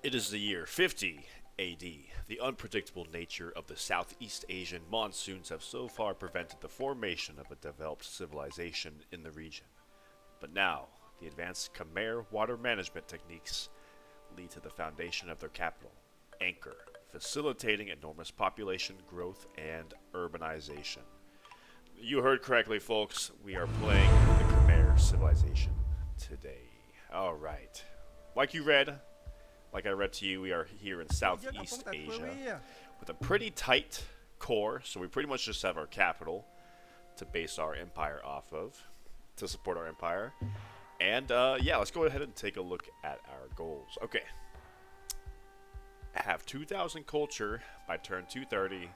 It is the year 50 AD. The unpredictable nature of the Southeast Asian monsoons have so far prevented the formation of a developed civilization in the region. But now, the advanced Khmer water management techniques lead to the foundation of their capital, Angkor, facilitating enormous population growth and urbanization. You heard correctly, folks. We are playing the Khmer civilization today. Alright. Like you read, like I read to you, we are here in Southeast Asia with a pretty tight core, so we pretty much just have our capital to base our empire off of, to support our empire. And yeah, let's go ahead and take a look at our goals. Okay. Have 2,000 culture by turn 230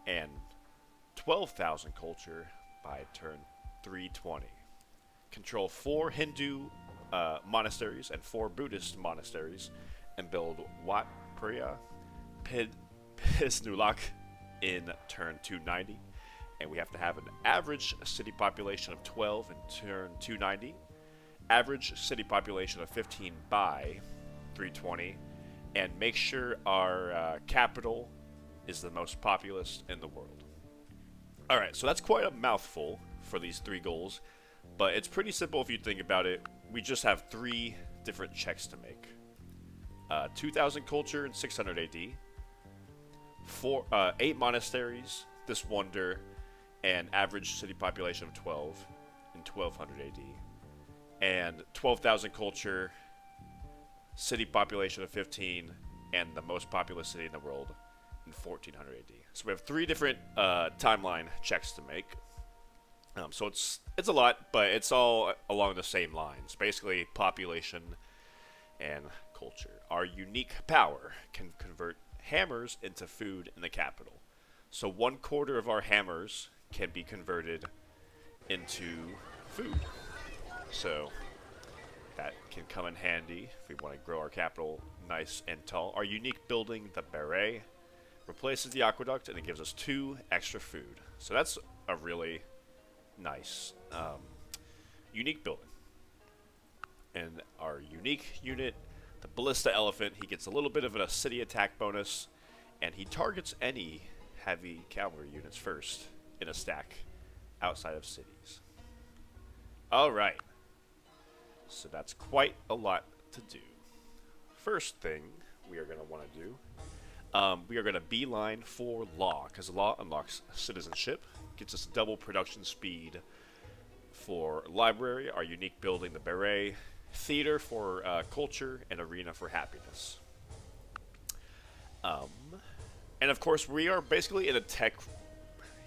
and 12,000 culture by turn 320. Control 4 Hindu monasteries and 4 Buddhist monasteries, and build Wat Preah Pisnulok in turn 290. And we have to have an average city population of 12 in turn 290, average city population of 15 by 320, and make sure our capital is the most populous in the world. Alright, so that's quite a mouthful for these 3 goals, but it's pretty simple if you think about it. We just have 3 different checks to make. 2,000 culture in 600 AD, 8 monasteries, this wonder, and average city population of 12 in 1200 AD, and 12,000 culture, city population of 15, and the most populous city in the world in 1400 AD. So we have 3 different timeline checks to make. So it's a lot, but it's all along the same lines. Basically, population and culture. Our unique power can convert hammers into food in the capital. So 1/4 of our hammers can be converted into food. So that can come in handy if we want to grow our capital nice and tall. Our unique building, the Baray, replaces the aqueduct and it gives us 2 extra food. So that's a really nice unique building. And our unique unit, the ballista elephant, he gets a little bit of a city attack bonus, and he targets any heavy cavalry units first in a stack outside of cities. Alright, so that's quite a lot to do. First thing we are going to want to do, we are going to beeline for law, because law unlocks citizenship, gets us double production speed for library, our unique building, the Baray, theater for culture, and arena for happiness. And of course, we are basically in a tech.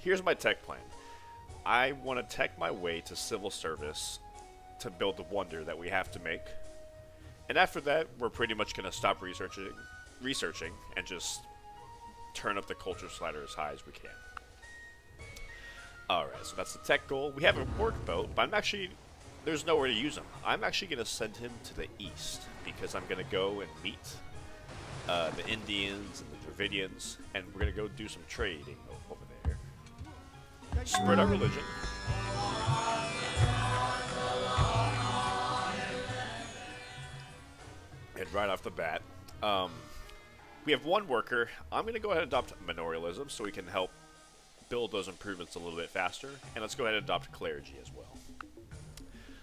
Here's my tech plan. I want to tech my way to civil service to build the wonder that we have to make. And after that, we're pretty much going to stop researching and just turn up the culture slider as high as we can. Alright, so that's the tech goal. We have a workboat, but there's nowhere to use him. I'm actually going to send him to the east, because I'm going to go and meet the Indians and the Dravidians, and we're going to go do some trading over there. Spread our religion. And right off the bat, we have 1 worker. I'm going to go ahead and adopt manorialism so we can help build those improvements a little bit faster. And let's go ahead and adopt clergy as well.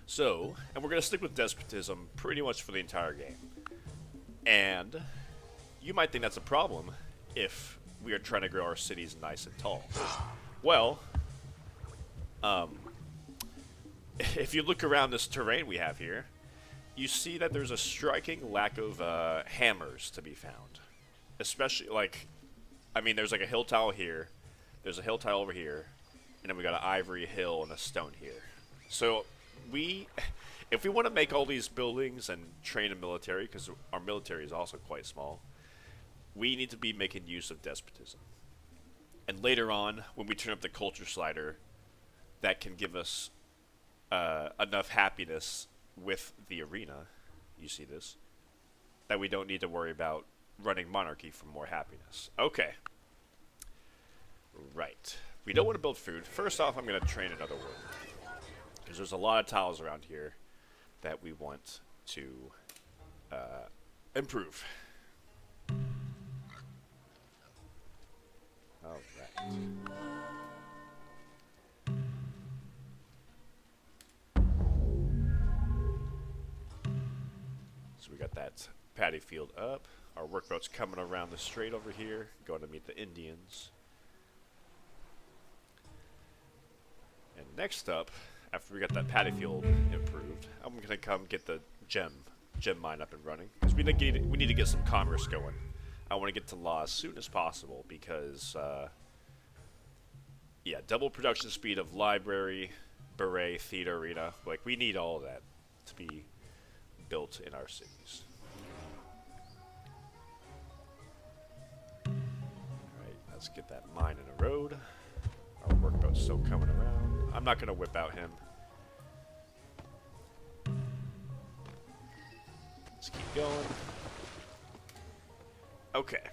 So, and we're going to stick with despotism pretty much for the entire game. And you might think that's a problem if we are trying to grow our cities nice and tall. Well, if you look around this terrain we have here, you see that there's a striking lack of hammers to be found. Especially, there's like a hill tile here, there's a hill tile over here, and then we got an ivory hill and a stone here. So, if we want to make all these buildings and train a military, because our military is also quite small, we need to be making use of despotism. And later on, when we turn up the culture slider, that can give us enough happiness with the arena, you see this, that we don't need to worry about running monarchy for more happiness. Okay. Right. We don't want to build food. First off, I'm going to train another worker, because there's a lot of tiles around here that we want to improve. So we got that paddy field up. Our workboat's coming around the strait over here, going to meet the Indians. And next up, after we got that paddy field improved, I'm going to come get the gem mine up and running. Because we need to get some commerce going. I want to get to law as soon as possible because, yeah, double production speed of library, Baray, theater arena. Like, we need all of that to be built in our cities. Alright, let's get that mine in a road. Our workboat's still coming around. I'm not going to whip out him. Let's keep going. Okay.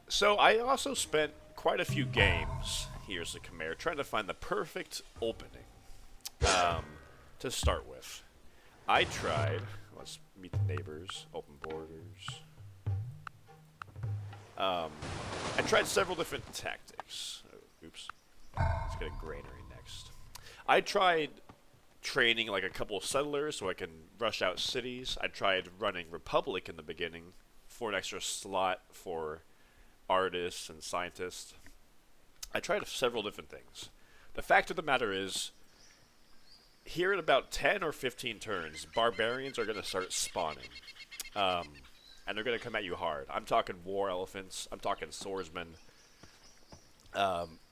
So I also spent quite a few games, here's the Khmer, trying to find the perfect opening to start with. I tried, let's meet the neighbors, open borders. I tried several different tactics. Oh, oops. Let's get a granary next. I tried training like a couple of settlers so I can rush out cities. I tried running Republic in the beginning for an extra slot for artists and scientists. I tried several different things. The fact of the matter is, here in about 10 or 15 turns, barbarians are going to start spawning. And they're going to come at you hard. I'm talking war elephants. I'm talking swordsmen.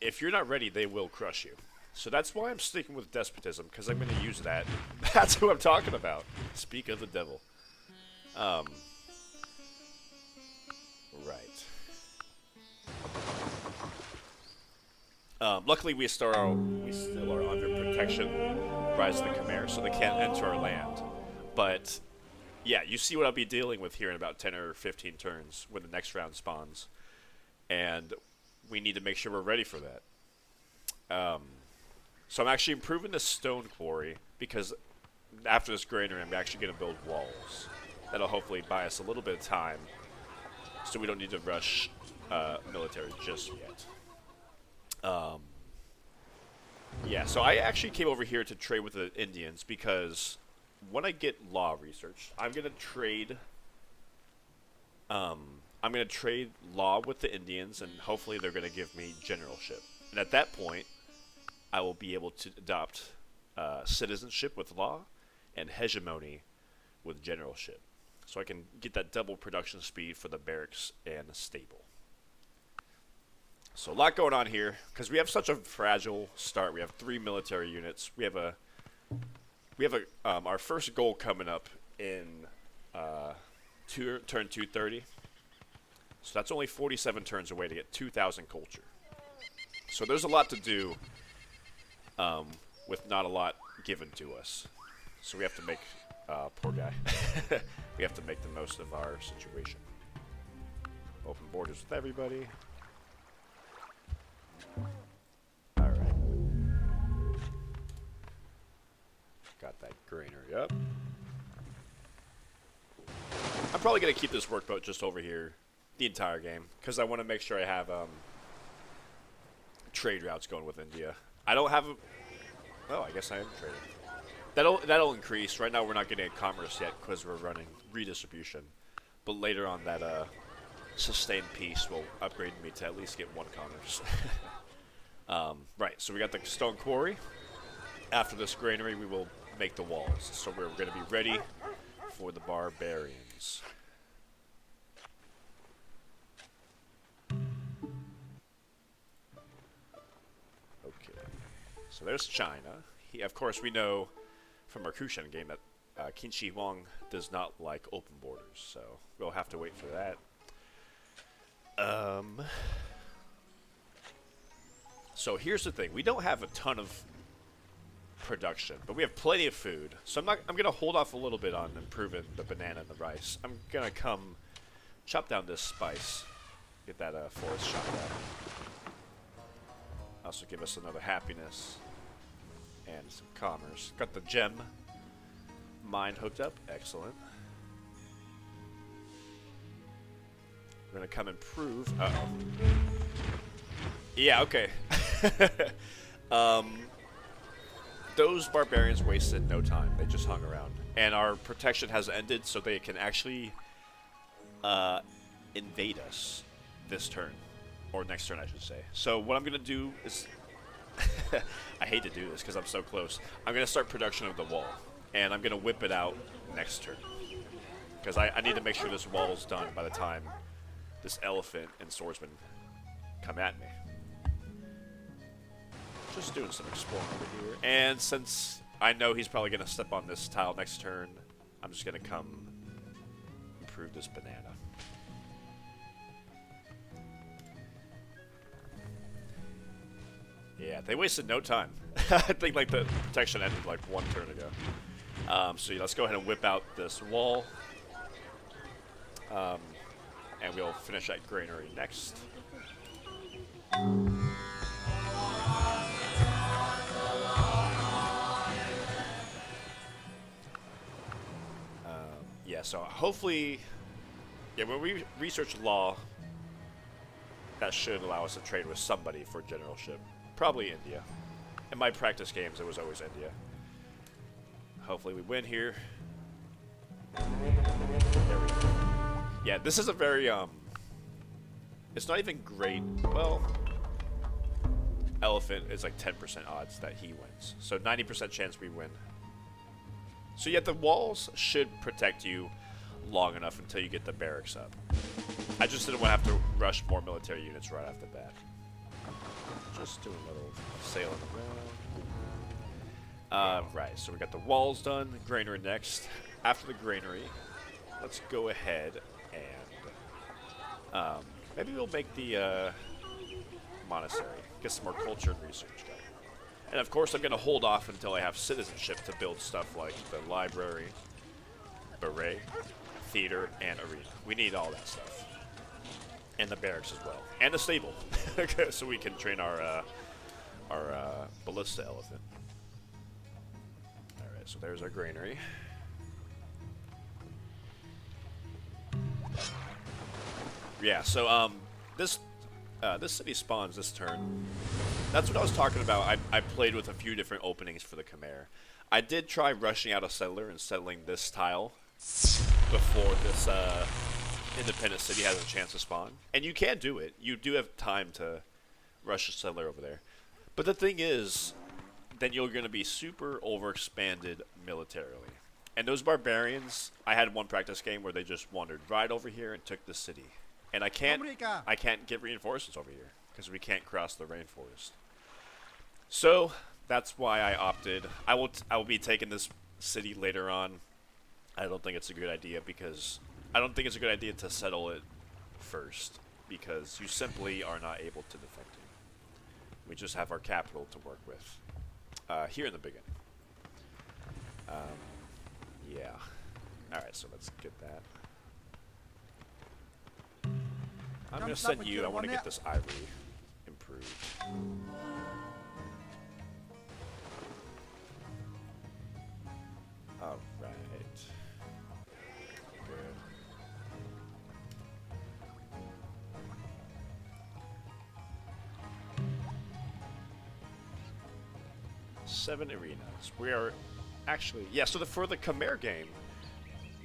If you're not ready, they will crush you. So that's why I'm sticking with despotism, because I'm going to use that. That's who I'm talking about. Speak of the devil. Right. Luckily, we still are under protection, Rise of the Khmer, so they can't enter our land. But, yeah, you see what I'll be dealing with here in about 10 or 15 turns when the next round spawns. And we need to make sure we're ready for that. So I'm actually improving the stone quarry, because after this granary, I'm actually going to build walls. That'll hopefully buy us a little bit of time, so we don't need to rush military just yet. Yeah, so I actually came over here to trade with the Indians because when I get law research, I'm gonna trade law with the Indians, and hopefully they're gonna give me generalship. And at that point, I will be able to adopt citizenship with law and hegemony with generalship, so I can get that double production speed for the barracks and the stable. So a lot going on here, because we have such a fragile start. We have 3 military units. We have our first goal coming up in turn 230. So that's only 47 turns away to get 2,000 culture. So there's a lot to do with not a lot given to us. So we have to make, poor guy, we have to make the most of our situation. Open borders with everybody. Alright. Got that granary up. I'm probably going to keep this workboat just over here the entire game, because I want to make sure I have trade routes going with India. I don't have a... Oh, I guess I am trading. That'll increase. Right now we're not getting a commerce yet because we're running redistribution. But later on that sustained peace will upgrade me to at least get 1 commerce. Right, so we got the stone quarry. After this granary, we will make the walls. So we're going to be ready for the barbarians. Okay, so there's China. Of course, we know from our Kushan game that Qin Shi Huang does not like open borders, so we'll have to wait for that. So here's the thing: we don't have a ton of production, but we have plenty of food. So I'm gonna hold off a little bit on improving the banana and the rice. I'm gonna come chop down this spice, get that forest shot down. Also give us another happiness and some commerce. Got the gem mine hooked up. Excellent. We're gonna come improve. Uh-oh. Yeah, okay. um, those barbarians wasted no time. They just hung around. And our protection has ended, so they can actually invade us this turn. Or next turn, I should say. So what I'm going to do is... I hate to do this because I'm so close. I'm going to start production of the wall. And I'm going to whip it out next turn. Because I need to make sure this wall is done by the time this elephant and swordsman come at me. Just doing some exploring over here. And since I know he's probably going to step on this tile next turn, I'm just going to come improve this banana. Yeah, they wasted no time. I think like the protection ended like one turn ago. So yeah, let's go ahead and whip out this wall. And we'll finish that granary next. Yeah, so hopefully, yeah, when we research law, that should allow us to trade with somebody for generalship. Probably India. In my practice games, it was always India. Hopefully we win here. There we go. Yeah, this is a very, it's not even great. Well, elephant is like 10% odds that he wins. So 90% chance we win. So yeah, the walls should protect you long enough until you get the barracks up. I just didn't want to have to rush more military units right off the bat. Just doing a little sailing around. Right, so we got the walls done, granary next. After the granary, let's go ahead and maybe we'll make the monastery, get some more culture and research going. And of course, I'm going to hold off until I have citizenship to build stuff like the library, Baray, theater, and arena. We need all that stuff. And the barracks as well. And the stable. So we can train our ballista elephant. Alright, so there's our granary. Yeah, so this city spawns this turn. That's what I was talking about. I played with a few different openings for the Khmer. I did try rushing out a settler and settling this tile before this independent city has a chance to spawn. And you can do it. You do have time to rush a settler over there. But the thing is, then you're going to be super overexpanded militarily. And those barbarians, I had one practice game where they just wandered right over here and took the city. And I can't get reinforcements over here because we can't cross the rainforest. So that's why I opted. I will be taking this city later on. I don't think it's a good idea because I don't think it's a good idea to settle it first because you simply are not able to defend it. We just have our capital to work with here in the beginning. Yeah. All right, so let's get that. I'm going to send you. I want to get this ivory improved. All right. Good. Seven arenas. We are actually, yeah. So for the Khmer game,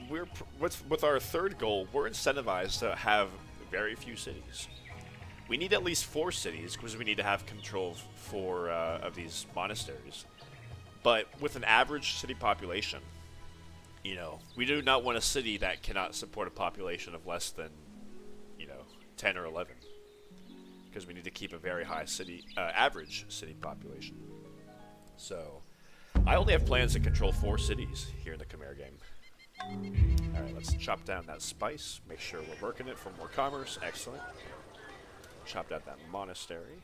we're with our third goal, we're incentivized to have very few cities. We need at least 4 cities because we need to have control for of these monasteries. But with an average city population, you know, we do not want a city that cannot support a population of less than, 10 or 11, because we need to keep a very high average city population. So, I only have plans to control 4 cities here in the Khmer game. Alright, let's chop down that spice. Make sure we're working it for more commerce. Excellent. Chop down that monastery.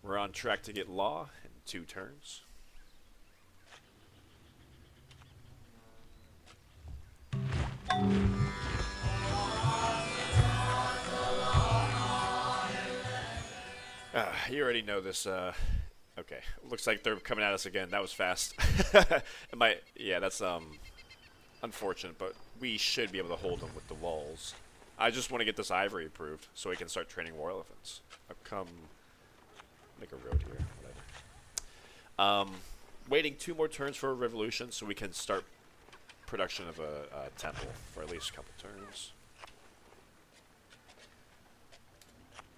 We're on track to get law in 2 turns. You already know this, okay. Looks like they're coming at us again. That was fast. Yeah, that's, unfortunate, but we should be able to hold them with the walls. I just want to get this ivory approved so we can start training war elephants. I'll come make a road here. Whatever. Waiting 2 more turns for a revolution so we can start production of a temple for at least a couple turns.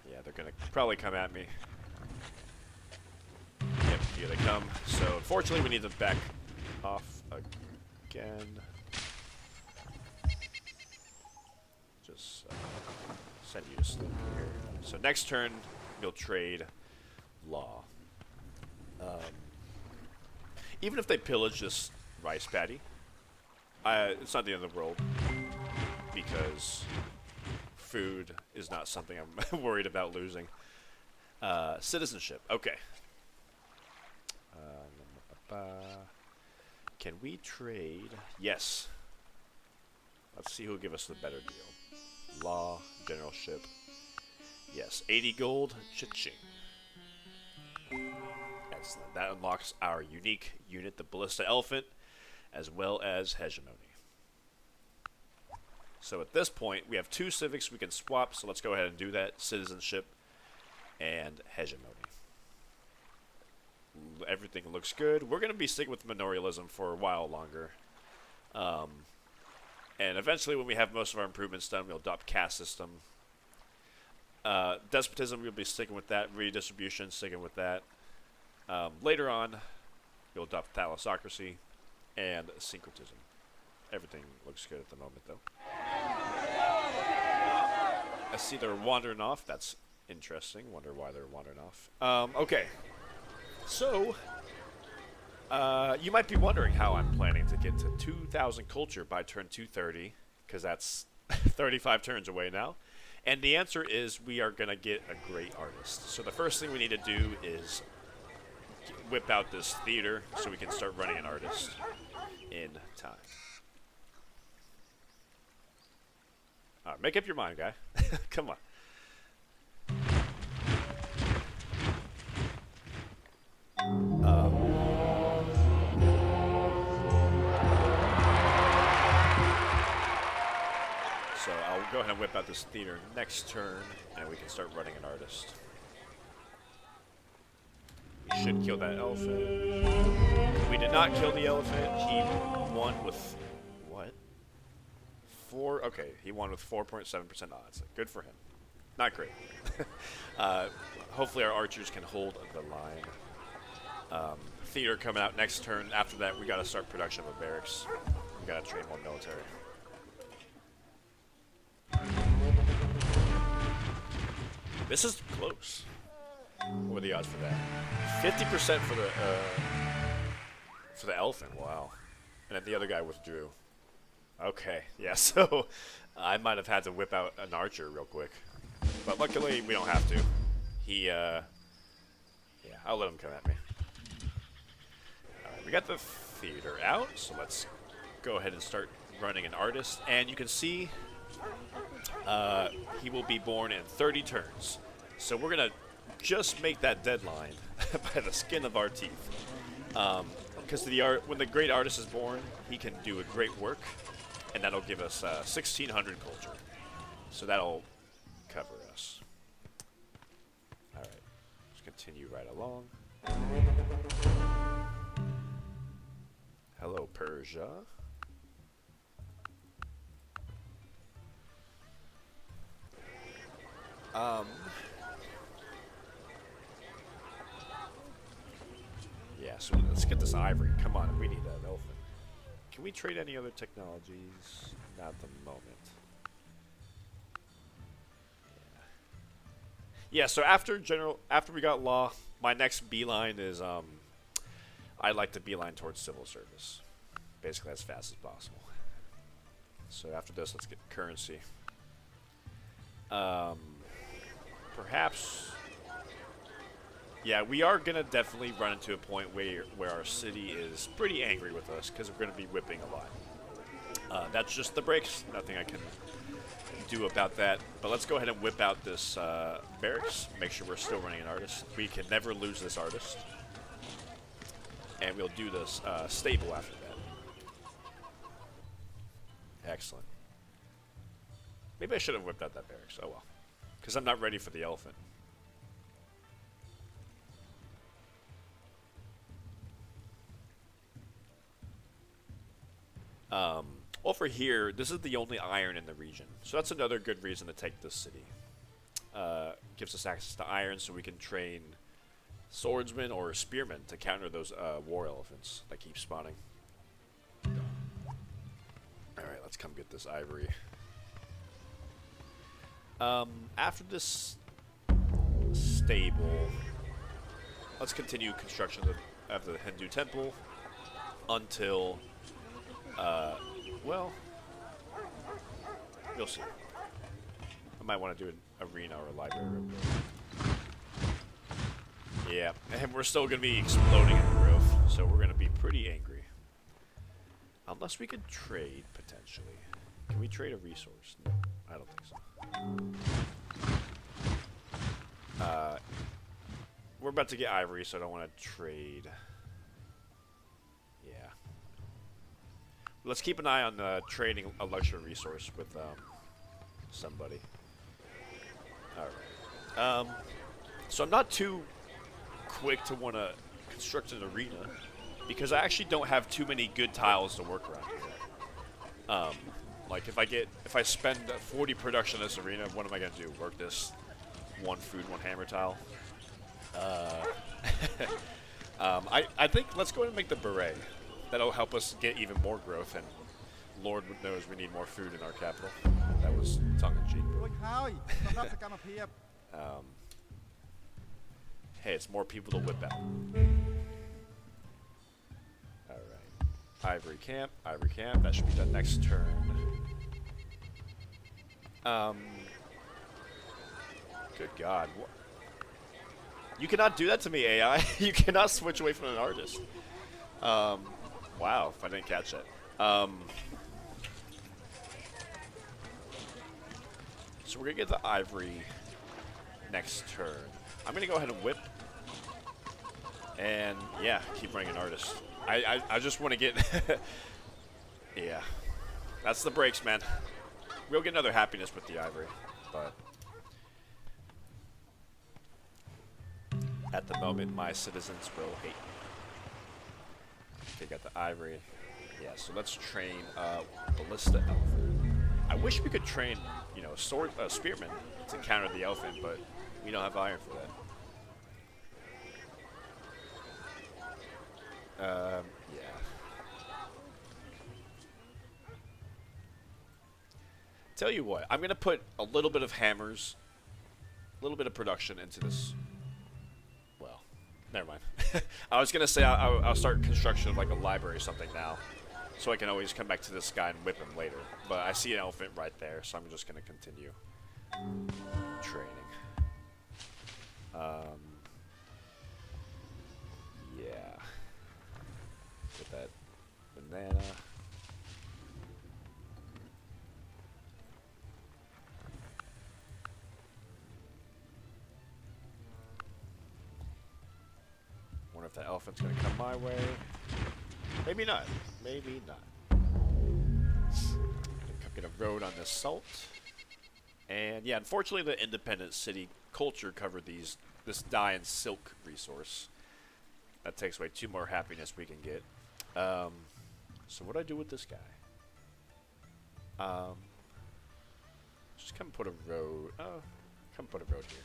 Yeah, they're gonna probably come at me. Yep, here they come. So unfortunately we need to back off again. Just send you to sleep here. So next turn we'll trade law. Even if they pillage this rice paddy, it's not the end of the world, because food is not something I'm worried about losing. Citizenship, okay. Can we trade? Yes. Let's see who'll give us the better deal. Law, generalship. Yes, 80 gold, cha-ching. Excellent. That unlocks our unique unit, the Ballista Elephant, as well as hegemony. So at this point, we have 2 civics we can swap, so let's go ahead and do that. Citizenship and hegemony. Everything looks good. We're going to be sticking with manorialism for a while longer. And eventually, when we have most of our improvements done, we'll adopt caste system. Despotism, we'll be sticking with that. Redistribution, sticking with that. Later on, we'll adopt thalassocracy and syncretism. Everything looks good at the moment, though. I see they're wandering off. That's interesting. Wonder why they're wandering off. Okay. So, you might be wondering how I'm planning to get to 2,000 culture by turn 230, because that's 35 turns away now. And the answer is we are going to get a great artist. So the first thing we need to do is whip out this theater so we can start running an artist in time. Alright, make up your mind, guy. Come on. So I'll go ahead and whip out this theater next turn, and we can start running an artist. We should kill that elephant. We did not kill the elephant. He won with what? 4. Okay, he won with 4.7% odds. Good for him. Not great. Hopefully our archers can hold the line. Theater coming out next turn. After that, we got to start production of a barracks. We got to train more military. This is close. What are the odds for that? 50% for the elephant. Wow. And then the other guy withdrew. Okay. Yeah. So I might have had to whip out an archer real quick, but luckily we don't have to. He. Yeah. I'll let him come at me. All right. We got the theater out, so let's go ahead and start running an artist. And you can see he will be born in 30 turns. So we're gonna just make that deadline by the skin of our teeth. Because when the great artist is born, he can do a great work, and that'll give us 1,600 culture. So that'll cover us. All right, let's continue right along. Hello, Persia. Yeah, so let's get this ivory. Come on, we need that elephant. Can we trade any other technologies? Not at the moment. Yeah, so after we got law, my next beeline is I'd like to beeline towards civil service. Basically as fast as possible. So after this, let's get currency. Perhaps, yeah, we are going to definitely run into a point where our city is pretty angry with us because we're going to be whipping a lot. That's just the breaks. Nothing I can do about that. But let's go ahead and whip out this barracks. Make sure we're still running an artist. We can never lose this artist. And we'll do this stable after that. Excellent. Maybe I should have whipped out that barracks. Oh well. Because I'm not ready for the elephant. Over here, this is the only iron in the region. So that's another good reason to take this city. Gives us access to iron so we can train swordsmen or spearmen to counter those war elephants that keep spawning. Alright, let's come get this ivory. After this stable, let's continue construction of the Hindu temple until, well, you'll see. I might want to do an arena or a library. Yeah, and we're still going to be exploding in growth, so we're going to be pretty angry. Unless we could trade, potentially. Can we trade a resource? No, I don't think so. We're about to get ivory, so I don't want to trade. Yeah. Let's keep an eye on trading a luxury resource with somebody. Alright. So I'm not too quick to want to construct an arena because I actually don't have too many good tiles to work around here. Like if I spend 40 production in this arena, what am I gonna do? Work this one food, one hammer tile? I think let's go ahead and make the Baray. That'll help us get even more growth, and Lord knows we need more food in our capital. That was tongue in cheek. Hey, it's more people to whip out. Alright. Ivory camp, that should be done next turn. Good God. You cannot do that to me, AI. You cannot switch away from an artist. Wow, if I didn't catch that. So we're gonna get the ivory next turn. I'm gonna go ahead and whip. And yeah, keep running an artist. I just want to get yeah. That's the breaks, man. We'll get another happiness with the ivory, but at the moment my citizens will hate me. They got the ivory. Yeah, so let's train ballista elephant. I wish we could train, you know, spearmen to counter the elephant, but we don't have iron for that. Yeah. Tell you what, I'm gonna put a little bit of hammers, a little bit of production into this. Well, never mind. I was gonna say I'll start construction of like a library or something now, so I can always come back to this guy and whip him later. But I see an elephant right there, so I'm just gonna continue training. Yeah. Get that banana. Wonder if that elephant's gonna come my way. Maybe not. Maybe not. Get a road on this salt. And yeah, unfortunately the independent city culture covered this dye and silk resource. That takes away 2 more happiness we can get. So what do I do with this guy? Just come put a road. Come put a road here.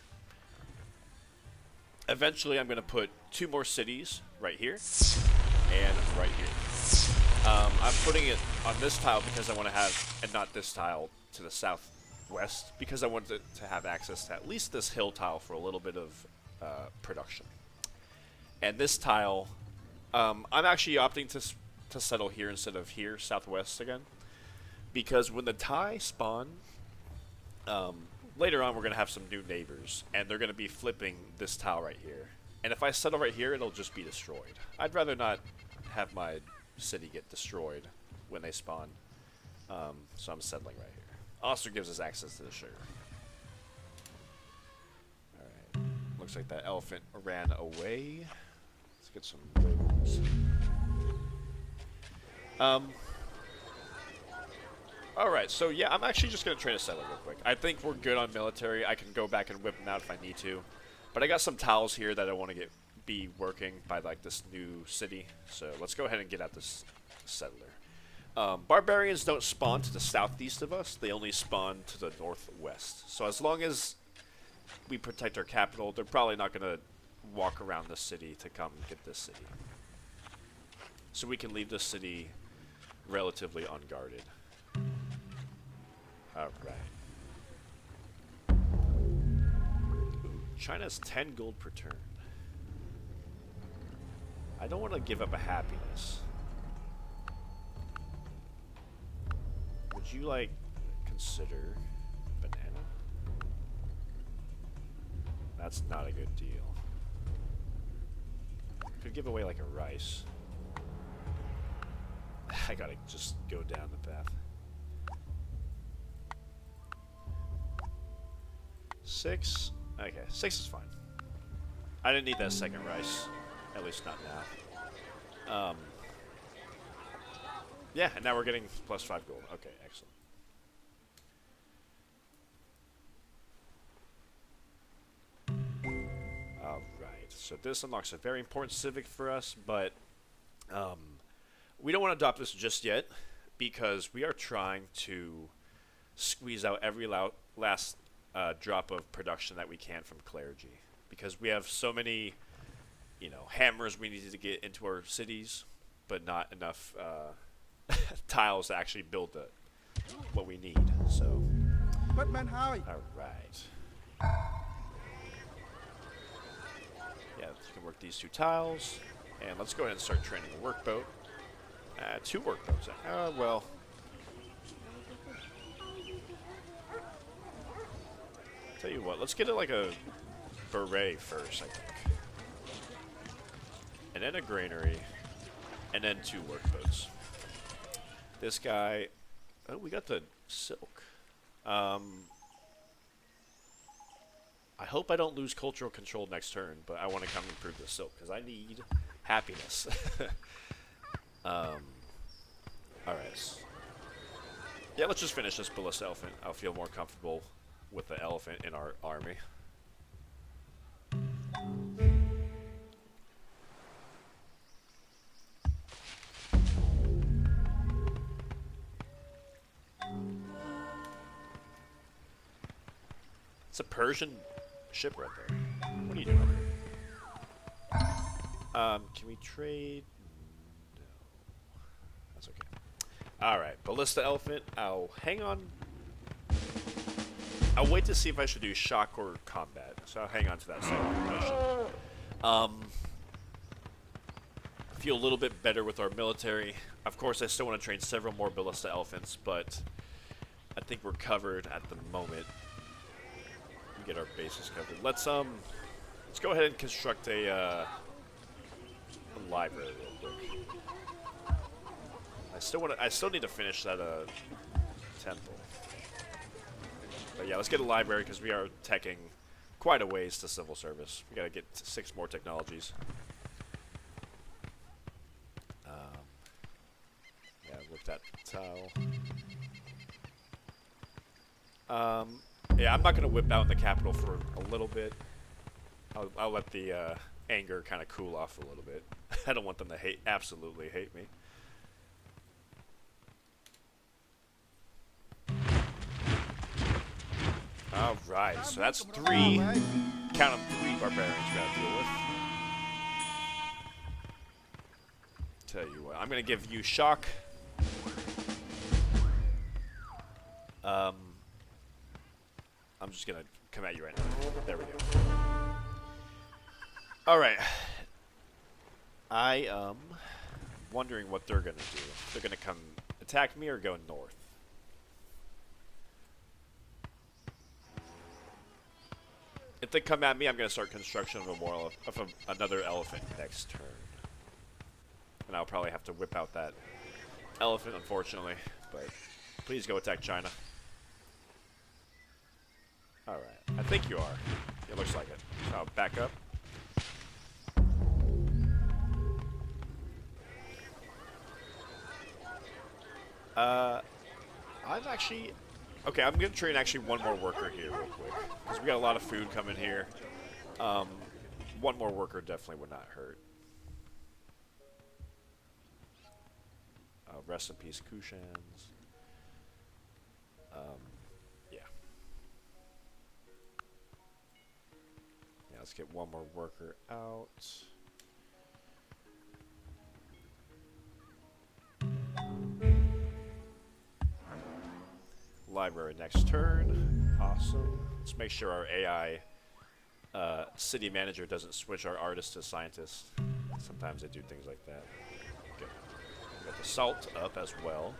Eventually, I'm going to put 2 more cities right here and right here. I'm putting it on this tile because I want to have, and not this tile to the southwest, because I want to have access to at least this hill tile for a little bit of production. And this tile, I'm actually opting to settle here instead of here, southwest again, because when the Thai spawn, later on we're going to have some new neighbors, and they're going to be flipping this tile right here. And if I settle right here, it'll just be destroyed. I'd rather not have my city get destroyed when they spawn, so I'm settling right here. Also gives us access to the sugar. Alright, looks like that elephant ran away. Let's get some roads. Alright, so yeah, I'm actually just going to train a settler real quick. I think we're good on military. I can go back and whip them out if I need to. But I got some tiles here that I want to be working by like this new city. So let's go ahead and get at this settler. Barbarians don't spawn to the southeast of us. They only spawn to the northwest. So as long as we protect our capital, they're probably not going to walk around the city to come get this city. So we can leave this city relatively unguarded. Alright. China's 10 gold per turn. I don't want to give up a happiness. Would you, like, consider banana? That's not a good deal. Could give away, like, a rice. I gotta just go down the path. 6? Okay, 6 is fine. I didn't need that second rice. At least not now. Yeah, and now we're getting +5 gold. Okay, excellent. Alright, so this unlocks a very important civic for us, but we don't want to adopt this just yet because we are trying to squeeze out every last drop of production that we can from clergy. Because we have so many, you know, hammers we need to get into our cities, but not enough tiles to actually build what we need. So, alright. Yeah, you can work these 2 tiles. And let's go ahead and start training a workboat. 2 workboats. Well. Tell you what, let's get it like a Baray first, I think. And then a granary. And then 2 workboats. This guy... Oh, we got the silk. I hope I don't lose cultural control next turn, but I want to come improve the silk, because I need happiness. Alright. Yeah, let's just finish this ballista elephant. I'll feel more comfortable with the elephant in our army. It's a Persian ship right there. What are you doing? Can we trade? No. That's okay. Alright, ballista elephant. I'll hang on. I'll wait to see if I should do shock or combat. So I'll hang on to that second question. Feel a little bit better with our military. Of course, I still want to train several more ballista elephants, but I think we're covered at the moment. Get our bases covered. Let's go ahead and construct a library real quick. I still need to finish that temple. But yeah, let's get a library because we are teching quite a ways to civil service. We gotta get 6 more technologies. Yeah, with that tile. Yeah, I'm not going to whip out in the capital for a little bit. I'll let the anger kind of cool off a little bit. I don't want them to absolutely hate me. Alright, so that's 3, count them 3 barbarians we gotta deal with. Tell you what, I'm going to give you shock. I'm just going to come at you right now. There we go. Alright. I am wondering what they're going to do. They're going to come attack me or go north. If they come at me, I'm going to start construction of another elephant next turn. And I'll probably have to whip out that elephant, unfortunately. But please go attack China. Alright, I think you are. It looks like it. So I'll back up. I'm actually... Okay, I'm going to train actually one more worker here real quick. Because we got a lot of food coming here. One more worker definitely would not hurt. Rest in peace, Kushans. Yeah. Yeah, let's get one more worker out. Library next turn. Awesome. Let's make sure our AI city manager doesn't switch our artist to scientist. Sometimes they do things like that. Okay. We got the salt up as well.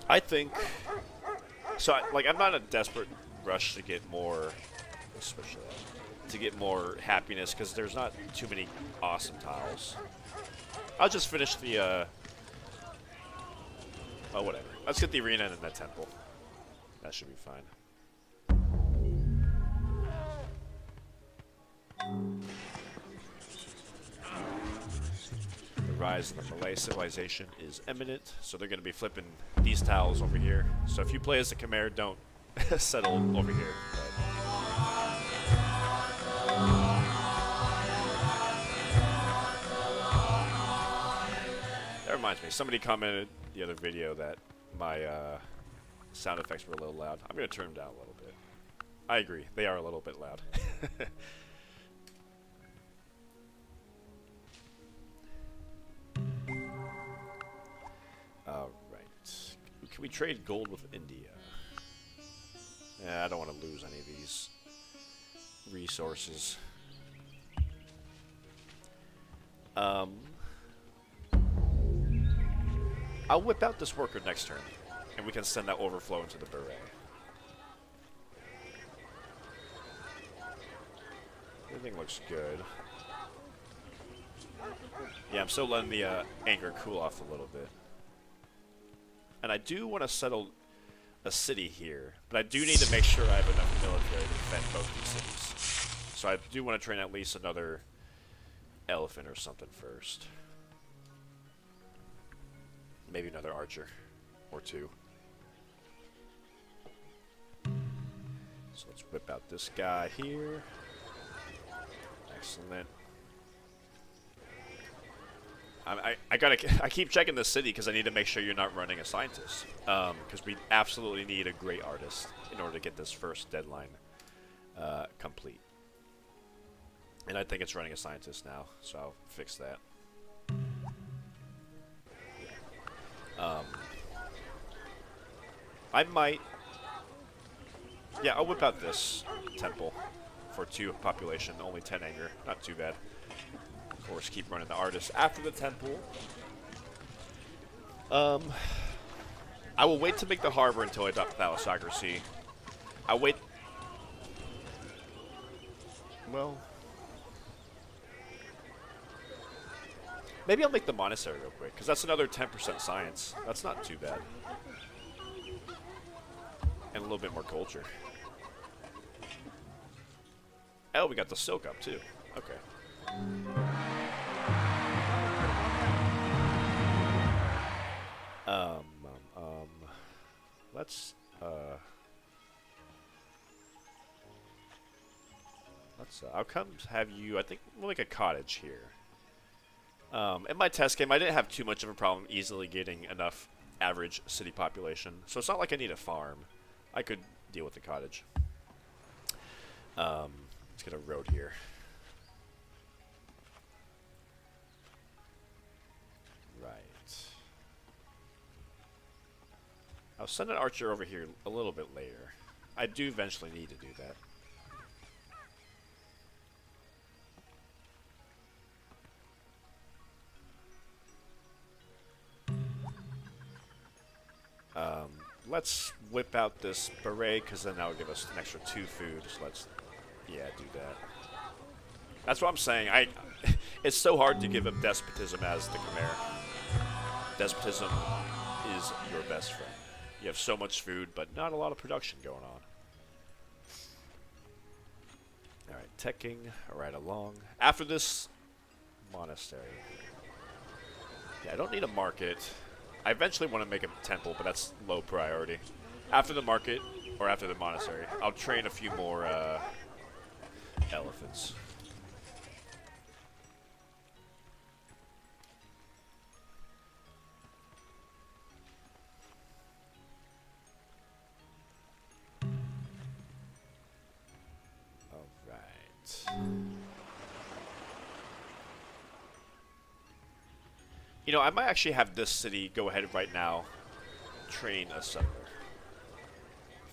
I think so. I'm not in a desperate rush to get more. Switch that to get more happiness because there's not too many awesome tiles. I'll just finish the. Oh, whatever. Let's get the arena and the temple. That should be fine. The rise of the Malay civilization is imminent, so they're going to be flipping these tiles over here. So if you play as the Khmer, don't settle over here. That reminds me, somebody commented the other video that my sound effects were a little loud. I'm going to turn them down a little bit. I agree, they are a little bit loud. Alright. Can we trade gold with India? Yeah, I don't want to lose any of these resources. I'll whip out this worker next turn, and we can send that overflow into the Baray. Everything looks good. Yeah, I'm still letting the anger cool off a little bit. And I do want to settle a city here, but I do need to make sure I have enough military to defend both these cities. So I do want to train at least another elephant or something first. Maybe another archer or two. So let's whip out this guy here. Excellent. I keep checking the city because I need to make sure you're not running a scientist. Because we absolutely need a great artist in order to get this first deadline complete. And I think it's running a scientist now, so I'll fix that. I might... Yeah, I'll whip out this temple for 2 population, only 10 anger. Not too bad. Of course, keep running the artist after the temple. I will wait to make the harbor until I adopt thalassocracy. I'll wait... Well... Maybe I'll make the monastery real quick, because that's another 10% science. That's not too bad. And a little bit more culture. Oh, we got the silk up, too. Okay. I'll come have you, I think we'll make a cottage here. In my test game, I didn't have too much of a problem easily getting enough average city population. So it's not like I need a farm. I could deal with the cottage. Let's get a road here. Right. I'll send an archer over here a little bit later. I do eventually need to do that. Let's whip out this Baray, because then that'll give us an extra 2 food. So let's, yeah, do that. That's what I'm saying. It's so hard to give up despotism as the Khmer. Despotism is your best friend. You have so much food, but not a lot of production going on. Alright, teching right along. After this, monastery. Yeah, I don't need a market. I eventually want to make a temple, but that's low priority. After the market, or after the monastery, I'll train a few more elephants. You know, I might actually have this city go ahead right now, train a settler.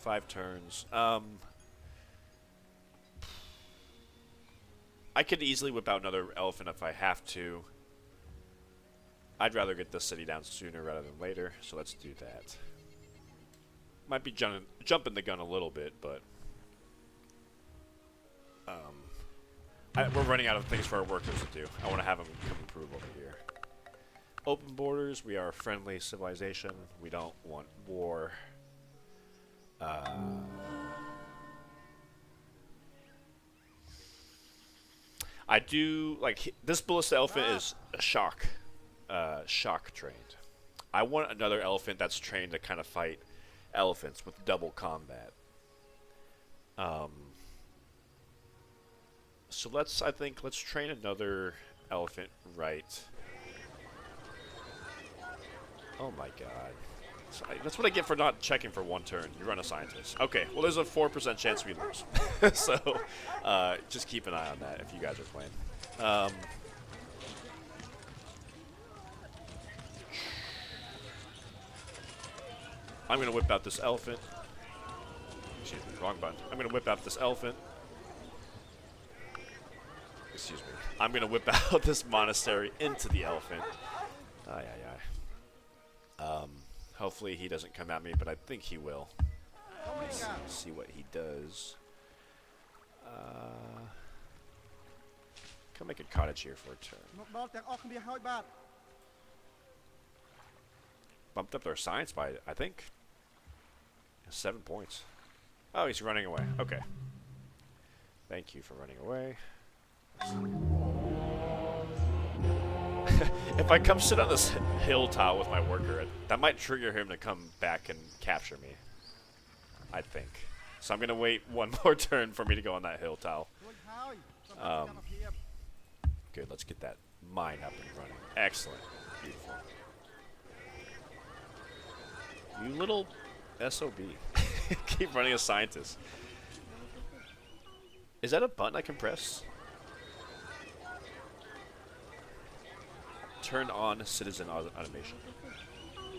5 turns. I could easily whip out another elephant if I have to. I'd rather get this city down sooner rather than later, so let's do that. Might be jumping the gun a little bit, but we're running out of things for our workers to do. I want to have them come improve over here. Open borders. We are a friendly civilization. We don't want war. I do like this ballista elephant is a shock trained. I want another elephant that's trained to kind of fight elephants with double combat. So let's train another elephant right. Oh my god. That's what I get for not checking for 1 turn. You run a scientist. Okay, well there's a 4% chance we lose. So, just keep an eye on that if you guys are playing. I'm going to whip out this elephant. Excuse me, wrong button. I'm going to whip out this elephant. Excuse me. I'm going to whip out this monastery into the elephant. Aye, aye, aye. Hopefully he doesn't come at me, but I think he will. Let's see what he does. Come make a cottage here for a turn. Bumped up their science by, I think, 7 points. Oh, he's running away. Okay. Thank you for running away. If I come sit on this hill tile with my worker, that might trigger him to come back and capture me. I think. So I'm going to wait 1 more turn for me to go on that hill tile. Good, let's get that mine up and running. Excellent. Beautiful. You little SOB. Keep running a scientist. Is that a button I can press? Turn on citizen automation.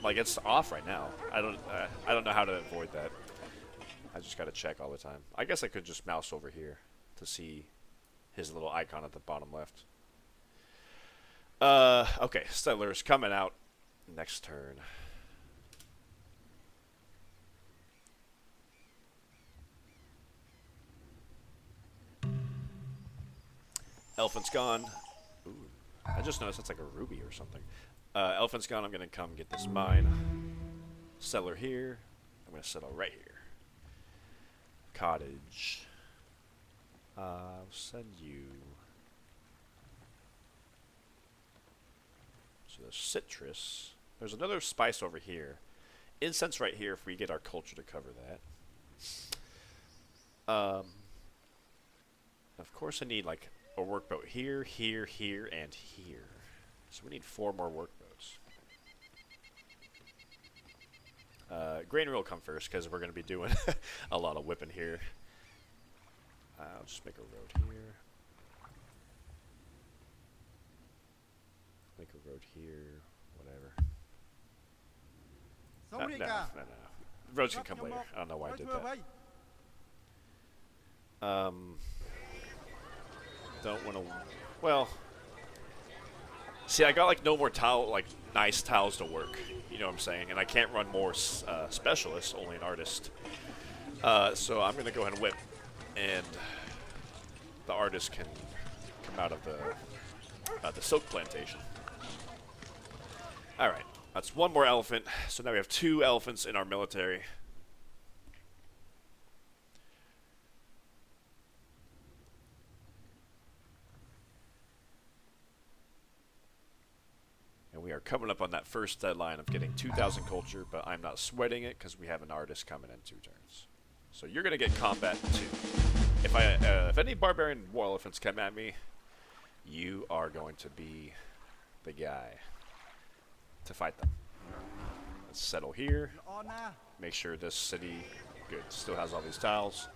Like it's off right now. I don't know how to avoid that. I just gotta check all the time. I guess I could just mouse over here to see his little icon at the bottom left. Okay, settlers coming out next turn. Elephant's gone. Ooh, I just noticed that's like a ruby or something. Elephant's gone. I'm gonna come get this mine. Settler here. I'm gonna settle right here. Cottage. I'll send you. So there's citrus. There's another spice over here. Incense right here if we get our culture to cover that. Of course I need like a workboat here, here, here, and here. So we need 4 more workboats. Granary will come first because we're going to be doing a lot of whipping here. I'll just make a road here. Make a road here, whatever. No. Roads can come later. I don't know why I did that. Don't want to. Well, see, I got like no more nice tiles to work. You know what I'm saying? And I can't run more specialists, only an artist. So I'm gonna go ahead and whip, and the artist can come out of the silk plantation. All right, that's 1 more elephant. So now we have 2 elephants in our military. And we are coming up on that first deadline of getting 2,000 culture, but I'm not sweating it because we have an artist coming in 2 turns. So you're gonna get combat too. If any barbarian war elephants come at me, you are going to be the guy to fight them. Let's settle here. Make sure this city, good, still has all these tiles.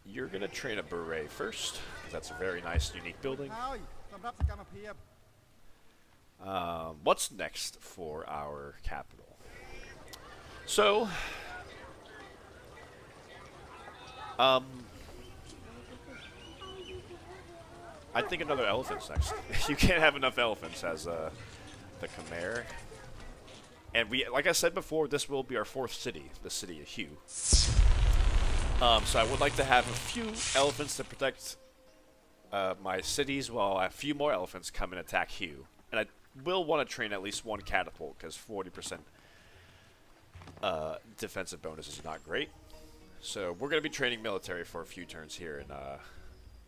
You're gonna train a Baray first, because that's a very nice, unique building. What's next for our capital? So, I think another elephant's next. You can't have enough elephants as the Khmer. And we, like I said before, this will be our 4th city, the city of Rhye. So I would like to have a few elephants to protect my cities, while a few more elephants come and attack Rhye. And I will want to train at least 1 catapult, because 40% defensive bonus is not great. So we're going to be training military for a few turns here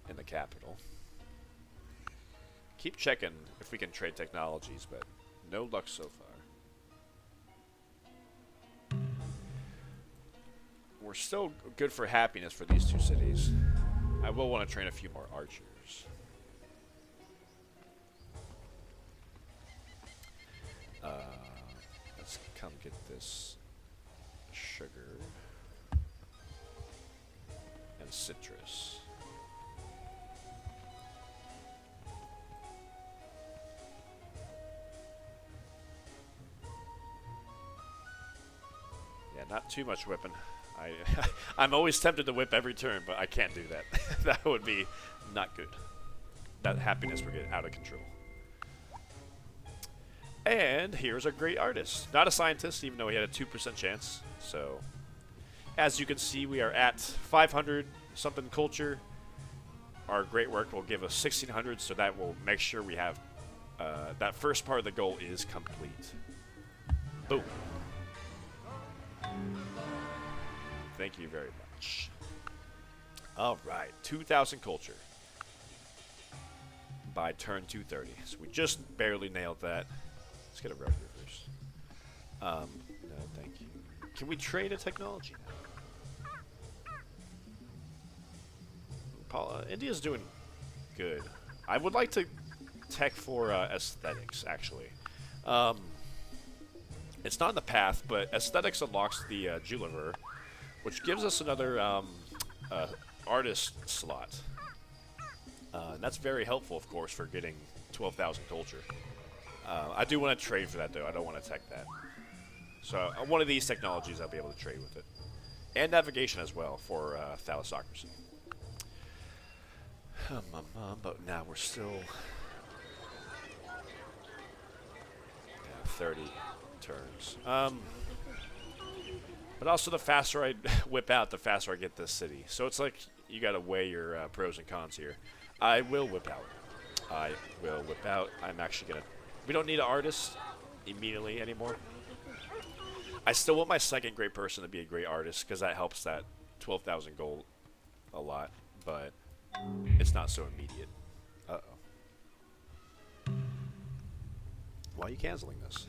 in the capital. Keep checking if we can trade technologies, but no luck so far. We're still good for happiness for these 2 cities. I will want to train a few more archers. Let's come get this sugar and citrus. Yeah, not too much whipping. I'm always tempted to whip every turn, but I can't do that. That would be not good. That happiness would get out of control. And here's a great artist. Not a scientist, even though he had a 2% chance. So, as you can see, we are at 500 something culture. Our great work will give us 1600, so that will make sure we have that first part of the goal is complete. Boom. Thank you very much. Alright, 2,000 culture by turn 230. So we just barely nailed that. Let's get a road here first. No, thank you. Can we trade a technology now? India's doing good. I would like to tech for aesthetics, actually. It's not in the path, but aesthetics unlocks the jeweler, which gives us another artist slot. And that's very helpful, of course, for getting 12,000 culture. I do want to trade for that, though. I don't want to tech that. So one of these technologies, I'll be able to trade with it. And navigation as well for thalassocracy. But now we're still 30 turns. But also, the faster I whip out, the faster I get this city. So it's like you got to weigh your pros and cons here. I will whip out. I will whip out. I'm actually going to... We don't need an artist immediately anymore. I still want my second great person to be a great artist, because that helps that 12,000 gold a lot. But it's not so immediate. Uh-oh. Why are you canceling this?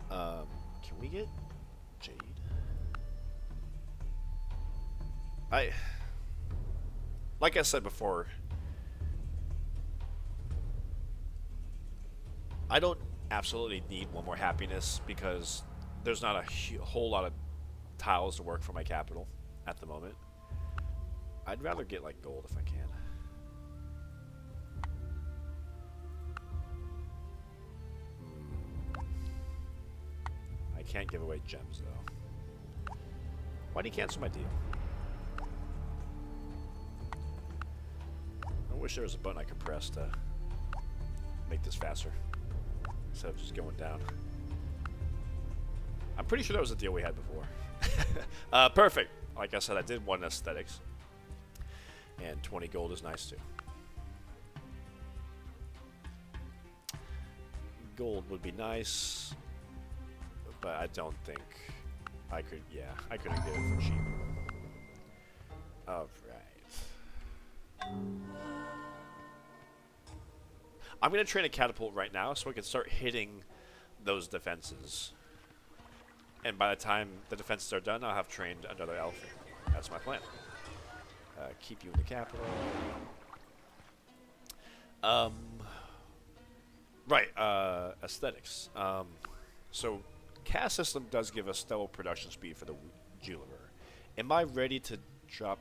Can we get Jade? Like I said before, I don't absolutely need 1 more happiness, because there's not a whole lot of tiles to work for my capital at the moment. I'd rather get like gold if I can. I can't give away gems though. Why do you cancel my deal? I wish there was a button I could press to make this faster instead of just going down. I'm pretty sure that was the deal we had before. Perfect. Like I said, I did 1 aesthetics. And 20 gold is nice too. Gold would be nice, but I don't think I could, yeah, I couldn't get it for cheap. Alright. I'm going to train a catapult right now so I can start hitting those defenses. And by the time the defenses are done, I'll have trained another elephant. That's my plan. Keep you in the capital. Right, aesthetics. So, caste system does give us double production speed for the jeweler. Am I ready to drop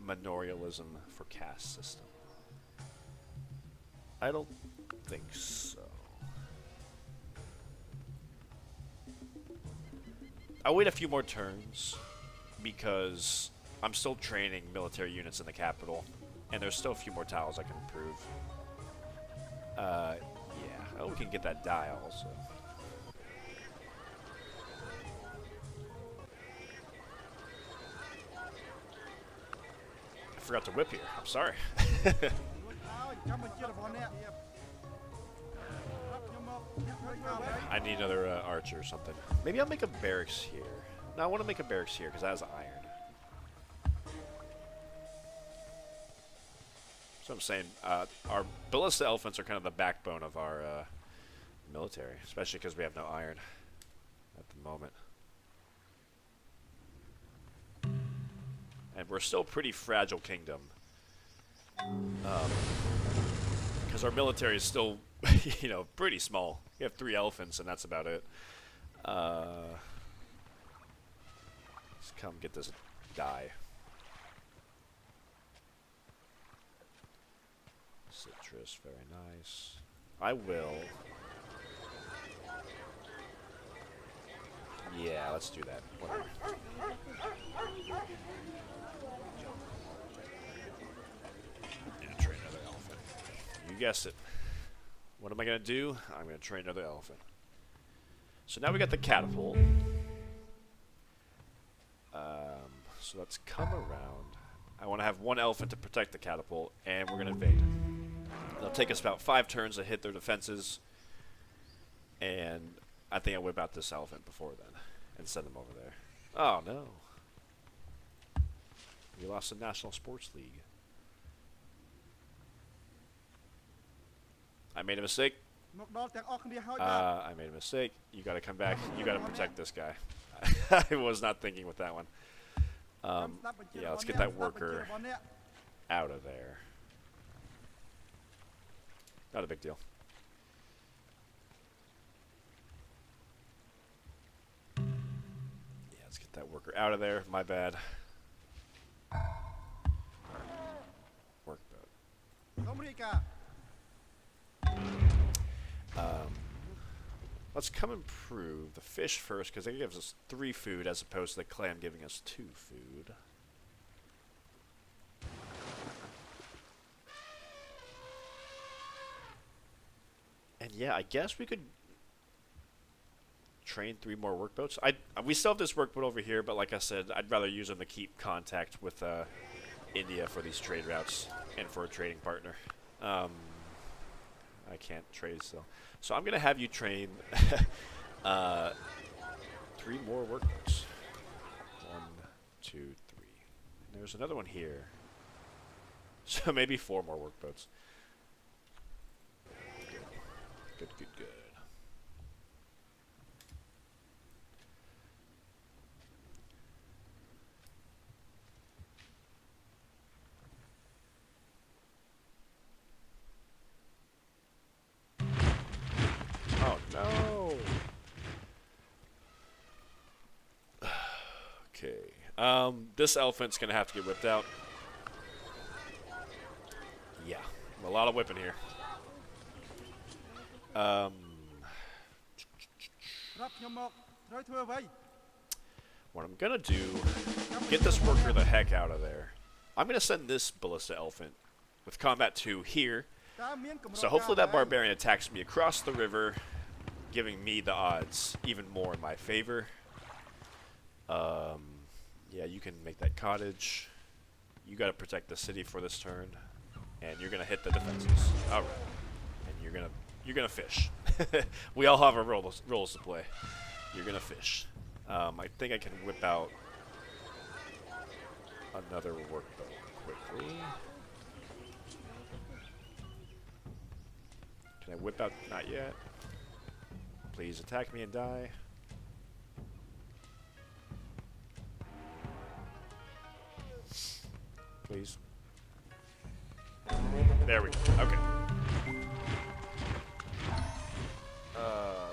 manorialism for caste system? I don't think so. I'll wait a few more turns because I'm still training military units in the capital, and there's still a few more tiles I can improve. Yeah. Oh, we can get that die also. I forgot to whip here. I'm sorry. I need another archer or something. Maybe I'll make a barracks here. No, I want to make a barracks here because that has iron. So I'm saying our ballista elephants are kind of the backbone of our military, especially because we have no iron at the moment. And we're still a pretty fragile kingdom. Because our military is still, you know, pretty small. We have 3 elephants, and that's about it. Let's come get this die. Citrus, very nice. I will. Yeah, let's do that. Whatever. Yeah, train another elephant. You guessed it. What am I going to do? I'm going to train another elephant. So now we got the catapult. So let's come around. I want to have 1 elephant to protect the catapult, and we're going to invade. It'll take us about 5 turns to hit their defenses, and I think I'll whip out this elephant before then and send them over there. Oh, no. We lost the National Sports League. I made a mistake. I made a mistake. You got to come back. You got to protect this guy. I was not thinking with that one. Yeah, let's get that worker out of there. Not a big deal. Yeah, let's get that worker out of there. My bad. Workboat. Let's come improve the fish first, because it gives us 3 food as opposed to the clam giving us 2 food. And yeah, I guess we could train 3 more workboats. We still have this workboat over here, but like I said, I'd rather use them to keep contact with India for these trade routes and for a trading partner. I can't trade still. So I'm going to have you train 3 more workboats. 1, 2, 3. And there's another one here. So maybe 4 more workboats. Good, good, good. Oh, no. Okay. This elephant's going to have to get whipped out. Yeah. A lot of whipping here. What I'm going to do, get this worker the heck out of there. I'm going to send this ballista elephant with combat 2 here. So hopefully that barbarian attacks me across the river, giving me the odds even more in my favor. Yeah, you can make that cottage. You got to protect the city for this turn, and you're going to hit the defenses. All right. And you're gonna fish. We all have our roles to play. You're gonna fish. I think I can whip out another workboat quickly. Can I whip out? Not yet. Please attack me and die. Please. There we go. Okay.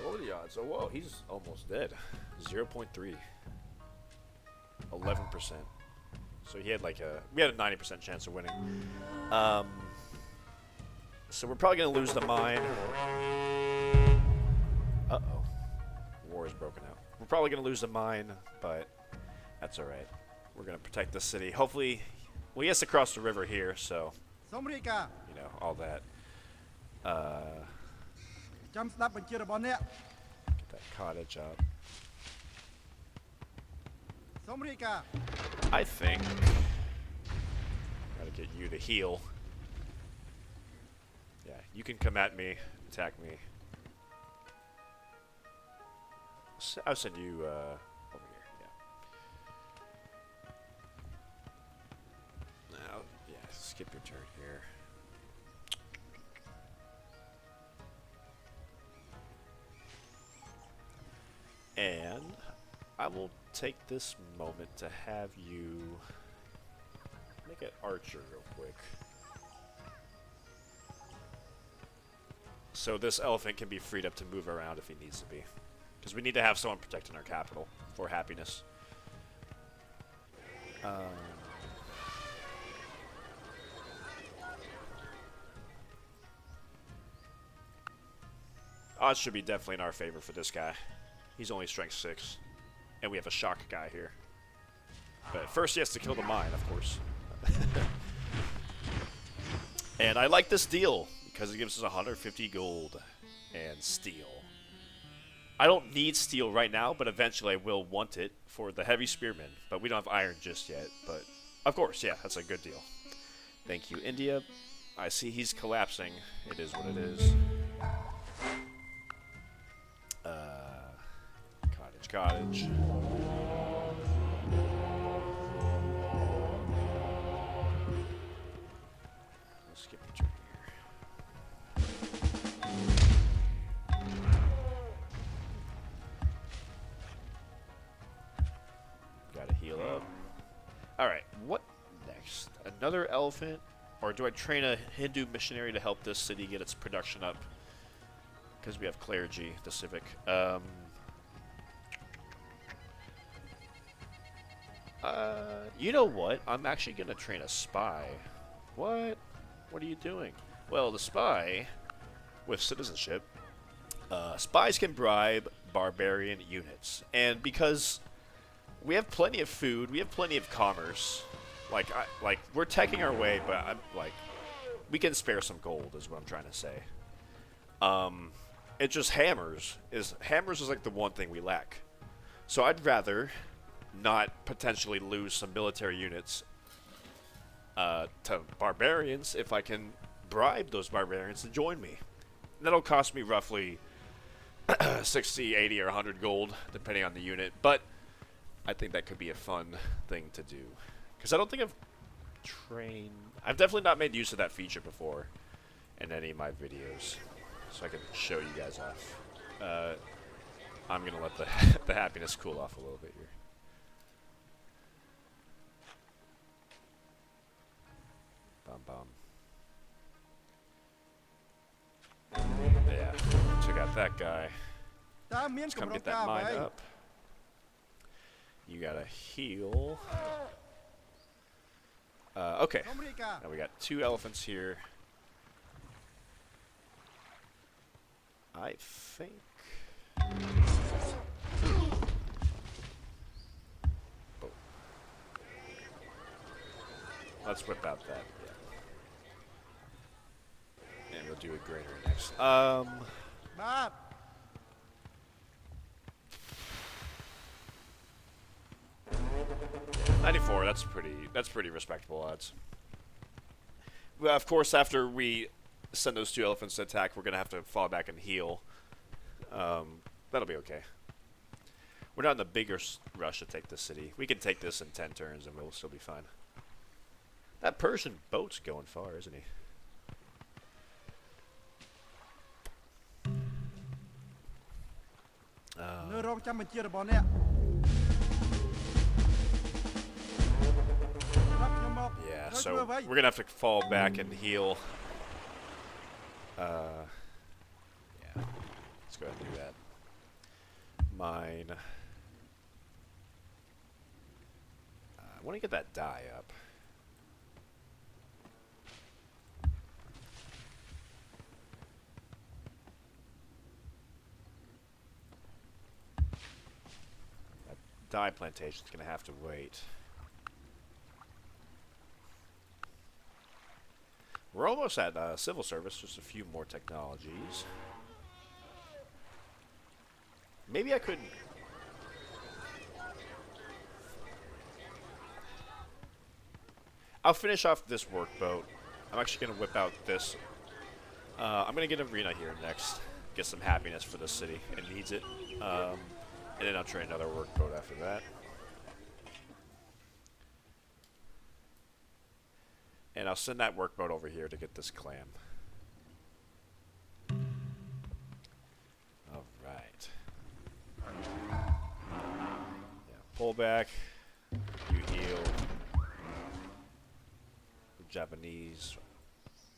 What were the odds? Oh, whoa, he's almost dead. 0.3. 11%. So he had like we had a 90% chance of winning. So we're probably going to lose the mine. Uh-oh. War is broken out. We're probably going to lose the mine, but that's alright. We're going to protect the city. Hopefully, well, he has to cross the river here, so, you know, all that. Get that cottage up. I think gotta get you to heal. Yeah, you can come at me, attack me. I'll send you over here. Yeah. Now, yeah, skip your turn here. And I will take this moment to have you make an archer real quick. So this elephant can be freed up to move around if he needs to be. Because we need to have someone protecting our capital for happiness. Odds should be definitely in our favor for this guy. He's only strength 6. And we have a shock guy here. But first he has to kill the mine, of course. And I like this deal because it gives us 150 gold and steel. I don't need steel right now, but eventually I will want it for the heavy spearmen. But we don't have iron just yet. But of course, yeah, that's a good deal. Thank you, India. I see he's collapsing. It is what it is. Cottage. Let's skip the turn here. Gotta heal up. Alright, what next? Another elephant? Or do I train a Hindu missionary to help this city get its production up? Because we have clergy, the civic. You know what? I'm actually going to train a spy. What? What are you doing? Well, the spy, with citizenship, spies can bribe barbarian units. And because we have plenty of food, we have plenty of commerce, like we're teching our way, but we can spare some gold is what I'm trying to say. It's just hammers is like the one thing we lack. So I'd rather not potentially lose some military units to barbarians if I can bribe those barbarians to join me. That'll cost me roughly 60, 80, or 100 gold, depending on the unit, but I think that could be a fun thing to do. Because I don't think I've definitely not made use of that feature before in any of my videos, so I can show you guys off. I'm going to let the happiness cool off a little bit here. Bum. Yeah, check out that guy. Let's come get that mine up. You gotta heal. Okay. Now we got 2 elephants here. I think. Oh. Let's whip out that. And we'll do a greater next. 94. That's pretty respectable odds. Well, of course, after we send those 2 elephants to attack, we're gonna have to fall back and heal. That'll be okay. We're not in the bigger rush to take the city. We can take this in 10 turns, and we'll still be fine. That Persian boat's going far, isn't he? Yeah, so we're gonna have to fall back and heal. Yeah, let's go ahead and do that. Mine. I want to get that die up. That dye plantation's gonna have to wait. We're almost at civil service, just a few more technologies. Maybe I could... I'll finish off this workboat. I'm actually going to whip out this. I'm going to get Arena here next. Get some happiness for the city. It needs it. And then I'll try another workboat after that. And I'll send that workboat over here to get this clam. Alright. Yeah, pull back. You heal. The Japanese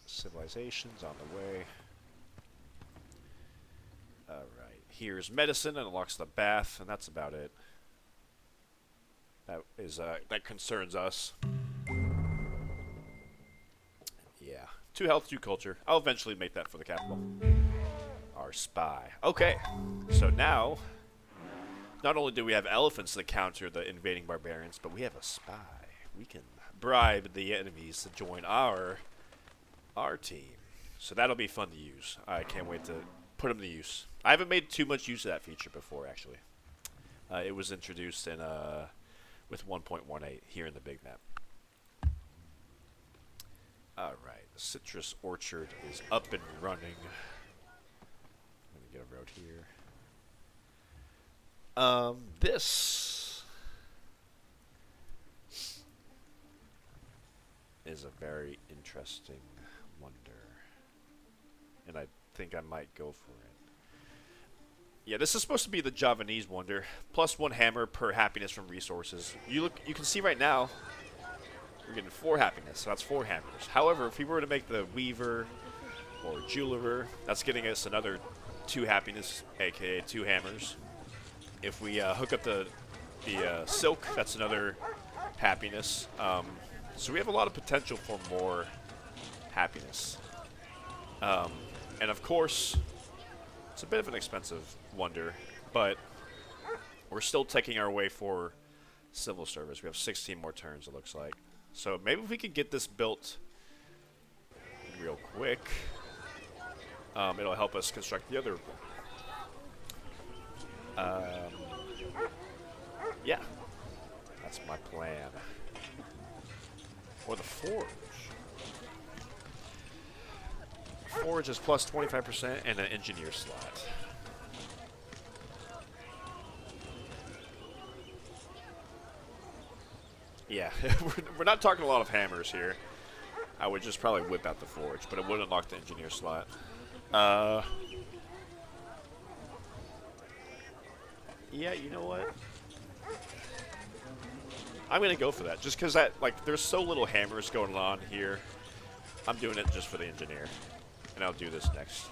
civilization's on the way. Alright. Here's medicine and unlocks the bath, and that's about it. That is that concerns us. Yeah. 2 health, 2 culture. I'll eventually make that for the capital. Our spy. Okay. So now, not only do we have elephants to counter the invading barbarians, but we have a spy. We can bribe the enemies to join our team. So that'll be fun to use. I can't wait to put them to use. I haven't made too much use of that feature before, actually. It was introduced in with 1.18 here in the big map. Alright, the citrus orchard is up and running. Let me get a road here. This is a very interesting wonder. And I think I might go for it. Yeah, this is supposed to be the Javanese wonder. Plus 1 hammer per happiness from resources. You can see right now, we're getting 4 happiness, so that's 4 hammers. However, if we were to make the weaver or jeweler, that's getting us another 2 happiness, aka 2 hammers. If we hook up the silk, that's another happiness. So we have a lot of potential for more happiness. And of course, it's a bit of an expensive wonder, but we're still taking our way for civil service. We have 16 more turns, it looks like. So maybe if we could get this built real quick, it'll help us construct the other one. Yeah, that's my plan. Or the forge. Forge is plus 25% and an engineer slot. Yeah, we're not talking a lot of hammers here. I would just probably whip out the forge, but it would unlock the engineer slot. Yeah, you know what? I'm gonna go for that, just because there's so little hammers going on here. I'm doing it just for the engineer, and I'll do this next.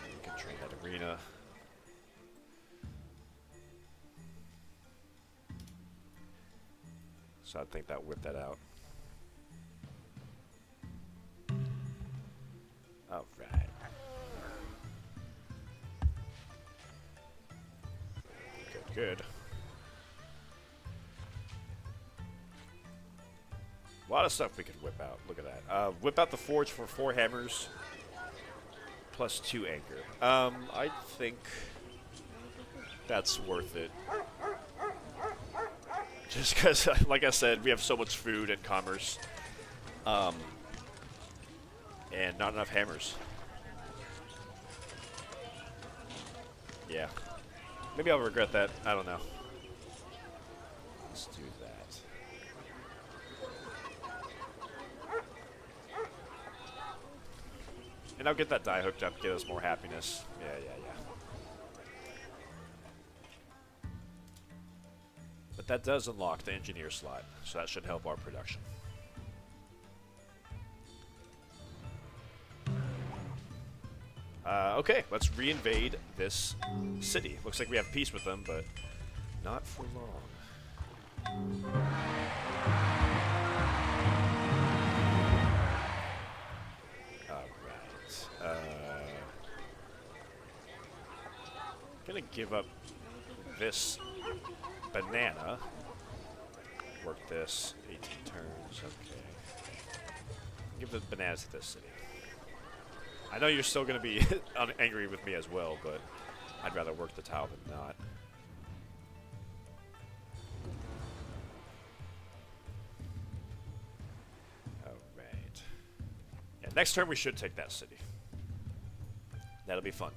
You can train that arena. So I think that whipped that out. All right. Good. A lot of stuff we could whip out. Look at that. Whip out the forge for 4 hammers. Plus 2 anchor. I think that's worth it. Just because, like I said, we have so much food and commerce. And not enough hammers. Yeah. Maybe I'll regret that. I don't know. Let's do that. And I'll get that die hooked up, get us more happiness. Yeah. But that does unlock the engineer slot, so that should help our production. Okay, let's reinvade this city. Looks like we have peace with them, but not for long. Alright. Gonna give up this banana. Work this. 18 turns. Okay. Give the bananas to this city. I know you're still going to be angry with me as well, but I'd rather work the tile than not. Alright. Yeah, next turn we should take that city. That'll be fun.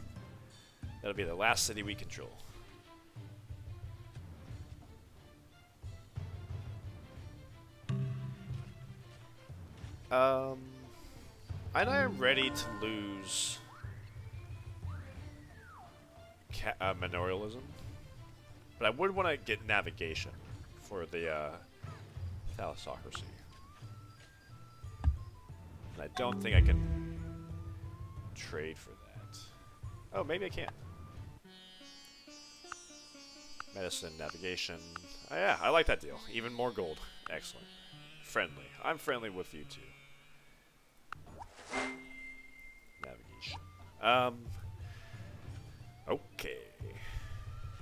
That'll be the last city we control. And I am ready to lose manorialism, but I would want to get navigation for the thalassocracy. And I don't think I can trade for that. Oh, maybe I can. Medicine, navigation. Oh, yeah, I like that deal. Even more gold. Excellent. Friendly. I'm friendly with you too. Navigation. Okay.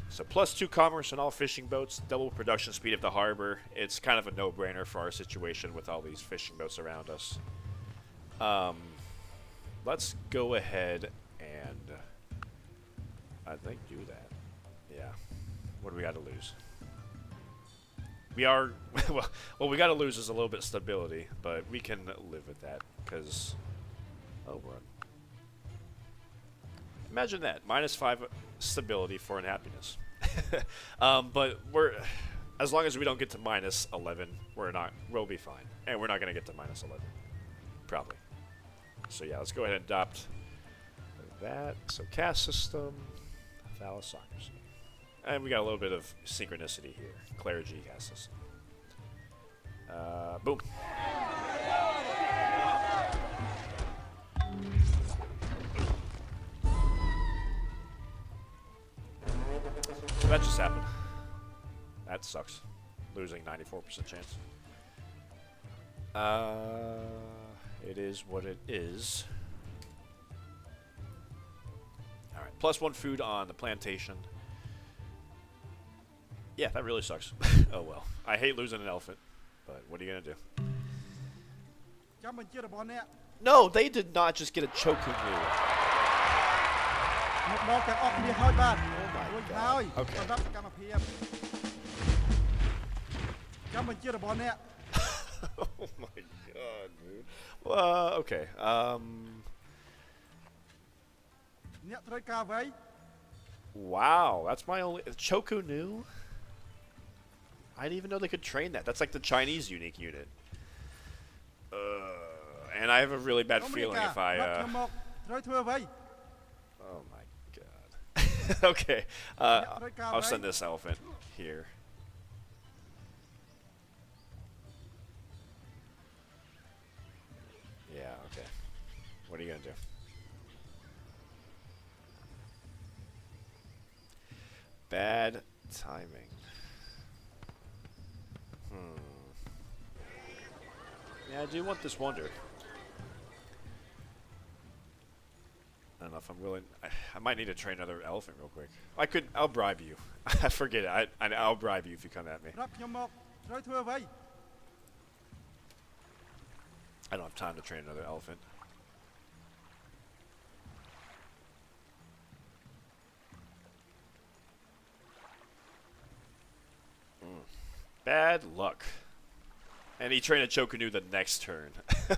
So +2 commerce on all fishing boats, double production speed of the harbor. It's kind of a no-brainer for our situation with all these fishing boats around us. Let's go ahead and I think do that. Yeah. What do we got to lose? We are well. We got to lose is a little bit of stability, but we can live with that because. Oh, run. Imagine that -5 stability for unhappiness. But as long as we don't get to -11, we'll be fine, and we're not gonna get to -11, probably. So yeah, let's go ahead and adopt that. So caste system, thalassocracy. And we got a little bit of synchronicity here. Clergy caste system. Boom. So that just happened. That sucks. Losing 94% chance. It is what it is. Alright, +1 food on the plantation. Yeah, that really sucks. Oh well. I hate losing an elephant, but what are you gonna do? No, they did not just get a choking move. Oh my god. Okay. Oh my god, dude. Okay. Wow, that's my only Choku Nu? I didn't even know they could train that. That's like the Chinese unique unit. And I have a really bad feeling if I oh my god. Okay. I'll send this elephant here. Yeah, okay. What are you gonna do? Bad timing. Yeah, I do want this wonder. I don't know if I'm willing. I might need to train another elephant real quick. I'll bribe you. I forget it. I'll bribe you if you come at me. I don't have time to train another elephant. Bad luck. And he trained a Chokunu the next turn.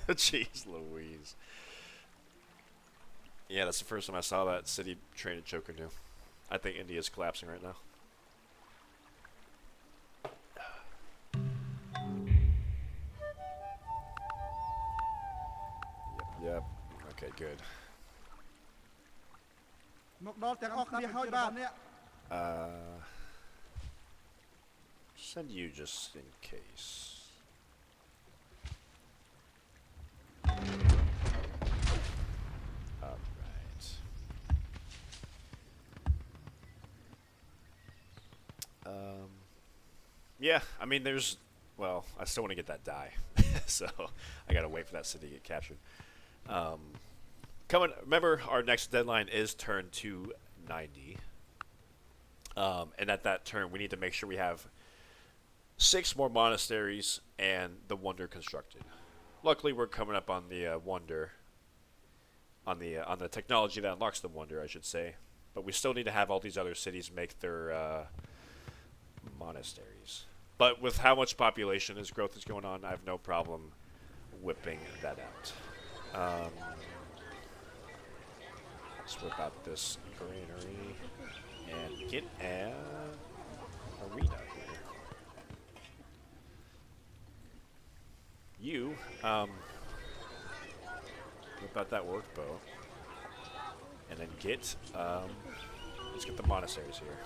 Jeez Louise. Yeah, that's the first time I saw that city train a Chokunu. I think India's collapsing right now. Yep. Okay, good. Uh, send you just in case. Alright. Yeah, I mean, there's... Well, I still want to get that die. So, I gotta wait for that city to get captured. Remember, our next deadline is turn 290. And at that turn, we need to make sure we have 6 more monasteries and the wonder constructed. Luckily, we're coming up on the wonder, on the technology that unlocks the wonder, I should say. But we still need to have all these other cities make their monasteries. But with how much population growth is going on, I have no problem whipping that out. Let's whip out this granary and get an arena here. You, whip out that workbow. And then let's get the monasteries here.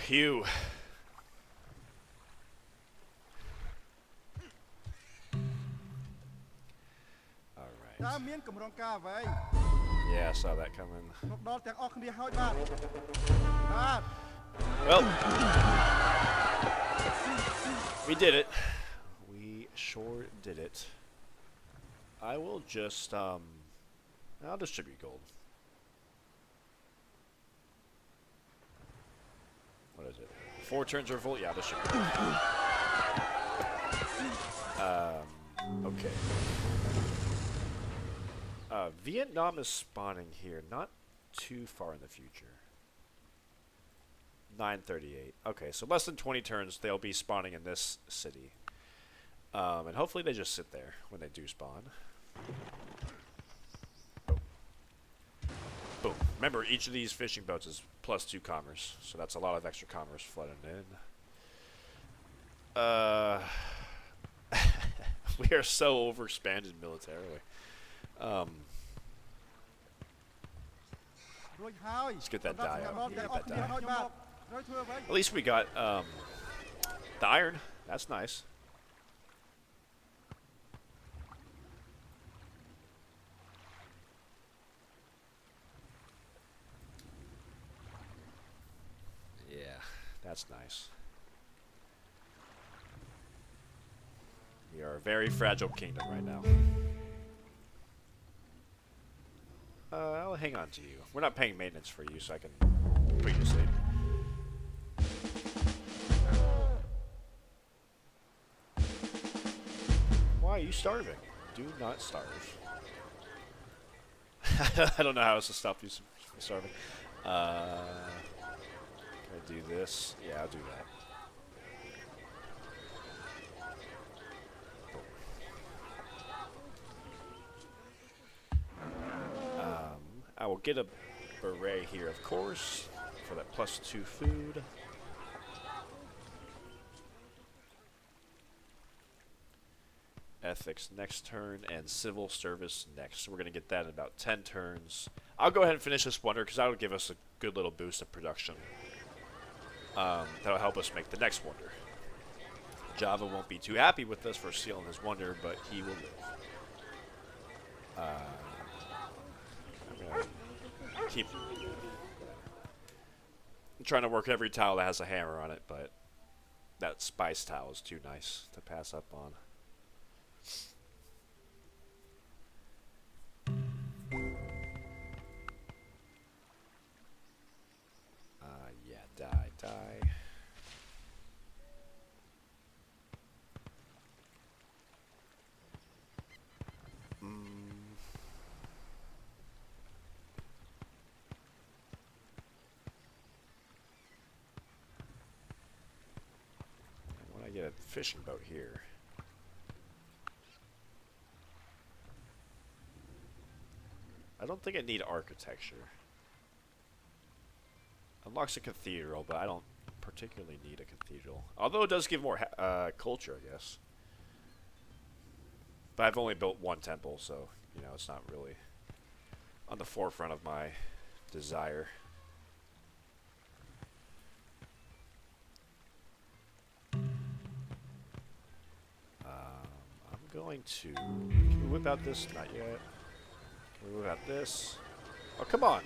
Hugh. Alright. Yeah, I saw that coming. Well, we did it. We sure did it. I will just, I'll distribute gold. What is it? 4 turns or full? Yeah, I'll distribute gold. Okay. Vietnam is spawning here, not too far in the future. 938. Okay, so less than 20 turns, they'll be spawning in this city. And hopefully they just sit there when they do spawn. Boom. Boom. Remember, each of these fishing boats is +2 commerce, so that's a lot of extra commerce flooding in. We are so overexpanded militarily. Let's get that die out. Get that die. At least we got the iron. That's nice. Yeah, that's nice. We are a very fragile kingdom right now. I'll hang on to you. We're not paying maintenance for you, so I can put you to sleep. Why are you starving? Do not starve. I don't know how else to stop you from starving. Can I do this? Yeah, I'll do that. I will get a Baray here, of course, for that +2 food. Ethics next turn, and civil service next. So we're going to get that in about 10 turns. I'll go ahead and finish this wonder, because that'll give us a good little boost of production. That'll help us make the next wonder. Java won't be too happy with us for stealing his wonder, but he will live. I'm trying to work every tile that has a hammer on it, but that spice tile is too nice to pass up on. Yeah, die. Get a fishing boat here. I don't think I need architecture. Unlocks a cathedral, but I don't particularly need a cathedral. Although it does give more culture, I guess. But I've only built one temple, so, you know, it's not really on the forefront of my desire. I'm going to... Can we whip out this? Not yet. Can we whip out this? Oh, come on!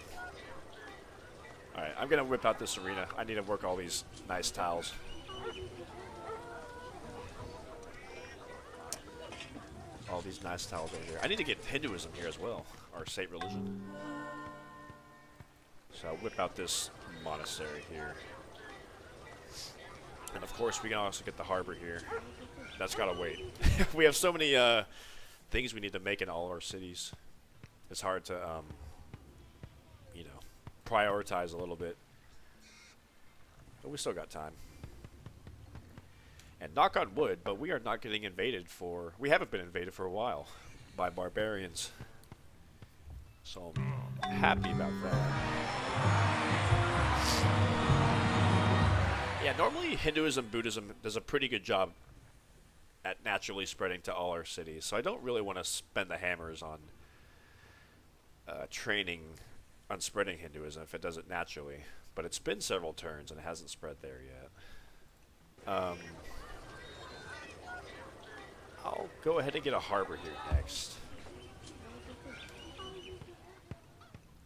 Alright, I'm going to whip out this arena. I need to work all these nice tiles. All these nice tiles over here. I need to get Hinduism here as well, our state religion. So I'll whip out this monastery here. And of course we can also get the harbor here. That's gotta wait. We have so many things we need to make in all our cities. It's hard to, you know, prioritize a little bit. But we still got time. And knock on wood, but we are not getting invaded for... We haven't been invaded for a while by barbarians. So I'm happy about that. Yeah, normally Hinduism, Buddhism does a pretty good job at naturally spreading to all our cities. So I don't really want to spend the hammers on training on spreading Hinduism if it does it naturally. But it's been several turns and it hasn't spread there yet. I'll go ahead and get a harbor here next.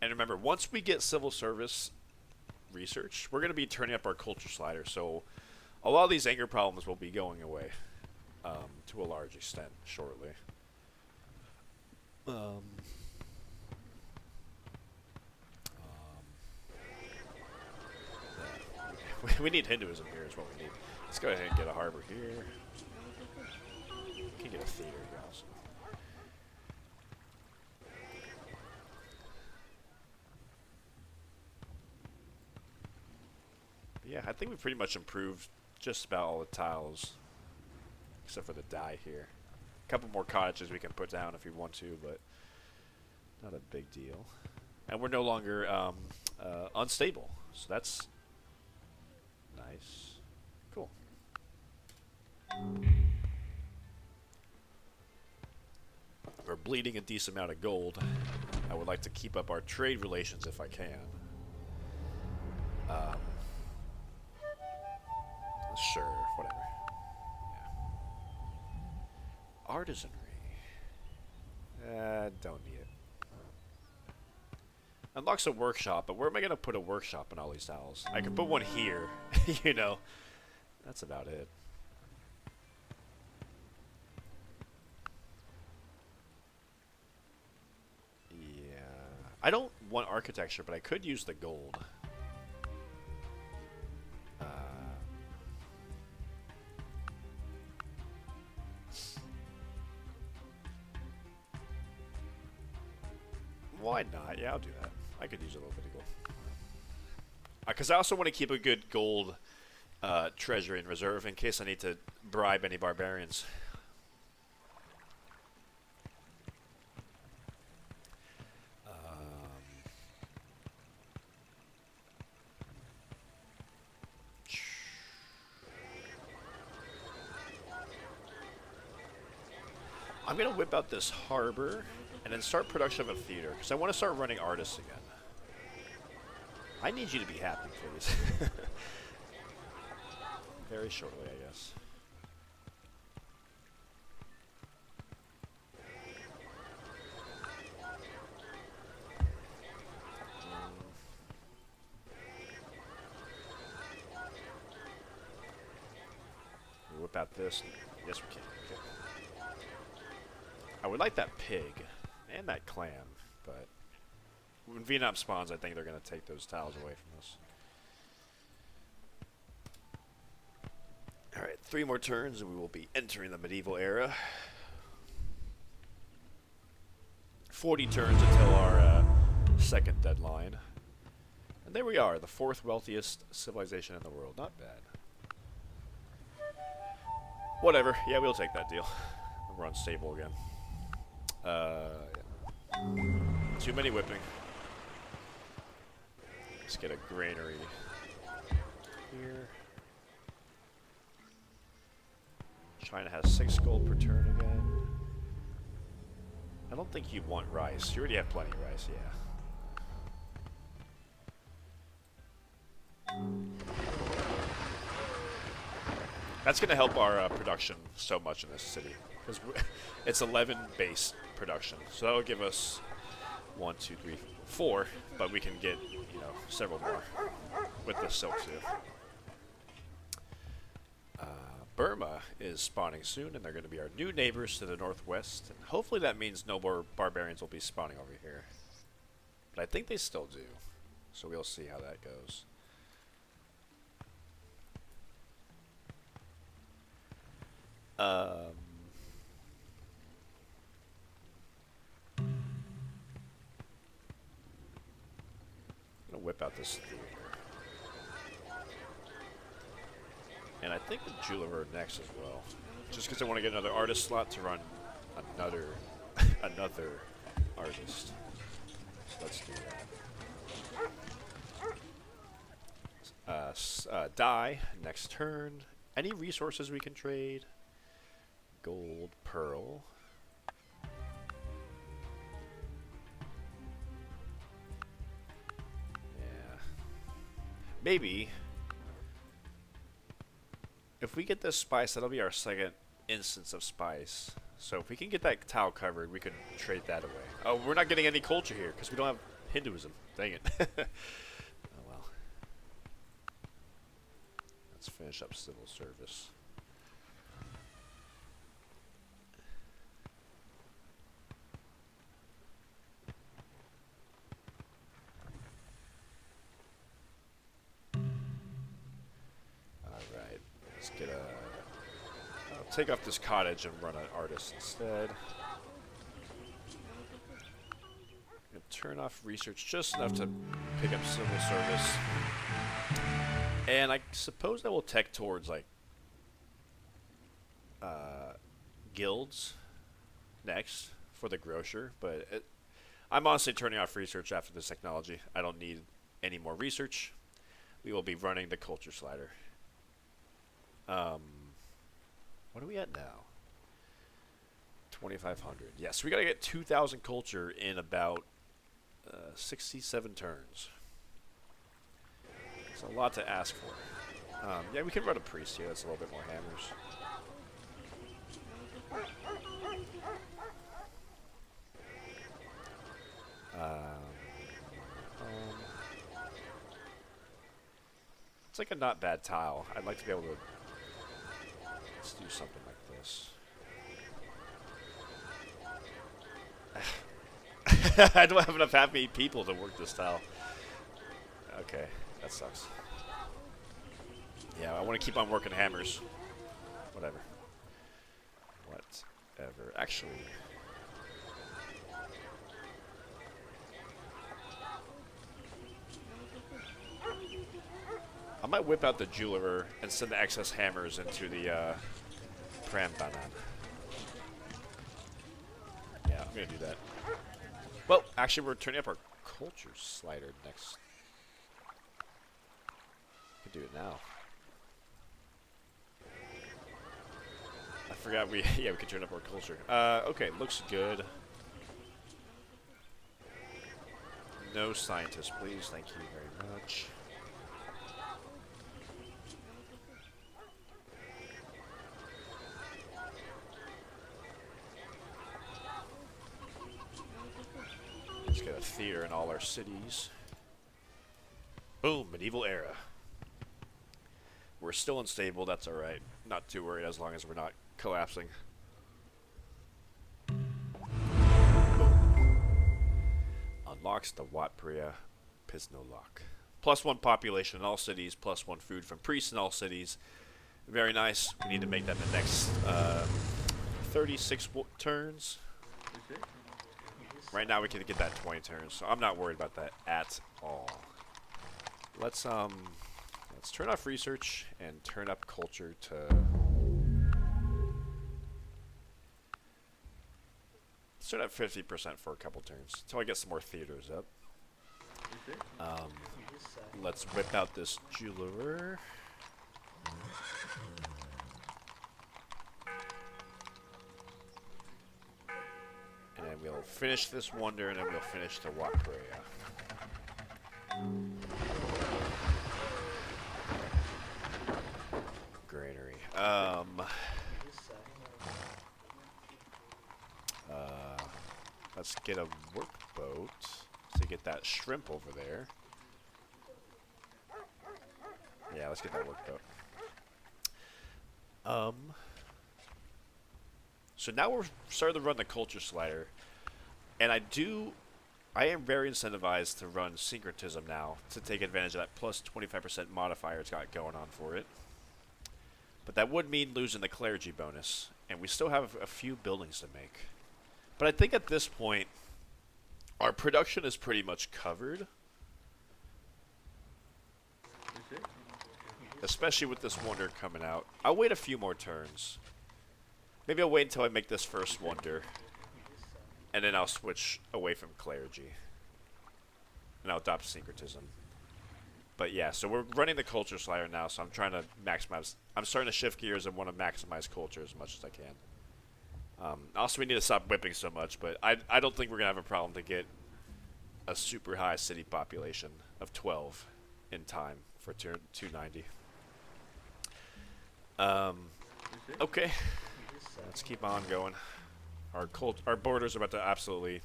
And remember, once we get civil service research, we're going to be turning up our culture slider. So a lot of these anger problems will be going away to a large extent shortly. We need Hinduism here is what we need. Let's go ahead and get a harbor here. We can get a theater here also. But yeah, I think we've pretty much improved just about all the tiles. Except for the dye here. A couple more cottages we can put down if we want to, but not a big deal. And we're no longer unstable, so that's nice. Cool. We're bleeding a decent amount of gold. I would like to keep up our trade relations if I can. Sure, whatever. Yeah. Artisanry. Don't need it. Unlocks a workshop, but where am I going to put a workshop in all these tiles? I could put one here, you know. That's about it. Yeah. I don't want architecture, but I could use the gold. Why not? Yeah, I'll do that. I could use a little bit of gold. Because I also want to keep a good gold treasury in reserve in case I need to bribe any barbarians. I'm going to whip out this harbor and then start production of a theater because I want to start running artists again. I need you to be happy, please. Very shortly, I guess. We whip out this. Yes, we can. Okay. I would like that pig and that clam, but when Vietnam spawns, I think they're going to take those tiles away from us. Alright, 3 more turns and we will be entering the medieval era. 40 turns until our second deadline. And there we are, the 4th wealthiest civilization in the world. Not bad. Whatever, yeah, we'll take that deal. We're unstable again. Yeah. Too many whipping. Let's get a granary here. China has 6 gold per turn again. I don't think you want rice. You already have plenty of rice, yeah. That's going to help our production so much in this city. Because it's 11 base production. So that'll give us 1, 2, 3, 4. But we can get, you know, several more with the silk too. Burma is spawning soon, and they're going to be our new neighbors to the northwest. And hopefully that means no more barbarians will be spawning over here. But I think they still do. So we'll see how that goes. I'm going to whip out this theater. And I think the jeweler next as well. Just because I want to get another artist slot to run another artist. So let's do that. Die next turn. Any resources we can trade? Gold, pearl. Yeah. Maybe. If we get this spice, that'll be our second instance of spice. So if we can get that tile covered, we could trade that away. Oh, we're not getting any culture here because we don't have Hinduism. Dang it. Oh well. Let's finish up civil service. Alright. Let's get a... I'll take off this cottage and run an artist instead. And turn off research just enough to pick up civil service. And I suppose that will tech towards, like, guilds next for the grocer. But I'm honestly turning off research after this technology. I don't need any more research. We will be running the culture slider. What are we at now? 2,500. Yes, we gotta get 2,000 culture in about 67 turns. It's a lot to ask for. Yeah, we can run a priest here. That's a little bit more hammers. It's like a not bad tile. I'd like to be able to... Let's do something like this. I don't have enough happy people to work this tile. Okay, that sucks. Yeah, I want to keep on working hammers. Whatever. Whatever. Actually... I might whip out the jeweler and send the excess hammers into the Prambanan. Yeah, I'm going to do that. Well, actually, we're turning up our culture slider next. We can do it now. I forgot we can turn up our culture. Okay, looks good. No scientists, please. Thank you very much. Let's get a theater in all our cities. Boom, medieval era. We're still unstable, that's alright. Not too worried as long as we're not collapsing. Boom. Unlocks the Wat Preah Pisnulok. +1 population in all cities, +1 food from priests in all cities. Very nice. We need to make that the next 36 turns. Right now we can get that 20 turns, so I'm not worried about that at all. Let's turn off research and turn up culture to... Let's turn up 50% for a couple turns until I get some more theaters up. Let's whip out this jeweler. And we'll we'll finish this wonder, and then we'll finish the Wat Preah. Granary. Let's get a workboat to get that shrimp over there. Yeah, let's get that workboat. So now we're starting to run the culture slider, and I am very incentivized to run syncretism now to take advantage of that plus 25% modifier it's got going on for it. But that would mean losing the clergy bonus, and we still have a few buildings to make. But I think at this point, our production is pretty much covered. Especially with this wonder coming out. I'll wait a few more turns. Maybe I'll wait until I make this first wonder. And then I'll switch away from clergy. And I'll adopt syncretism. But yeah, so we're running the culture slider now, so I'm trying to maximize. I'm starting to shift gears and want to maximize culture as much as I can. Also, we need to stop whipping so much, but I don't think we're going to have a problem to get a super high city population of 12 in time for 290. Okay, let's keep on going. Our borders are about to absolutely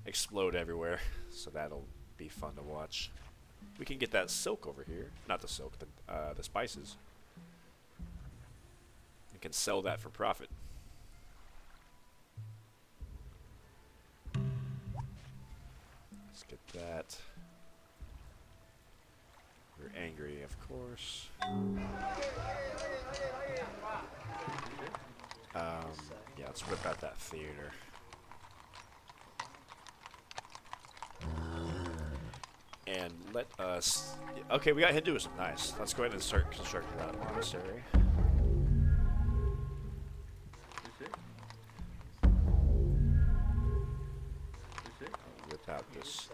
explode everywhere, so that'll be fun to watch. We can get that silk over here. Not the silk, the spices. We can sell that for profit. Let's get that. We're angry, of course. Yeah, let's rip out that theater. And let us... Okay, we got Hinduism. Nice. Let's go ahead and start constructing that monastery. I'll rip out this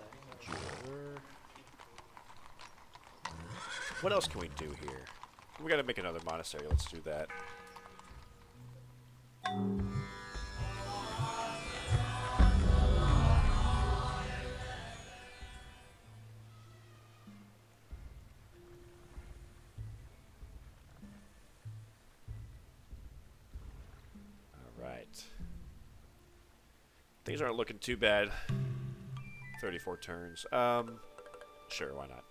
jeweler. What else can we do here? We gotta make another monastery. Let's do that. Alright. Things aren't looking too bad. 34 turns. Sure, why not?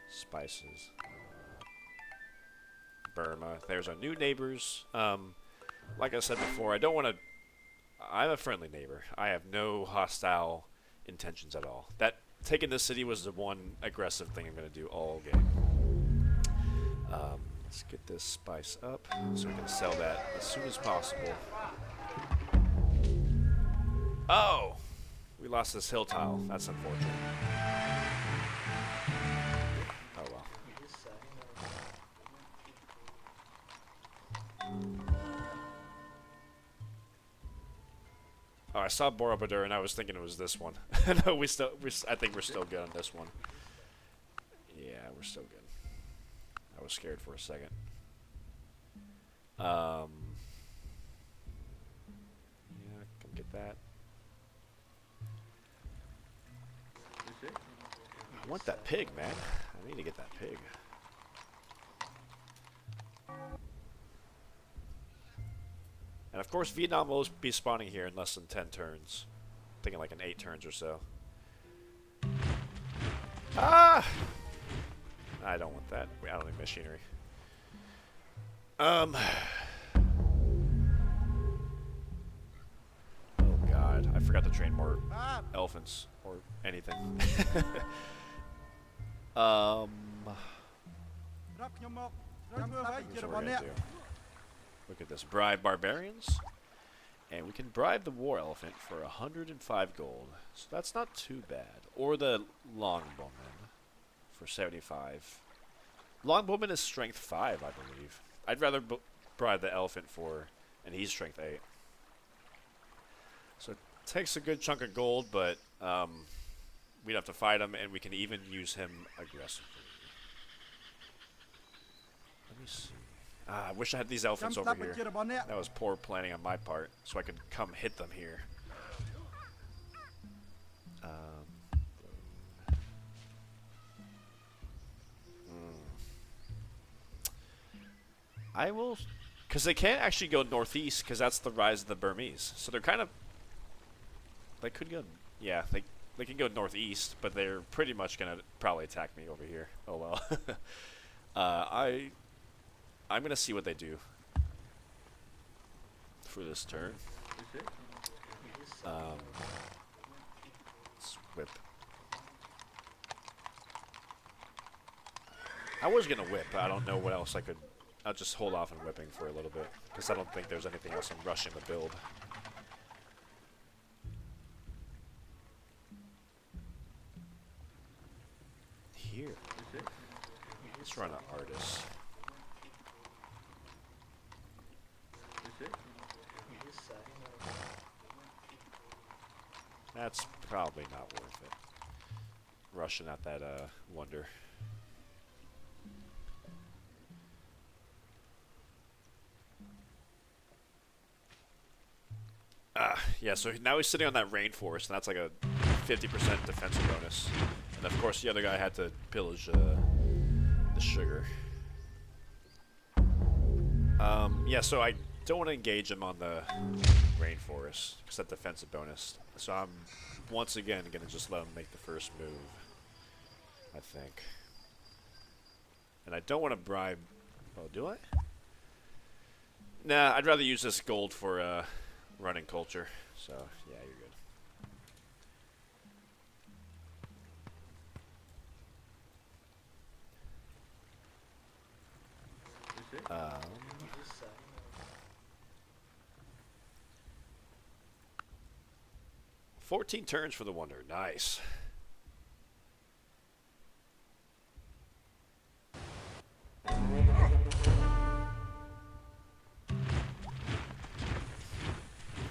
Spices. Burma. There's our new neighbors. Like I said before, I don't want to... I'm a friendly neighbor. I have no hostile intentions at all. Taking this city was the one aggressive thing I'm going to do all game. Let's get this spice up so we can sell that as soon as possible. Oh! We lost this hill tile. That's unfortunate. Oh well. Oh, I saw Borobudur and I was thinking it was this one. No, I think we're still good on this one. Yeah, we're still good. I was scared for a second. Yeah, come get that. I want that pig, man. I need to get that pig. And of course, Vietnam will be spawning here in less than 10 turns. I'm thinking like in 8 turns or so. Ah! I don't want that. I don't need machinery. Oh god, I forgot to train more elephants or anything. Here's what we're gonna do. Look at this. Bribe barbarians. And we can bribe the war elephant for 105 gold. So that's not too bad. Or the longbowman for 75. Longbowman is strength 5, I believe. I'd rather bribe the elephant for... And he's strength 8. So it takes a good chunk of gold, but we'd have to fight him, and we can even use him aggressively. Let me see. I wish I had these elephants over here. That was poor planning on my part, so I could come hit them here. I will... Because they can't actually go northeast, because that's the rise of the Burmese. So they're kind of... They could go... Yeah, they can go northeast, but they're pretty much going to probably attack me over here. Oh well. I'm going to see what they do for this turn. Let's whip. I was going to whip, but I don't know what else I could... I'll just hold off on whipping for a little bit, because I don't think there's anything else I'm rushing to build. Here. Let's run an artist. That's probably not worth it. Rushing at that wonder. Yeah, so now he's sitting on that rainforest, and that's like a 50% defensive bonus. And of course, the other guy had to pillage the sugar. Yeah, so I don't want to engage him on the rainforest, because that defensive bonus. So I'm once again going to just let him make the first move, I think. And I don't want to bribe... Oh, do I? Nah, I'd rather use this gold for running culture. So, yeah, you're good. 14 turns for the wonder. Nice.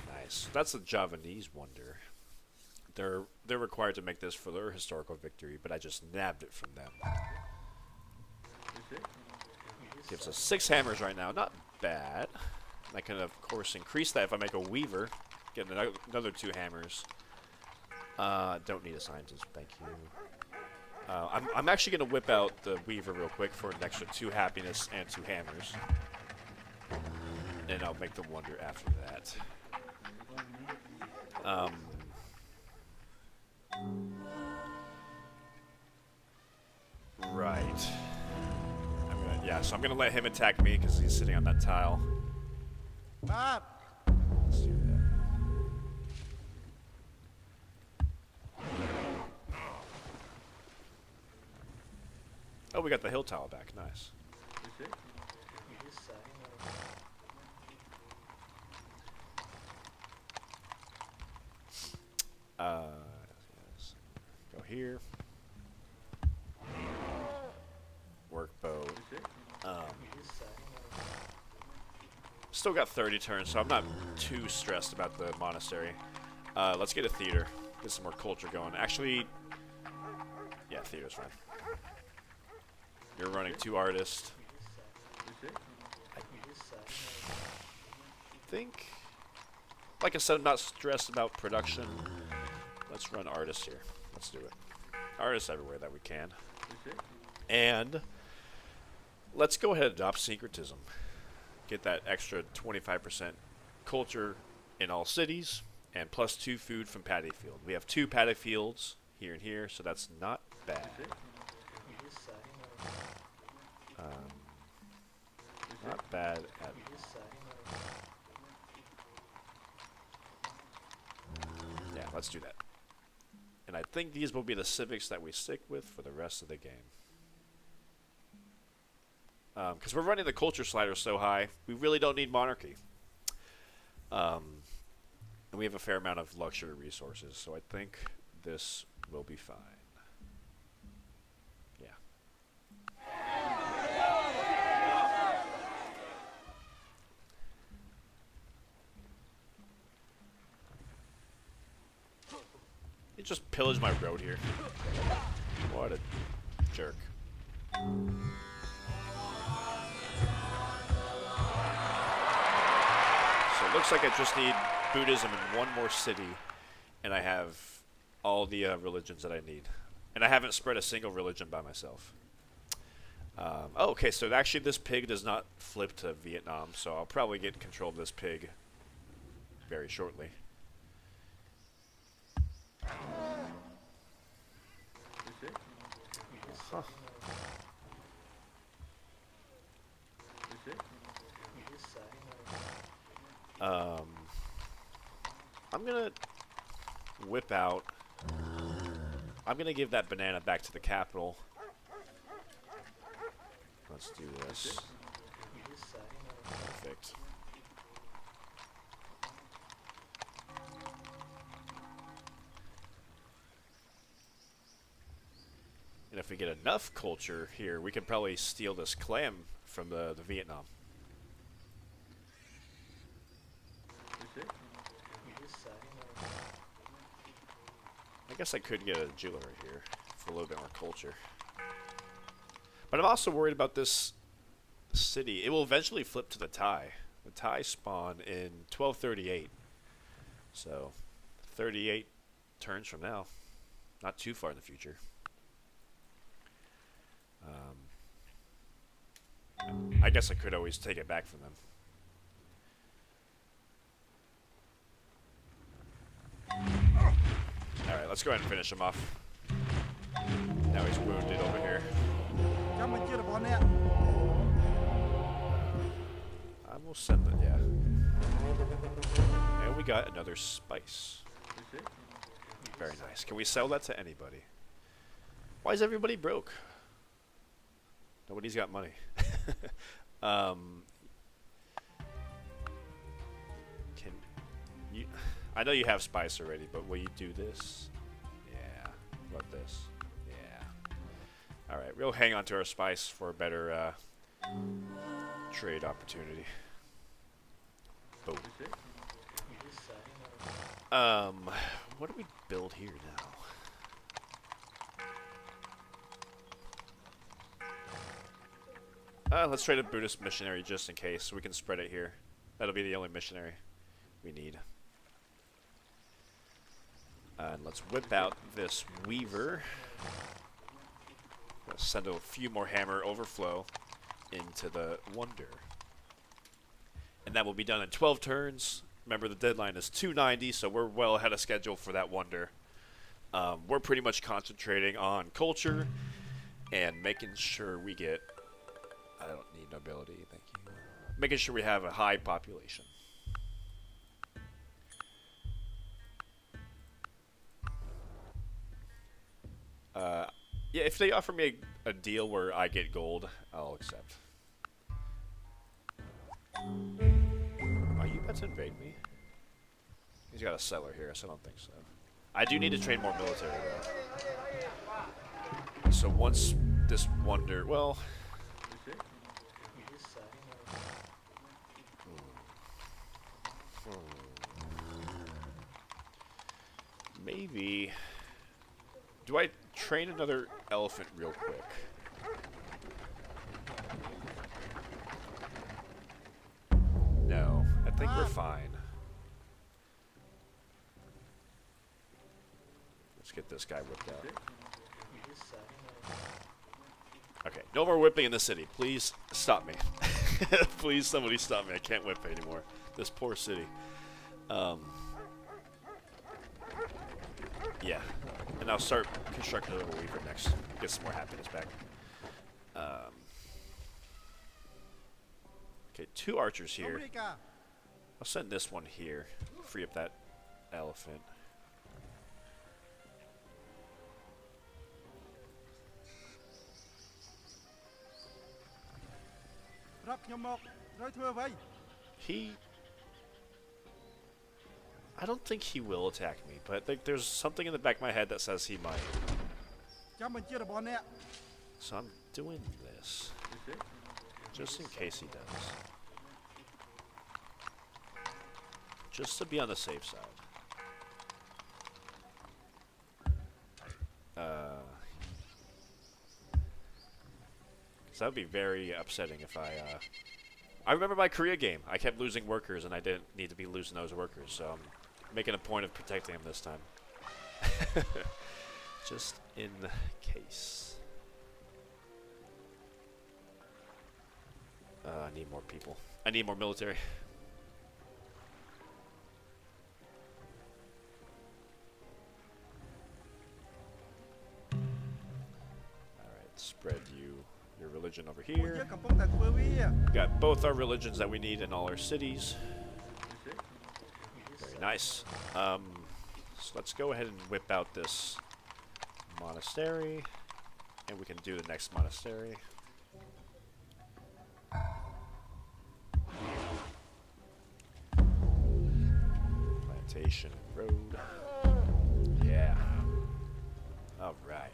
Nice. That's the Javanese wonder. They're required to make this for their historical victory, but I just nabbed it from them. Gives us 6 hammers right now. Not bad. I can, of course, increase that if I make a weaver. Get another 2 hammers. Don't need a scientist, thank you. I'm actually going to whip out the weaver real quick for an extra 2 happiness and 2 hammers. And I'll make the wonder after that. Right. Yeah, so I'm going to let him attack me because he's sitting on that tile. Let's do that. Oh, we got the hill tile back. Nice. Yes. Go here. Work bow. Still got 30 turns, so I'm not too stressed about the monastery. Let's get a theater. Get some more culture going. Actually, yeah, theater's fine. You're running 2 artists. I think, like I said, I'm not stressed about production. Let's run artists here. Let's do it. Artists everywhere that we can. And let's go ahead and adopt syncretism. Get that extra 25% culture in all cities, and plus 2 food from paddy field. We have 2 paddy fields here and here, so that's not bad. Not bad at all. Yeah, let's do that. And I think these will be the civics that we stick with for the rest of the game. Because we're running the culture slider so high, we really don't need monarchy. And we have a fair amount of luxury resources, so I think this will be fine. Yeah. He just pillaged my road here. What a jerk. looks like I just need Buddhism in one more city, and I have all the religions that I need. And I haven't spread a single religion by myself. Oh, okay, so actually this pig does not flip to Vietnam, so I'll probably get control of this pig very shortly. Huh. I'm gonna whip out. I'm gonna give that banana back to the capital. Let's do this. Perfect. And if we get enough culture here, we can probably steal this clam from the Vietnam. I guess I could get a jeweler here for a little bit more culture. But I'm also worried about this city. It will eventually flip to the Thai. The Thai spawn in 1238. So, 38 turns from now. Not too far in the future. I guess I could always take it back from them. Alright, let's go ahead and finish him off. Now he's wounded over here. I will send it, yeah. And we got another spice. Very nice. Can we sell that to anybody? Why is everybody broke? Nobody's got money. Can you... I know you have spice already, but will you do this? Yeah. What this? Yeah. Alright, we'll hang on to our spice for a better trade opportunity. Boom. What do we build here now? Let's trade a Buddhist missionary just in case, so we can spread it here. That'll be the only missionary we need. And let's whip out this weaver. Let's send a few more hammer overflow into the wonder. And that will be done in 12 turns. Remember, the deadline is 290, so we're well ahead of schedule for that wonder. We're pretty much concentrating on culture and making sure we get... I don't need nobility, thank you. Making sure we have a high population. Yeah, if they offer me a deal where I get gold, I'll accept. Are you about to invade me? He's got a settler here, so I don't think so. I do need to train more military, though. So once this wonder... Well... Maybe... Do I train another elephant real quick? No, I think we're fine. Let's get this guy whipped out. Okay, no more whipping in the city. Please stop me. Please, somebody stop me. I can't whip anymore. This poor city. Yeah. And I'll start constructing a little weaver next. Get some more happiness back. Okay, 2 archers here. I'll send this one here. Free up that elephant. I don't think he will attack me, but there's something in the back of my head that says he might. So I'm doing this. Just in case he does. Just to be on the safe side. Because that would be very upsetting if I I remember my Korea game. I kept losing workers, and I didn't need to be losing those workers, so I'm making a point of protecting them this time. Just in case. I need more people. I need more military. Alright, spread your religion over here. Got both our religions that we need in all our cities. Very nice. So let's go ahead and whip out this monastery, and we can do the next monastery. Plantation Road. Yeah. All right.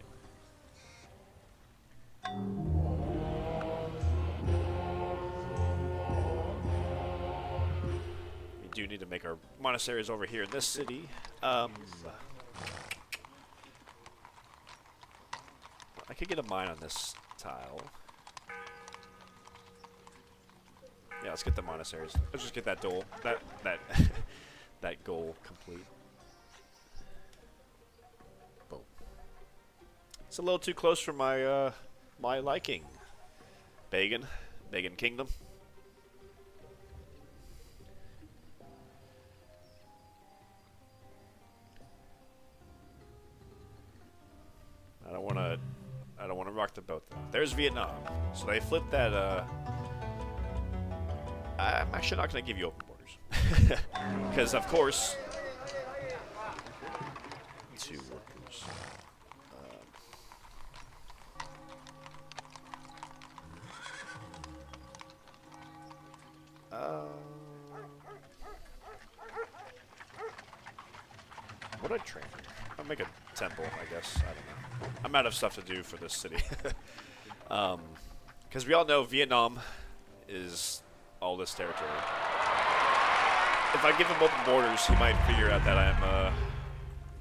We do need to make our monasteries over here in this city. I could get a mine on this tile. Yeah, let's get the monasteries. Let's just get that goal. That goal complete. Boom. It's a little too close for my my liking. Pagan Kingdom. I don't want to rock the boat though. There's Vietnam. So they flipped that. I'm actually not going to give you open borders, because of course, 2 workers. What I train? I'll make a temple, I guess. I don't know. I'm out of stuff to do for this city. Because we all know Vietnam is all this territory. If I give him open borders, he might figure out that I'm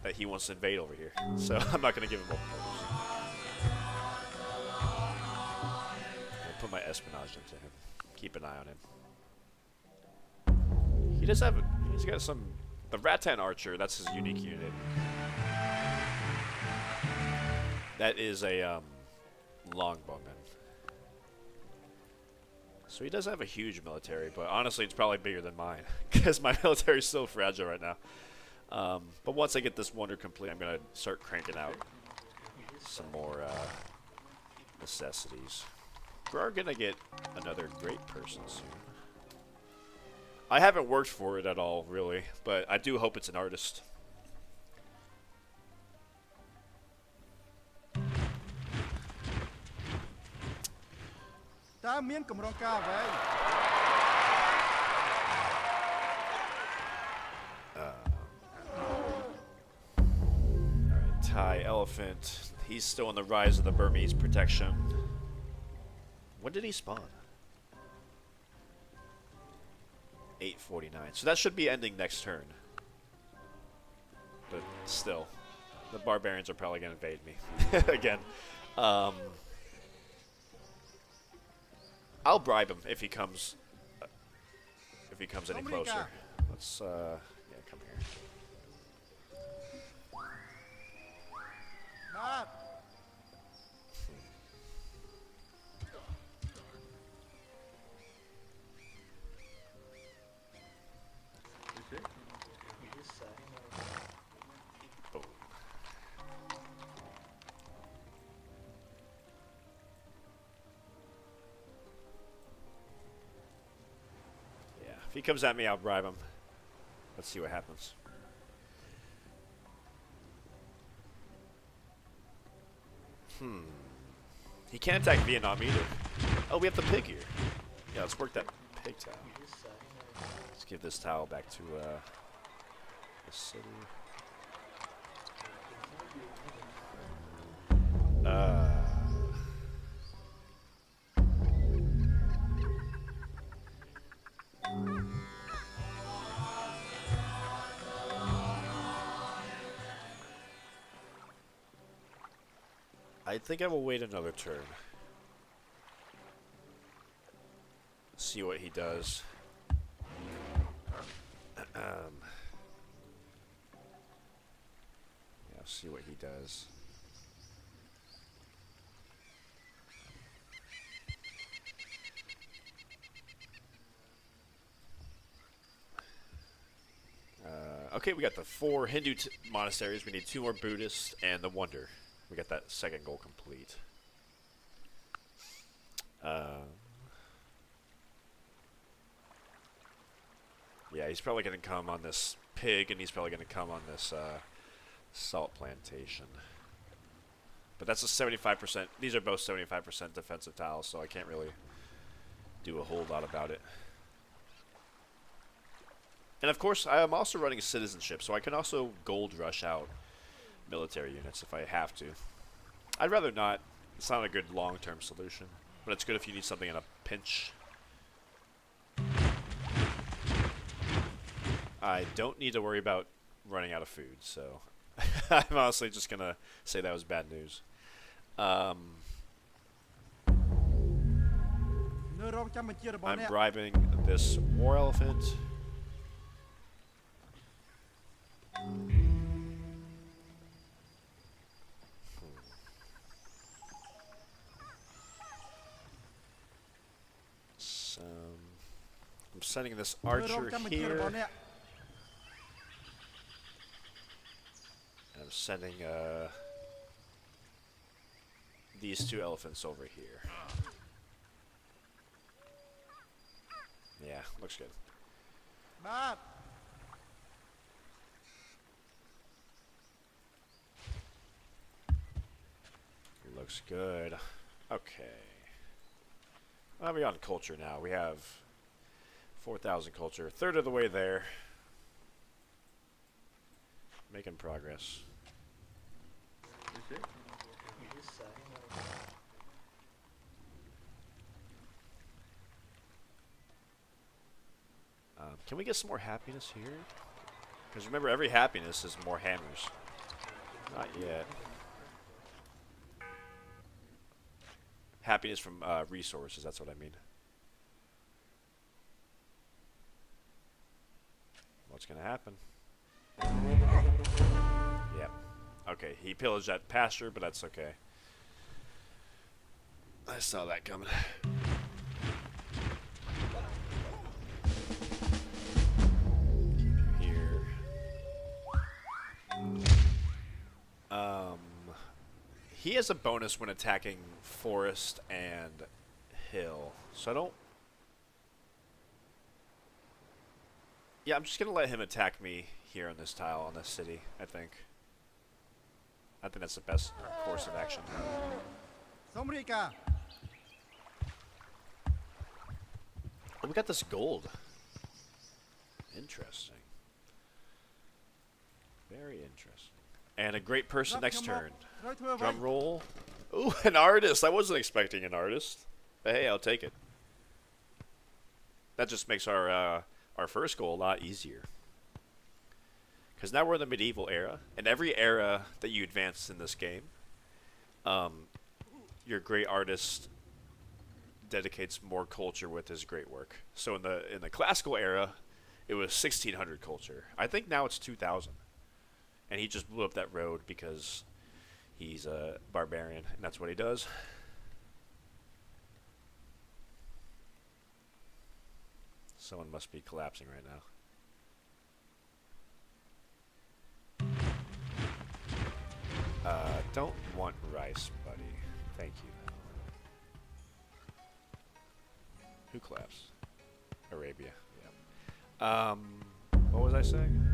that he wants to invade over here. So I'm not going to give him open borders. I'll put my espionage into him. Keep an eye on him. He does have. He's got some. The Rattan Archer. That's his unique unit. That is a longbowman. So he does have a huge military, but honestly, it's probably bigger than mine because my military is so fragile right now. But once I get this wonder complete, I'm gonna start cranking out some more necessities. We're gonna get another great person soon. I haven't worked for it at all, really, but I do hope it's an artist. Alright, Thai elephant. He's still in the rise of the Burmese protection. When did he spawn? 8:49. So that should be ending next turn. But still, the barbarians are probably going to invade me again. I'll bribe him if he comes. If he comes any closer. Let's yeah, come here. Boom. Yeah, if he comes at me, I'll bribe him. Let's see what happens. He can't attack Vietnam either. Oh, we have the pig here. Yeah, let's work that pig tile. Let's give this tile back to the city. I think I will wait another turn. see what he does. Yeah, see what he does. Okay, we got the 4 Hindu monasteries. We need 2 more Buddhist and the Wonder. We got that second goal complete. Yeah, he's probably going to come on this pig, and he's probably going to come on this salt plantation. But that's a 75%. These are both 75% defensive tiles, so I can't really do a whole lot about it. And of course, I am also running a citizenship, so I can also gold rush out military units if I have to. I'd rather not. It's not a good long-term solution, but it's good if you need something in a pinch. I don't need to worry about running out of food, so I'm honestly just going to say that was bad news. I'm bribing this war elephant. So, I'm sending this archer here. And I'm sending these 2 elephants over here. Yeah, looks good. Looks good. Okay. I'll be on culture now. We have 4,000 culture. Third of the way there. Making progress. Can we get some more happiness here? Because remember, every happiness is more hammers. Not yet. Happiness from resources, that's what I mean. What's going to happen? Yep. Okay, he pillaged that pasture, but that's okay. I saw that coming. Keep you here. He has a bonus when attacking forest and hill, so I don't... Yeah, I'm just going to let him attack me here on this tile, on this city, I think. I think that's the best course of action. Oh, we got this gold. Interesting. Very interesting. And a great person next turn. Drum roll. Ooh, an artist. I wasn't expecting an artist. But hey, I'll take it. That just makes our first goal a lot easier. Because now we're in the medieval era. And every era that you advance in this game, your great artist dedicates more culture with his great work. So in the classical era, it was 1600 culture. I think now it's 2000. And he just blew up that road because he's a barbarian, and that's what he does. Someone must be collapsing right now. Don't want rice, buddy. Thank you. Who collapsed? Arabia. Yeah. What was I saying?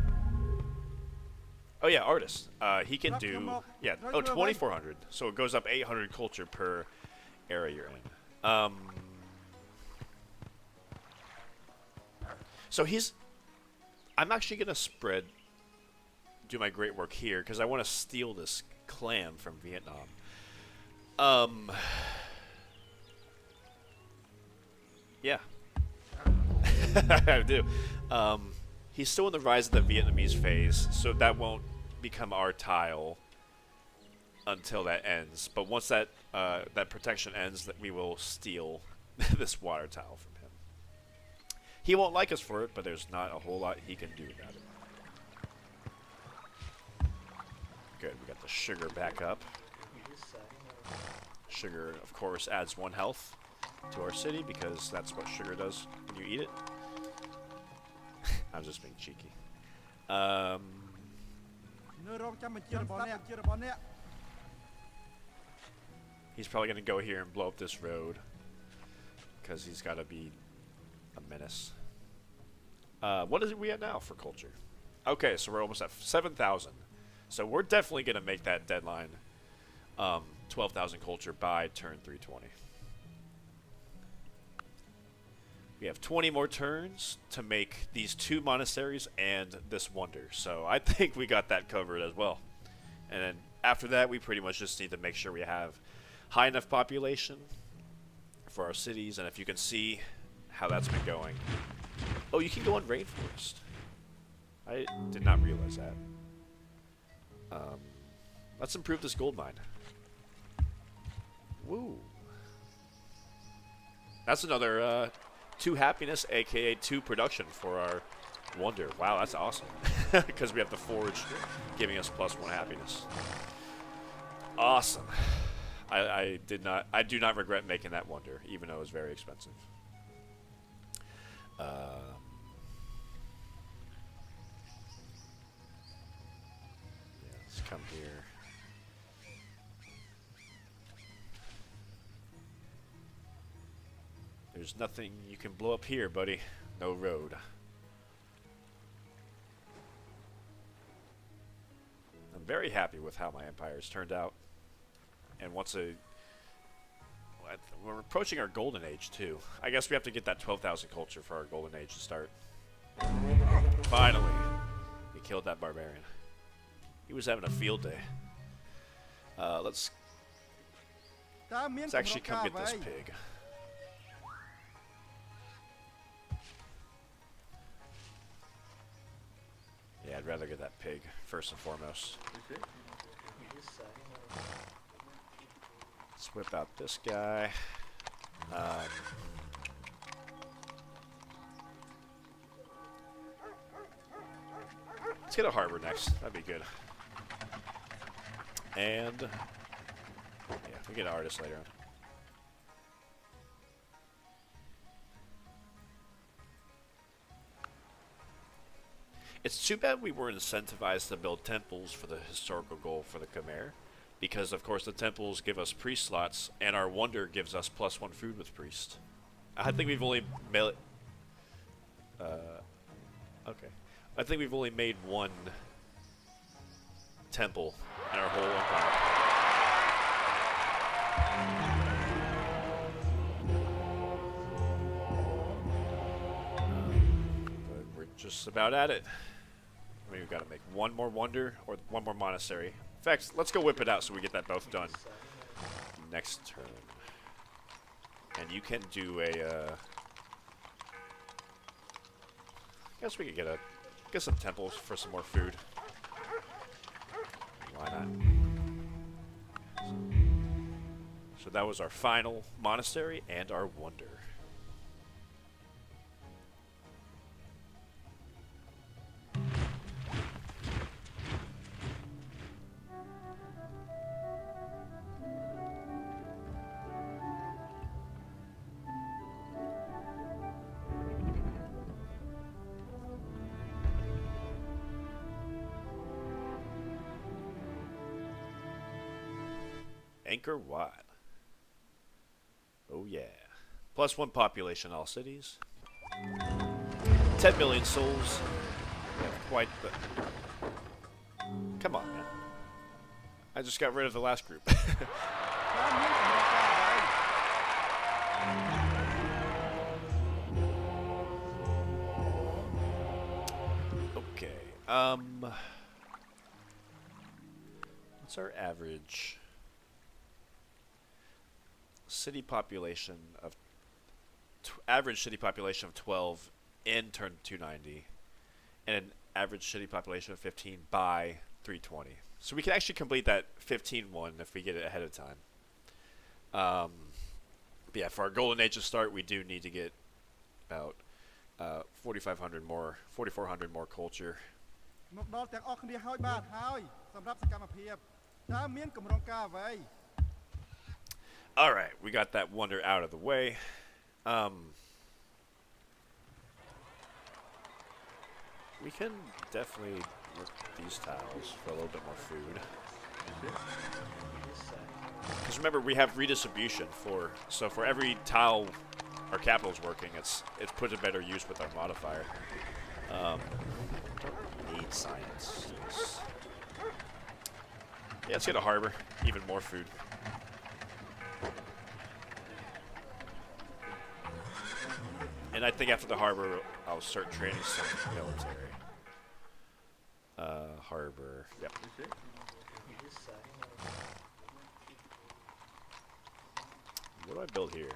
Oh yeah, artist. He can do 2,400. So it goes up 800 culture per area you're in. So I'm actually gonna do my great work here because I want to steal this clam from Vietnam. Yeah. I do. He's still in the rise of the Vietnamese phase, so that won't become our tile until that ends. But once that protection ends, that we will steal this water tile from him. He won't like us for it, but there's not a whole lot he can do about it. Good, we got the sugar back up. Sugar, of course, adds 1 health to our city because that's what sugar does when you eat it. I'm just being cheeky. He's probably going to go here and blow up this road because he's got to be a menace. What is it we at now for culture? Okay, so we're almost at 7,000. So we're definitely going to make that deadline 12,000 culture by turn 320. We have 20 more turns to make these 2 monasteries and this wonder. So I think we got that covered as well. And then after that, we pretty much just need to make sure we have high enough population for our cities. And if you can see how that's been going. Oh, you can go on rainforest. I did not realize that. Let's improve this gold mine. Woo. That's another 2 happiness, aka 2 production for our wonder. Wow, that's awesome. Because we have the forge giving us +1 happiness. Awesome. I do not regret making that wonder, even though it was very expensive. Yeah, let's come here. There's nothing you can blow up here, buddy. No road. I'm very happy with how my empire's turned out. And we're approaching our golden age too. I guess we have to get that 12,000 culture for our golden age to start. Finally, we killed that barbarian. He was having a field day. Let's actually come get this pig. Yeah, I'd rather get that pig first and foremost. Let's whip out this guy. Let's get a harbor next. That'd be good. And yeah, we get an artist later on. It's too bad we were incentivized to build temples for the historical goal for the Khmer, because of course the temples give us priest slots, and our wonder gives us +1 food with priest. I think we've only made okay. I think we've only made 1 temple in our whole empire. But we're just about at it. I mean, we've got to make 1 more wonder or 1 more monastery. In fact, let's go whip it out so we get that both done next turn. And you can do a. I guess we could get some temples for some more food. Why not? So that was our final monastery and our wonder. Angkor Wat. Oh yeah. +1 population all cities. 10 million souls. Yeah, quite the... Come on, man. I just got rid of the last group. Okay. What's our average city population of average city population of 12 in turn 290, and an average city population of 15 by 320. So we can actually complete that 15 one if we get it ahead of time. But yeah, for our golden age to start, we do need to get about 4,500 more, 4,400 more culture. មកដល់ទាំងអស់គ្នាហើយបាទហើយសម្រាប់សកម្មភាពតើមានកម្រងការអ្វី All right, we got that wonder out of the way. We can definitely look at these tiles for a little bit more food. Because remember, we have redistribution so for every tile our capital is working, it's put to better use with our modifier. Need science. Yeah, let's get a harbor. Even more food. And I think after the harbor, I'll start training some military. Harbor. Yep. What do I build here?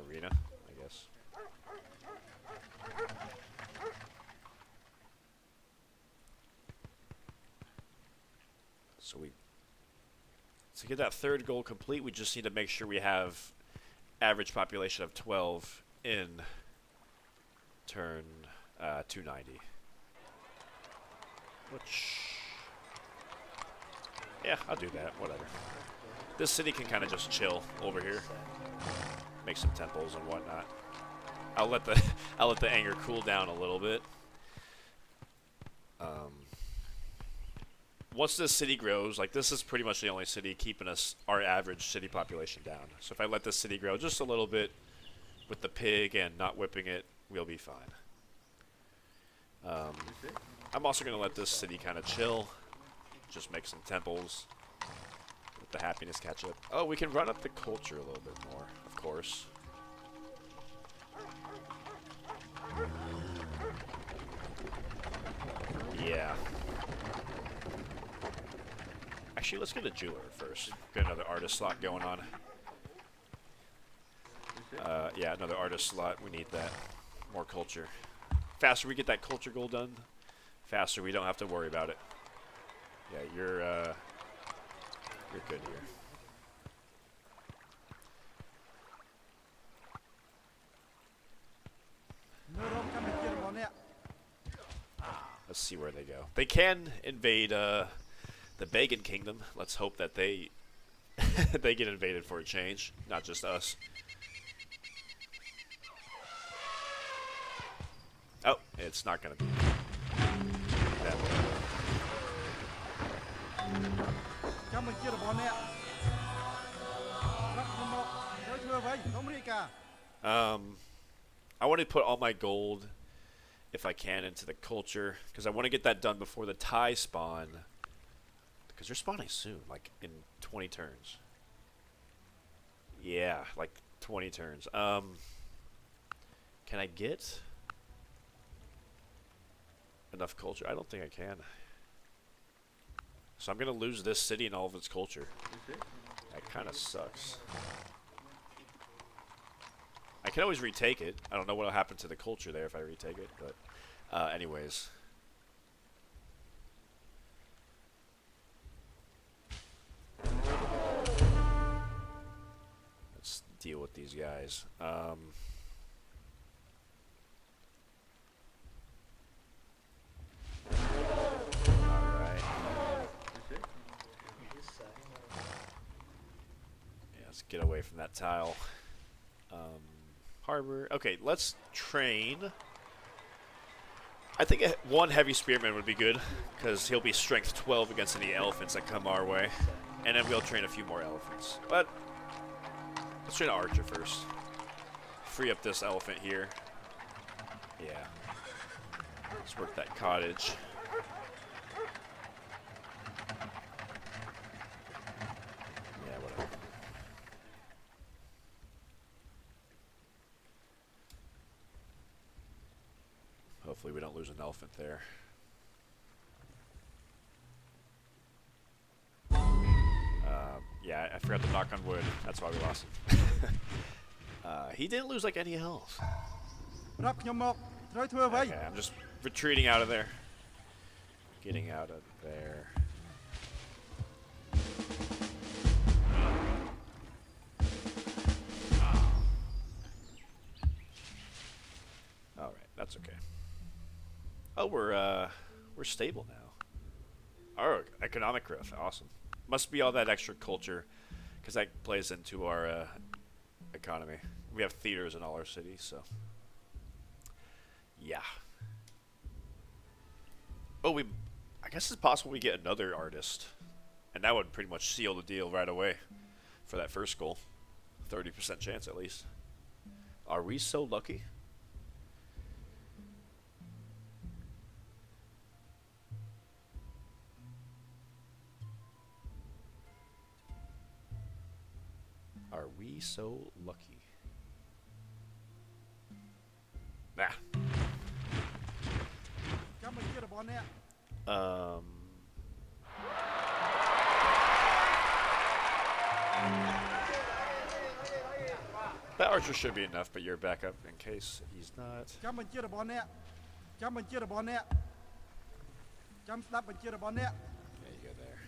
Arena, I guess. So to get that third goal complete, we just need to make sure we have average population of 12 in turn 290. Which, yeah, I'll do that, whatever. This city can kind of just chill over here. Make some temples and whatnot. I'll let the anger cool down a little bit. Once this city grows, like this is pretty much the only city keeping our average city population down. So if I let this city grow just a little bit with the pig and not whipping it, we'll be fine. I'm also going to let this city kind of chill. Just make some temples. Let the happiness catch up. Oh, we can run up the culture a little bit more, of course. Yeah. Actually, let's get a jeweler first. Get another artist slot going on. Yeah, another artist slot. We need that. More culture. Faster we get that culture goal done, faster we don't have to worry about it. Yeah, you're good here. Let's see where they go. They can invade the Bagan Kingdom. Let's hope that they they get invaded for a change, not just us. Oh, it's not going to be that way. I want to put all my gold, if I can, into the culture, because I want to get that done before the Thai spawn, because they're spawning soon, like in 20 turns. Yeah, like 20 turns. Can I get enough culture? I don't think I can. So I'm going to lose this city and all of its culture. That kind of sucks. I can always retake it. I don't know what will happen to the culture there if I retake it, but anyways. Let's deal with these guys. Get away from that tile. Harbor. Okay, let's train. I think one heavy spearman would be good, because he'll be strength 12 against any elephants that come our way. And then we'll train a few more elephants. But let's train an archer first. Free up this elephant here. Yeah. Let's work that cottage. Hopefully we don't lose an elephant there. Yeah, I forgot to knock on wood. That's why we lost him. He didn't lose like any health. Okay, I'm just retreating out of there. Getting out of there. That's okay. Oh, we're stable now. Our economic growth, awesome. Must be all that extra culture, because that plays into our economy. We have theaters in all our cities, so yeah. Oh, I guess it's possible we get another artist, and that would pretty much seal the deal right away for that first goal. 30% chance at least. Are we so lucky? Are we so lucky? Nah. ចាំបញ្ជារបស់អ្នក That archer should be enough, but you're back up in case he's not. ចាំបញ្ជារបស់អ្នកចាំបញ្ជារបស់អ្នកចាំស្ដាប់បញ្ជារបស់អ្នក There you go there.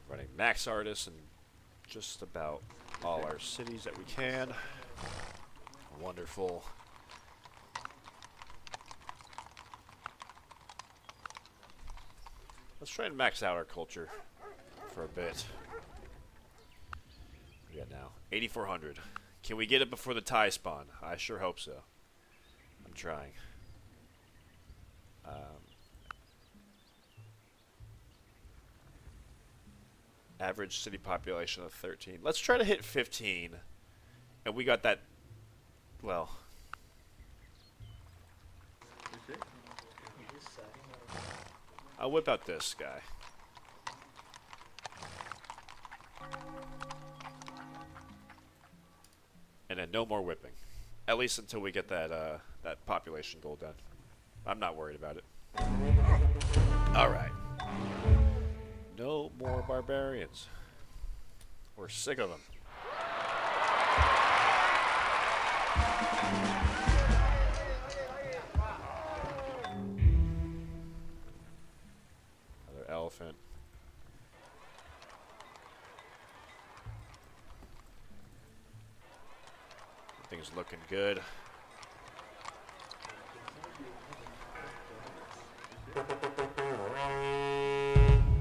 We're running max artists in just about all our cities that we can. Wonderful. Let's try and max out our culture for a bit. What do we got now? 8,400. Can we get it before the Thai spawn? I sure hope so. I'm trying. Average city population of 13. Let's try to hit 15. And we got that, well. I'll whip out this guy. And then no more whipping. At least until we get that that population goal done. I'm not worried about it. Alright. No more barbarians. We're sick of them. Another elephant. Things looking good.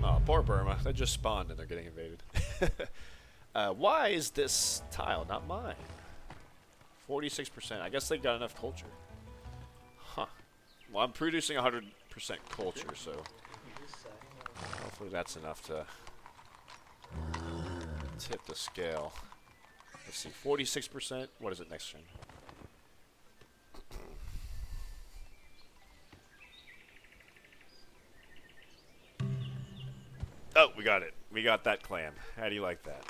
Oh, poor Burma. They just spawned and they're getting invaded. Why is this tile not mine? 46%. I guess they've got enough culture. Huh. Well, I'm producing 100% culture, so hopefully that's enough to tip the scale. Let's see, 46%. What is it next turn? Oh, we got it. We got that clam. How do you like that?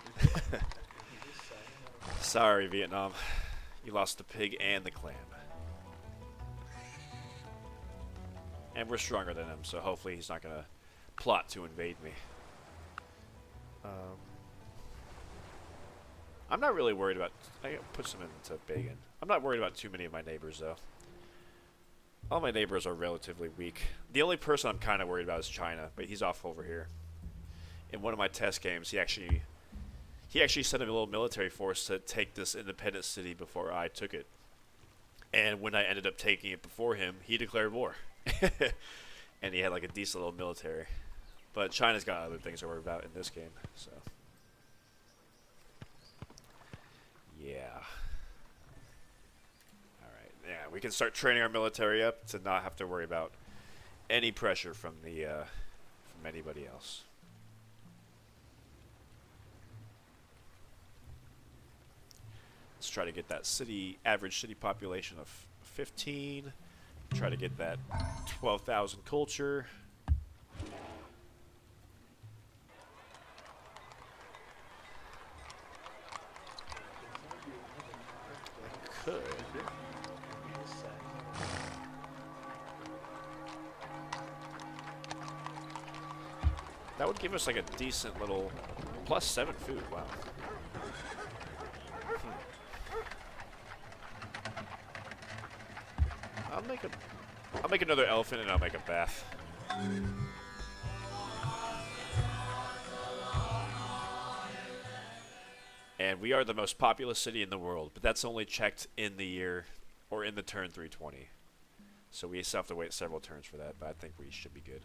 Sorry, Vietnam. You lost the pig and the clam. And we're stronger than him, so hopefully he's not going to plot to invade me. I'm not really worried about... I gotta put some into bacon. I'm not worried about too many of my neighbors, though. All my neighbors are relatively weak. The only person I'm kind of worried about is China, but he's off over here. In one of my test games, he actually sent a little military force to take this independent city before I took it. And when I ended up taking it before him, he declared war. And he had like a decent little military. But China's got other things to worry about in this game, so... Yeah. Alright, yeah, we can start training our military up to not have to worry about any pressure from the from anybody else. Let's try to get that average city population of 15. Try to get that 12,000 culture. Could. That would give us like a decent little +7 food. Wow. I'll make another elephant and I'll make a bath. And we are the most populous city in the world, but that's only checked in the year, or in the turn 320. So we still have to wait several turns for that, but I think we should be good.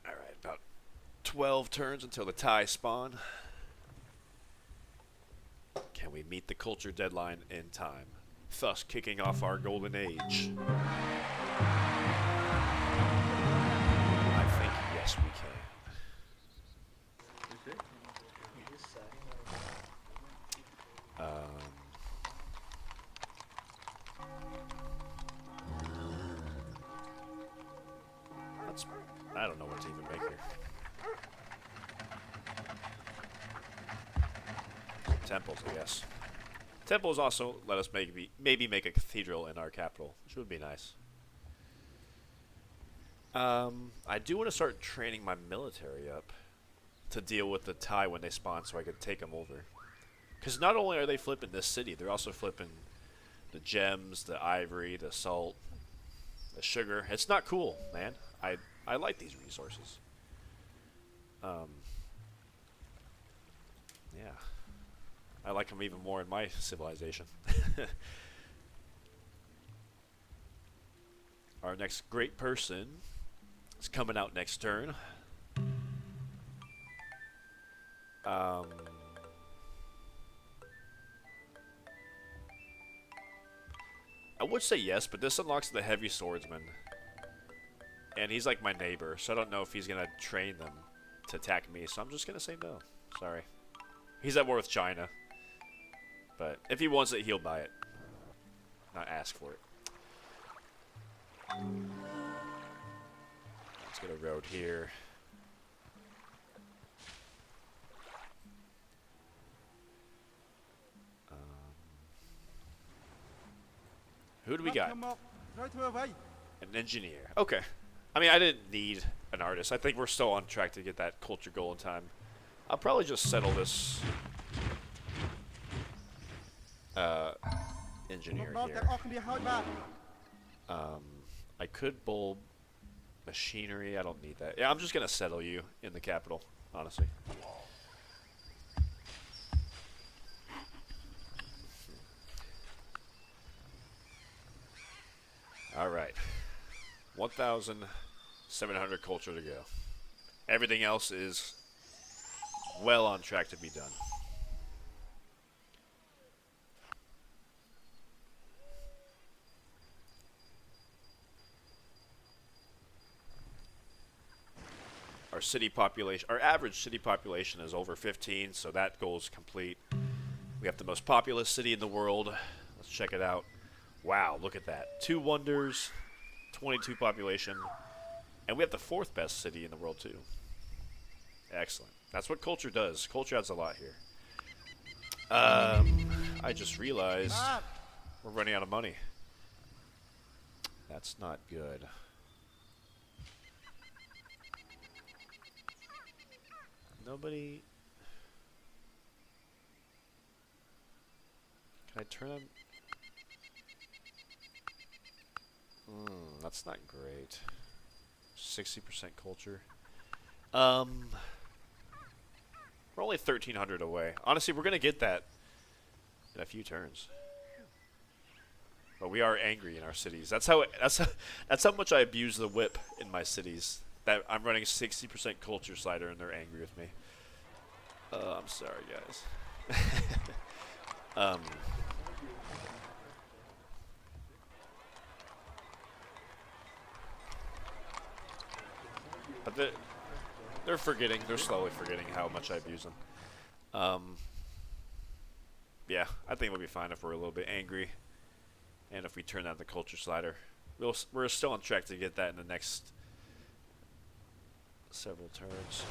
Alright, about 12 turns until the Thai spawn. Can we meet the culture deadline in time, thus kicking off our golden age? I think yes we can. I don't know what to even make here. Temples, I guess. Temples also let us maybe make a cathedral in our capital, which would be nice. I do want to start training my military up to deal with the Thai when they spawn, so I could take them over. Because not only are they flipping this city, they're also flipping the gems, the ivory, the salt, the sugar. It's not cool, man. I like these resources. Yeah. I like them even more in my civilization. Our next great person is coming out next turn. I would say yes, but this unlocks the heavy swordsman. And he's like my neighbor, so I don't know if he's going to train them to attack me, so I'm just going to say no. Sorry. He's at war with China. But if he wants it, he'll buy it. Not ask for it. Let's get a road here. Who do we got? An engineer. Okay. I mean, I didn't need an artist. I think we're still on track to get that culture goal in time. I'll probably just settle this engineer here. I could bulb machinery. I don't need that. Yeah, I'm just going to settle you in the capital, honestly. Alright. 1,700 culture to go. Everything else is well on track to be done. Our city population, our average city population is over 15, so that goal is complete. We have the most populous city in the world. Let's check it out. Wow, look at that. 2 wonders, 22 population, and we have the 4th best city in the world too. Excellent. That's what culture does. Culture adds a lot here. I just realized we're running out of money. That's not good. Nobody... Can I turn on... that's not great. 60% culture. We're only 1,300 away. Honestly, we're gonna get that in a few turns. But we are angry in our cities. That's how much I abuse the whip in my cities. That I'm running 60% culture slider and they're angry with me. I'm sorry, guys. But they're forgetting. They're slowly forgetting how much I abuse them. Yeah, I think we'll be fine if we're a little bit angry, and if we turn on the culture slider. We're still on track to get that in the next several turns.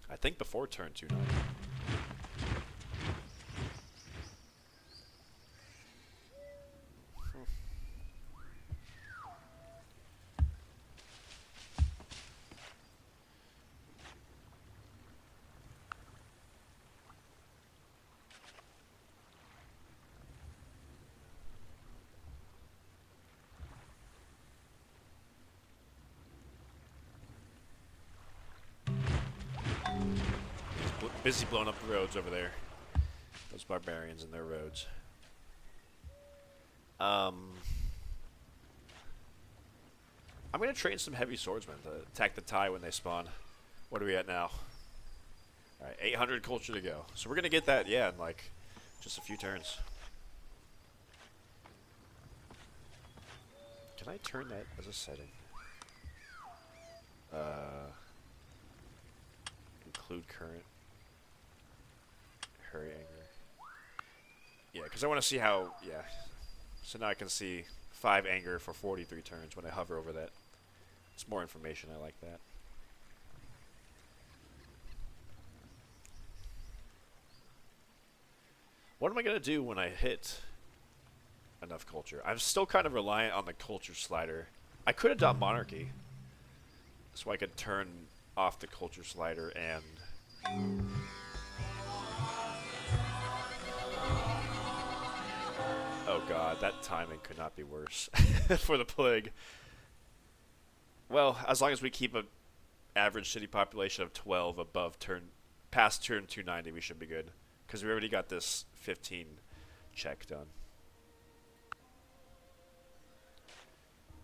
I think before turn 290. busy blowing up the roads over there. Those barbarians and their roads. I'm going to train some heavy swordsmen to attack the Thai when they spawn. What are we at now? Alright, 800 culture to go. So we're going to get that, yeah, in like just a few turns. Can I turn that as a setting? Include current. Hurry anger. Yeah, because I want to see how, yeah. So now I can see 5 anger for 43 turns when I hover over that. It's more information, I like that. What am I going to do when I hit enough culture? I'm still kind of reliant on the culture slider. I could adopt monarchy. So I could turn off the culture slider and... Oh god, that timing could not be worse for the plague. Well, as long as we keep an average city population of 12 above past turn 290, we should be good. Because we already got this 15 check done.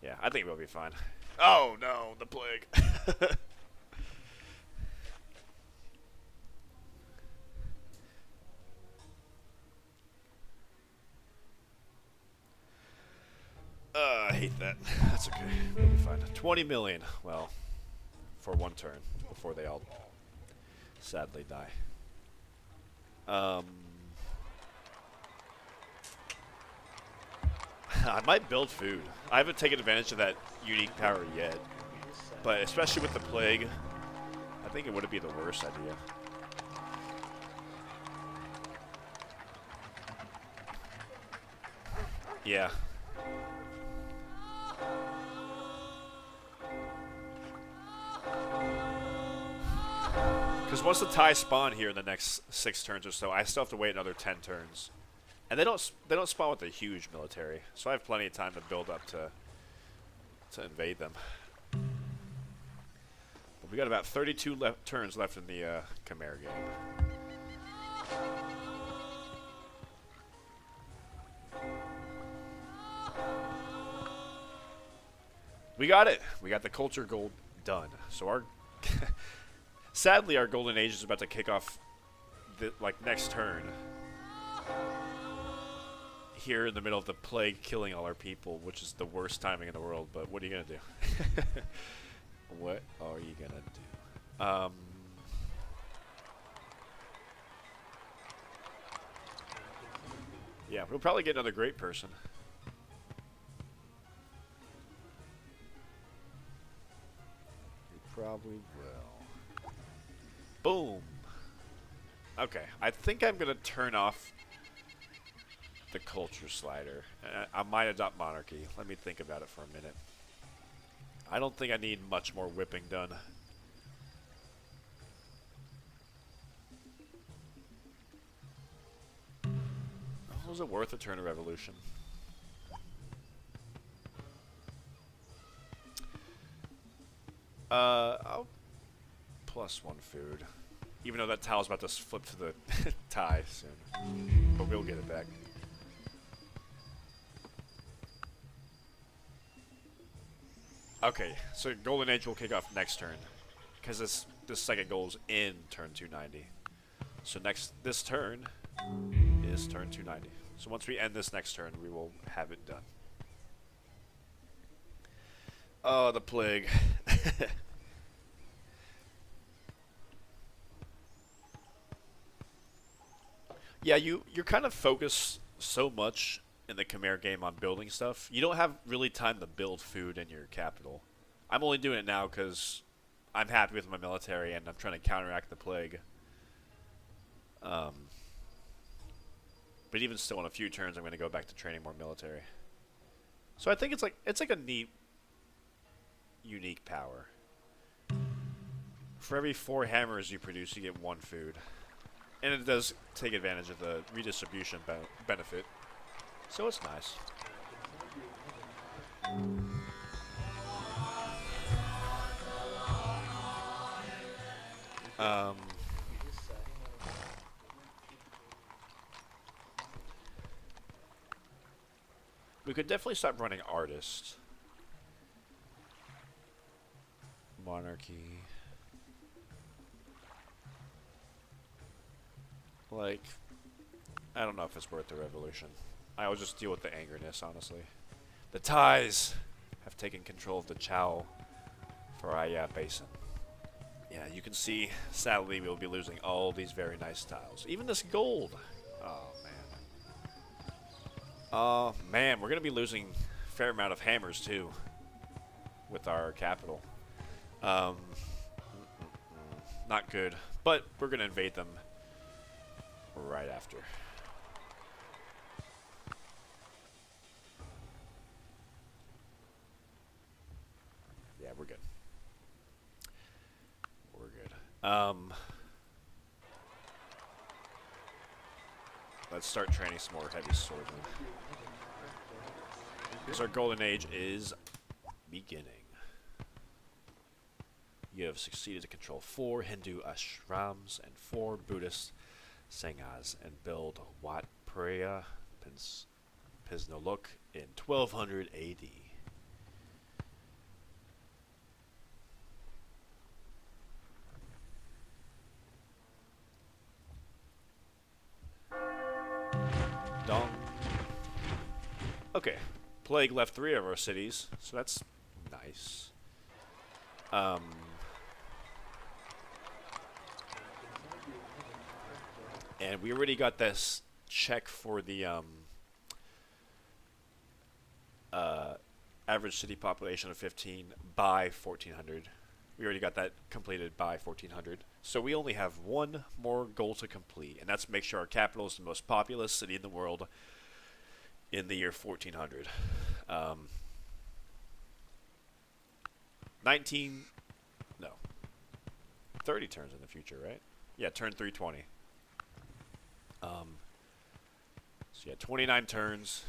Yeah, I think we'll be fine. Oh no, the plague. I hate that. That's okay. We'll be fine. 20 million. Well, for one turn before they all sadly die. I might build food. I haven't taken advantage of that unique power yet, but especially with the plague, I think it wouldn't be the worst idea. Yeah. Because once the Thai spawn here in the next 6 turns or so, I still have to wait another 10 turns. And they don't spawn with a huge military, so I have plenty of time to build up to invade them. But we got about 32 turns left in the Khmer game. We got it. We got the culture goal done. So our sadly our golden age is about to kick off next turn. Here in the middle of the plague killing all our people, which is the worst timing in the world, but what are you gonna do? What are you gonna do? Yeah, we'll probably get another great person. We probably will. Boom! Okay, I think I'm gonna turn off the culture slider. I might adopt monarchy. Let me think about it for a minute. I don't think I need much more whipping done. Was it worth a turn of revolution? I'll +1 food. Even though that tile's about to flip to the Thai soon. But we'll get it back. Okay, so Golden Age will kick off next turn, because this second goal is in turn 290. So this turn is turn 290. So once we end this next turn, we will have it done. Oh, the plague. Yeah, you're kind of focused so much in the Khmer game on building stuff. You don't have really time to build food in your capital. I'm only doing it now because I'm happy with my military and I'm trying to counteract the plague. But even still, in a few turns, I'm going to go back to training more military. So I think it's like a neat, unique power. For every 4 hammers you produce, you get 1 food. And it does take advantage of the redistribution benefit. So it's nice. We could definitely stop running artists. Monarchy. Like, I don't know if it's worth the revolution. I'll just deal with the angerness, honestly. The Thais have taken control of the Chao Phraya Basin. Yeah, you can see, sadly, we'll be losing all these very nice tiles. Even this gold. Oh, man. Oh, man, we're going to be losing a fair amount of hammers, too, with our capital. Not good, but we're going to invade them right after. Yeah, we're good. We're good. Let's start training some more heavy swordsmen. Because our golden age is beginning. You have succeeded to control 4 Hindu Ashrams and 4 Buddhist Sanghas and build Wat Preah Pisnulok in 1200 AD. Dong. Okay. Plague left 3 of our cities, so that's nice. And we already got this check for the average city population of 15 by 1400. We already got that completed by 1400. So we only have one more goal to complete, and that's make sure our capital is the most populous city in the world in the year 1400. 30 turns in the future, right? Yeah, turn 320. So yeah, 29 turns,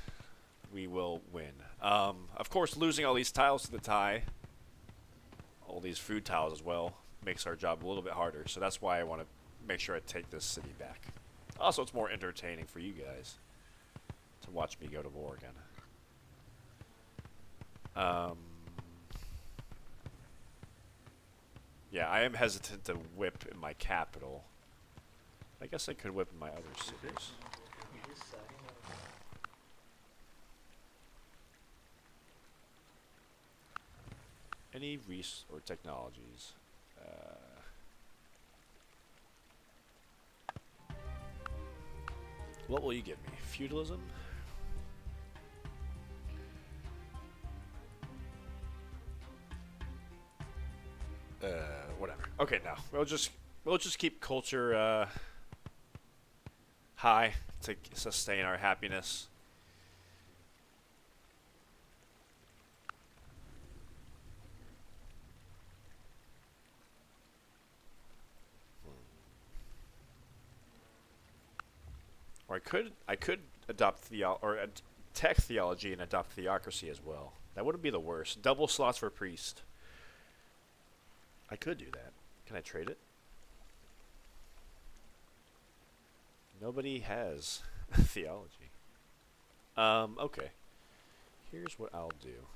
we will win. Of course, losing all these tiles to the Thai, all these food tiles as well, makes our job a little bit harder. So that's why I want to make sure I take this city back. Also, it's more entertaining for you guys to watch me go to war again. Yeah, I am hesitant to whip in my capital. I guess I could whip in my other cities. Any or technologies? What will you give me? Feudalism? Whatever. Okay, no. We'll just keep culture high to sustain our happiness. Or I could adopt tech theology and adopt theocracy as well. That wouldn't be the worst. Double slots for priest. I could do that. Can I trade it? Nobody has theology. Okay. Here's what I'll do.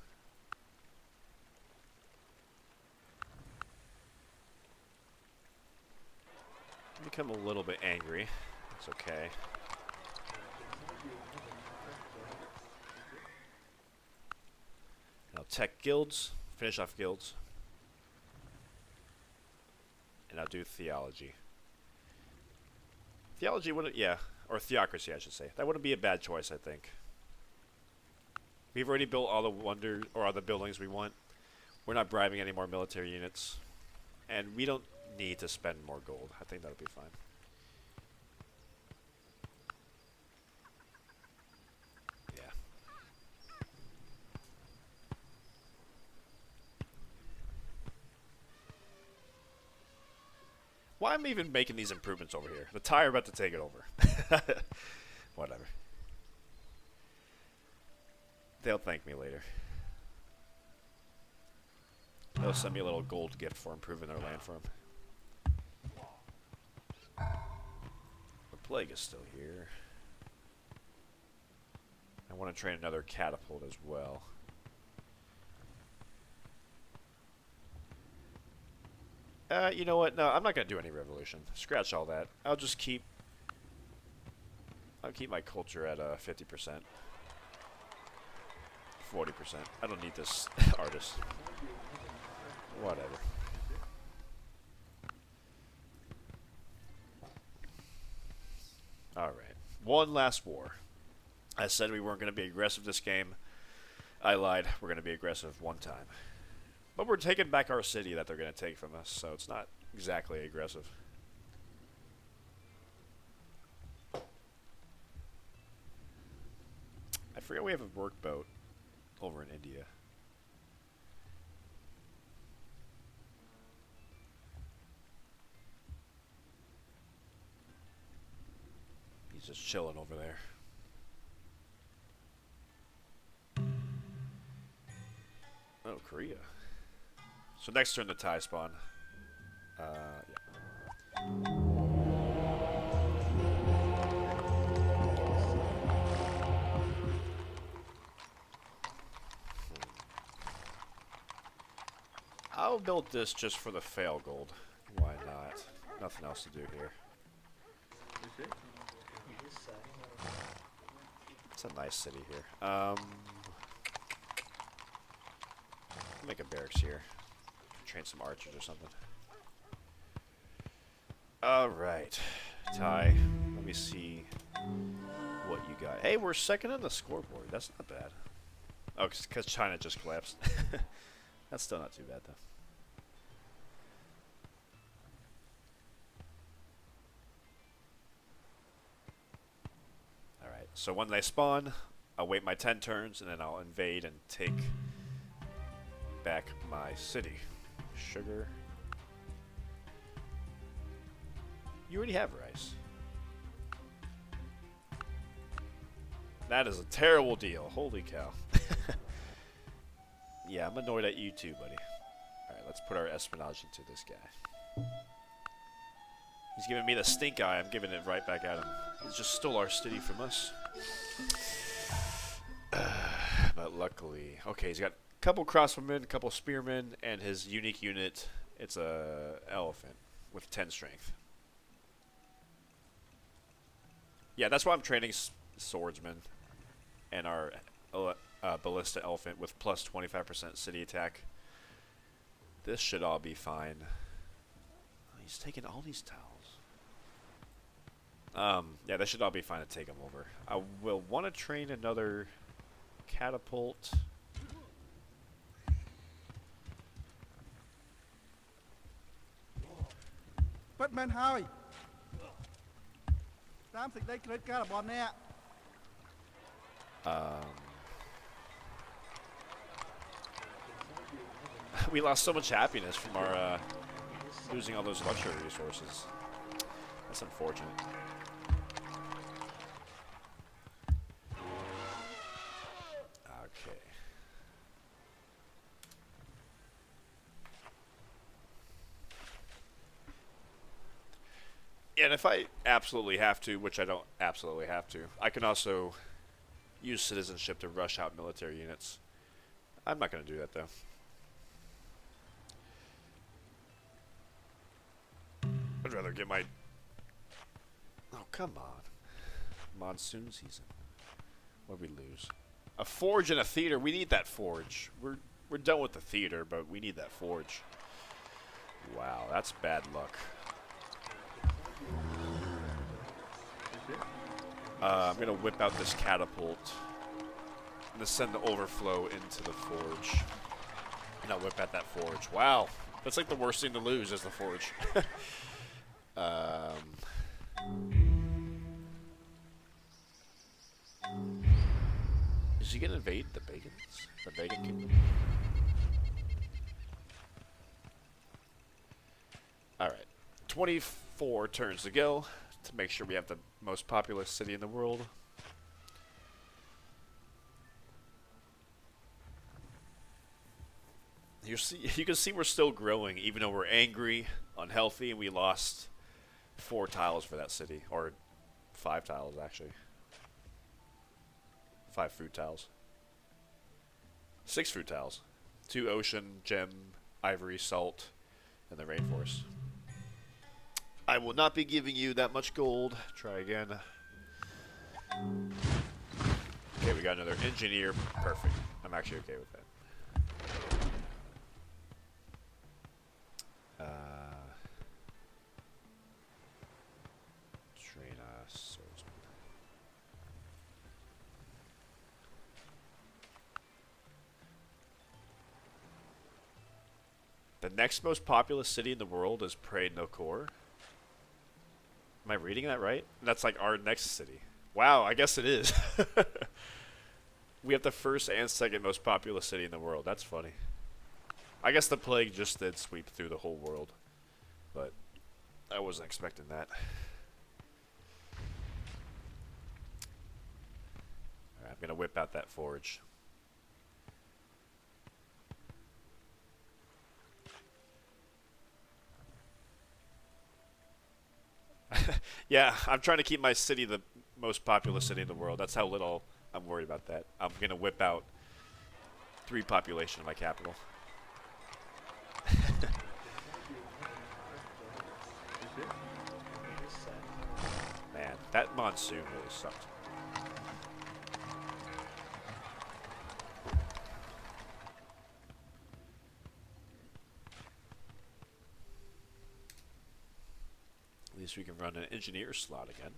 Become a little bit angry. It's okay. I'll tech guilds. Finish off guilds. And I'll do theology. Theology wouldn't, yeah, or theocracy, I should say. That wouldn't be a bad choice, I think. We've already built all the wonders or all the buildings we want. We're not bribing any more military units, and we don't need to spend more gold. I think that'll be fine. Yeah. Why am I even making these improvements over here? The Thai are about to take it over. Whatever. They'll thank me later. They'll send me a little gold gift for improving their land farm. The plague is still here. I want to train another catapult as well. You know what? No, I'm not going to do any revolution. Scratch all that. I'll keep my culture at 50%. 40%. I don't need this artist. Whatever. Alright. One last war. I said we weren't going to be aggressive this game. I lied. We're going to be aggressive one time. But we're taking back our city that they're going to take from us, so it's not exactly aggressive. I forget we have a workboat over in India. He's just chilling over there. Oh, Korea. So next turn the Thai spawn. Yeah. I'll build this just for the fail gold. Why not? Nothing else to do here. It's a nice city here. Make a barracks here. Train some archers or something. Alright. Thai. Let me see what you got. Hey, we're second on the scoreboard. That's not bad. Oh, because China just collapsed. That's still not too bad, though. Alright, so when they spawn, I'll wait my 10 turns, and then I'll invade and take back my city. Sugar. You already have rice. That is a terrible deal. Holy cow. Yeah, I'm annoyed at you too, buddy. Alright, let's put our espionage into this guy. He's giving me the stink eye. I'm giving it right back at him. He just stole our city from us. But luckily... Okay, he's got a couple crossbowmen, a couple spearmen, and his unique unit, it's a elephant with 10 strength. Yeah, that's why I'm training swordsmen and our ballista elephant with plus 25% city attack. This should all be fine. Oh, he's taking all these tiles. Yeah, this should all be fine to take him over. I will want to train another catapult. But man, how? Tam sịch đây create cả bọn nè. We lost so much happiness from our losing all those luxury resources. That's unfortunate. Okay. And if I absolutely have to, which I don't absolutely have to, I can also use citizenship to rush out military units. I'm not going to do that, though. I'd rather get my... Oh, come on. Monsoon season. What did we lose? A forge and a theater. We need that forge. We're done with the theater, but we need that forge. Wow, that's bad luck. I'm going to whip out this catapult. I'm going to send the overflow into the forge. And I'll whip out that forge. Wow. That's like the worst thing to lose is the forge. Is he going to invade the Bagans? The Bagan Kingdom? Alright. 24 turns to go to make sure we have the most populous city in the world. You can see we're still growing, even though we're angry, unhealthy, and we lost 4 tiles for that city. Or 5 tiles, actually. 5 fruit tiles. 6 fruit tiles. 2 ocean, gem, ivory, salt, and the rainforest. I will not be giving you that much gold. Try again. Okay, we got another engineer. Perfect. I'm actually okay with that. Train swordsman. The next most populous city in the world is Preah Pisnulok. Am I reading that right? That's like our next city. Wow, I guess it is. We have the first and second most populous city in the world. That's funny. I guess the plague just did sweep through the whole world. But I wasn't expecting that. Alright, I'm going to whip out that forge. Yeah, I'm trying to keep my city the most populous city in the world. That's how little I'm worried about that. I'm going to whip out 3 population in my capital. Man, that monsoon really sucked. At least we can run an engineer slot again.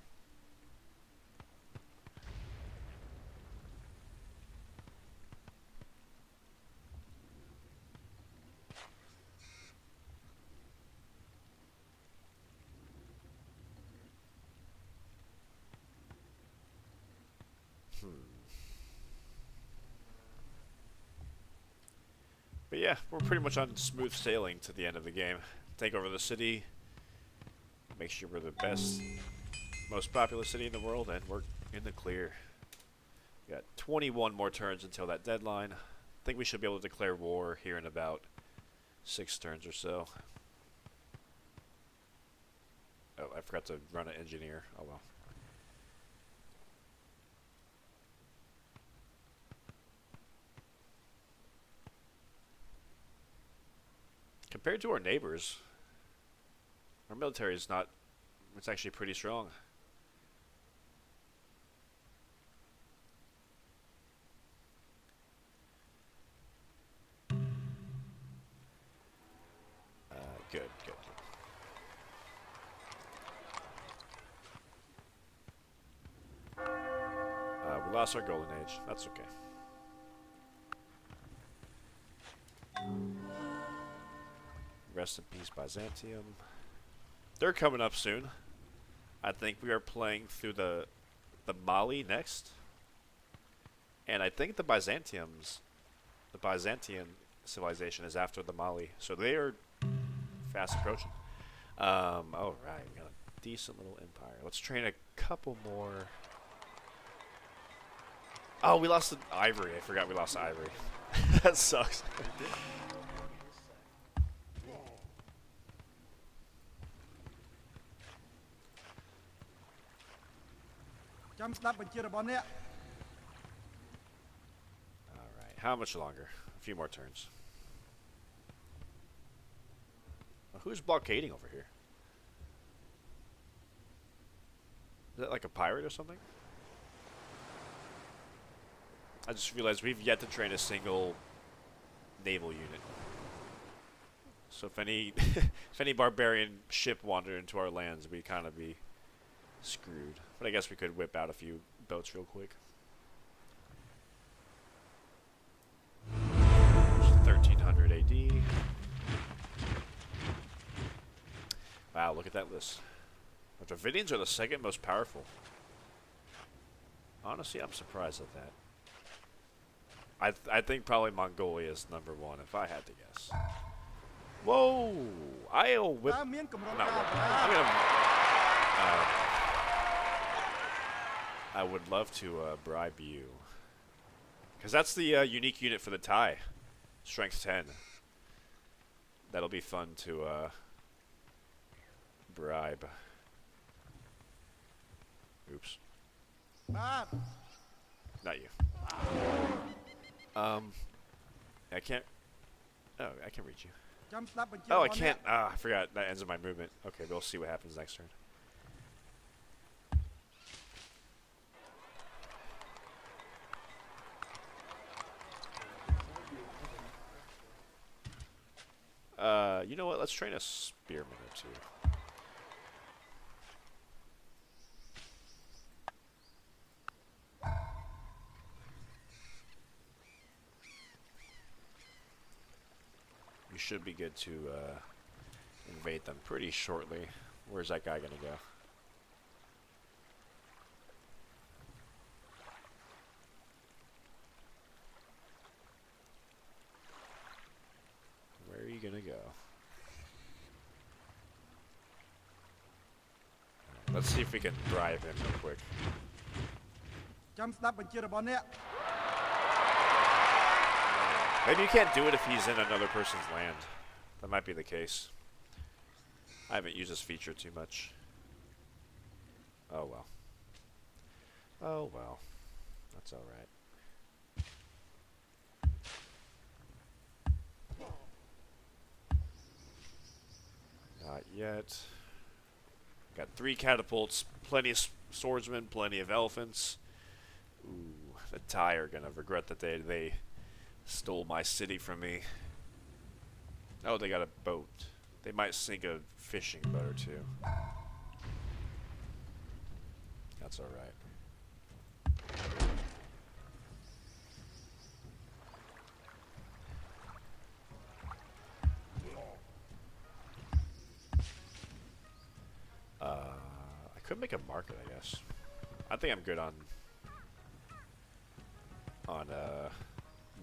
But yeah, we're pretty much on smooth sailing to the end of the game. Take over the city. Make sure we're the best, most populous city in the world, and we're in the clear. We got 21 more turns until that deadline. I think we should be able to declare war here in about 6 turns or so. Oh, I forgot to run an engineer. Oh well. Compared to our neighbors, our military is not, it's actually pretty strong. Good. We lost our golden age. That's okay. Rest in peace, Byzantium. They're coming up soon. I think we are playing through the Mali next. And I think the Byzantian civilization is after the Mali. So they are fast approaching. Alright, we got a decent little empire. Let's train a couple more. Oh, we lost the ivory. I forgot we lost the ivory. That sucks. Alright, how much longer? A few more turns. Who's blockading over here? Is that like a pirate or something? I just realized we've yet to train a single naval unit. So if any if any barbarian ship wandered into our lands, we'd kind of be screwed. But I guess we could whip out a few boats real quick. 1300 AD. Wow, look at that list. The Dravidians are the second most powerful. Honestly, I'm surprised at that. I think probably Mongolia is number 1 if I had to guess. Whoa! I'll whip. Not whip. I'm gonna. I would love to bribe you, because that's the unique unit for the Thai, strength 10. That'll be fun to bribe. Oops. Not you. I can't. Oh, I can reach you. ចាំស្ដាប់បញ្ជា Oh, I របស់អ្នក can't. Ah, I forgot. That ends my movement. Okay, we'll see what happens next turn. You know what? Let's train a spearman or two. We should be good to invade them pretty shortly. Where's that guy gonna go? Where are you gonna go? Let's see if we can bribe him real quick. ចាំស្ដាប់បញ្ជារបស់អ្នក Maybe you can't do it if he's in another person's land. That might be the case. I haven't used this feature too much. Oh well. Oh well. That's alright. Not yet. Got 3 catapults, plenty of swordsmen, plenty of elephants. Ooh, the Thai are gonna regret that they stole my city from me. Oh, they got a boat. They might sink a fishing boat or two. That's alright. I could make a market, I guess. I think I'm good on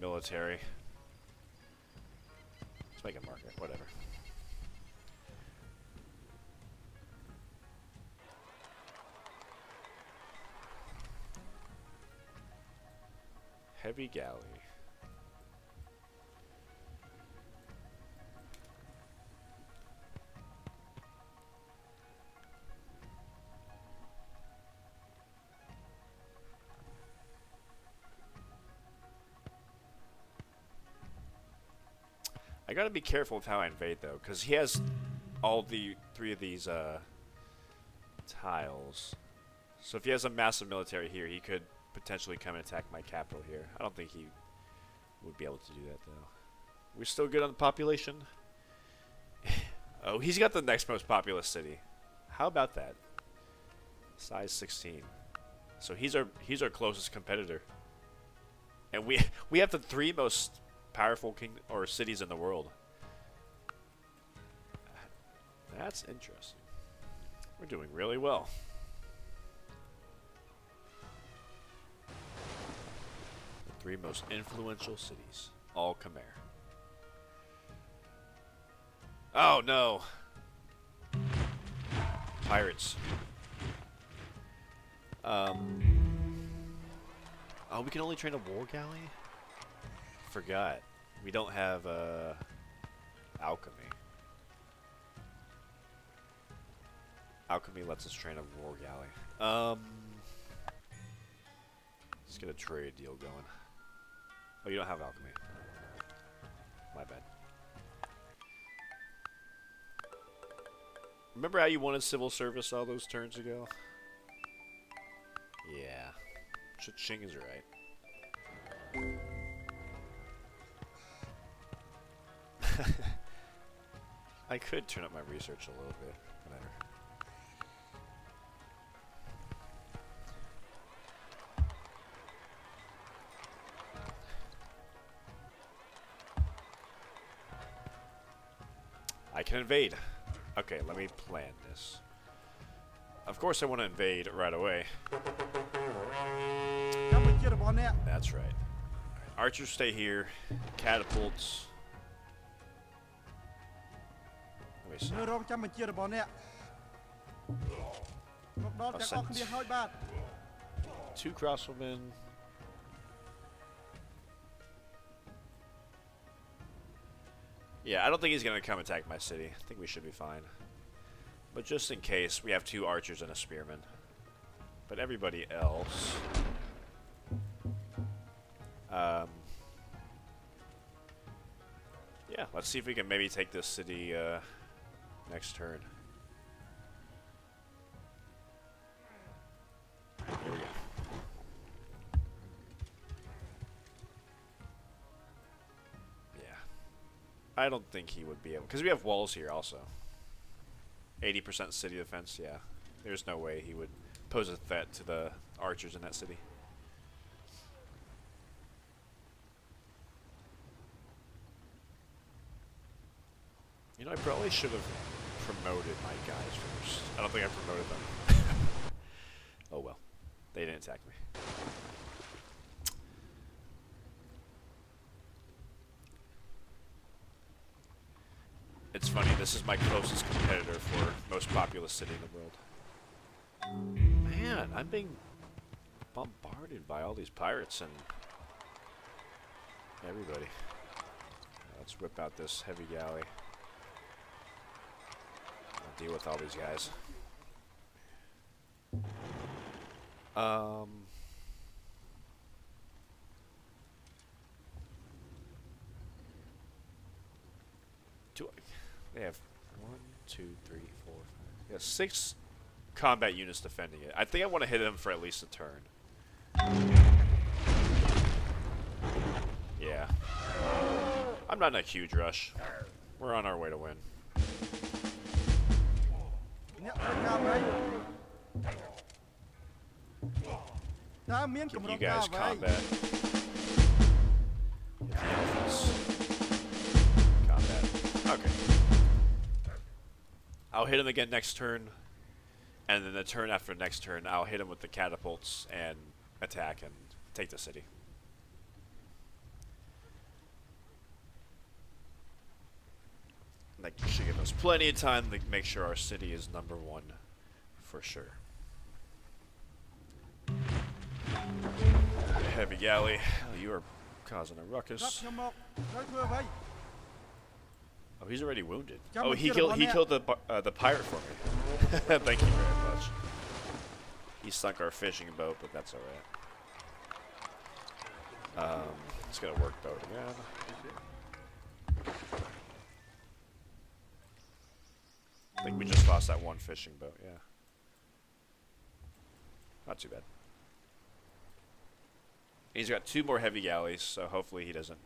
military. Let's make a market, whatever. Heavy galley. I gotta be careful with how I invade though, because he has all the 3 of these tiles. So if he has a massive military here, he could potentially come and attack my capital here. I don't think he would be able to do that though. We're still good on the population. Oh, he's got the next most populous city. How about that? Size 16. So he's our closest competitor. And we have the 3 most powerful cities in the world. That's interesting. We're doing really well. The 3 most influential cities, all Khmer. Oh no! Pirates. Oh, we can only train a war galley? Forgot. We don't have alchemy. Alchemy lets us train a war galley. Let's get a trade deal going. Oh, you don't have alchemy. My bad. Remember how you wanted civil service all those turns ago? Yeah. Cha-ching is right. I could turn up my research a little bit. Whatever. I can invade. Okay, let me plan this. Of course I want to invade right away. ចាំបញ្ជារបស់អ្នក That's right. Alright, archers stay here. Catapults. Let me see. នៅរងចាំបញ្ជារបស់អ្នកមកដល់ទាំងអស់គ្នាហើយបាទ 2 crossbowmen. Yeah, I don't think he's going to come attack my city. I think we should be fine. But just in case, we have 2 archers and a spearman. But everybody else... Um, yeah, let's see if we can maybe take this city next turn. Here we go. Yeah. I don't think he would be able, because we have walls here also. 80% city defense, yeah. There's no way he would pose a threat to the archers in that city. You know, I probably should have promoted my guys first. I don't think I promoted them. Oh well. They didn't attack me. It's funny, this is my closest competitor for most populous city in the world. Man, I'm being bombarded by all these pirates and everybody. Let's whip out this heavy galley. I'll deal with all these guys. They have 1, 2, 3, 4, 5. Yeah, 6 combat units defending it. I think I want to hit them for at least a turn. Yeah. I'm not in a huge rush. We're on our way to win. Give you guys combat. Combat. Okay. I'll hit him again next turn, and then the turn after next turn, I'll hit him with the catapults and attack and take the city. That should give us plenty of time to make sure our city is #1 for sure. Heavy galley. Oh, you are causing a ruckus. Oh, he's already wounded. Oh, he killed the pirate for me. Thank you very much. He sunk our fishing boat, but that's all right. Let's get a work boat again. I think we just lost that one fishing boat. Yeah, not too bad. He's got 2 more heavy galleys, so hopefully he doesn't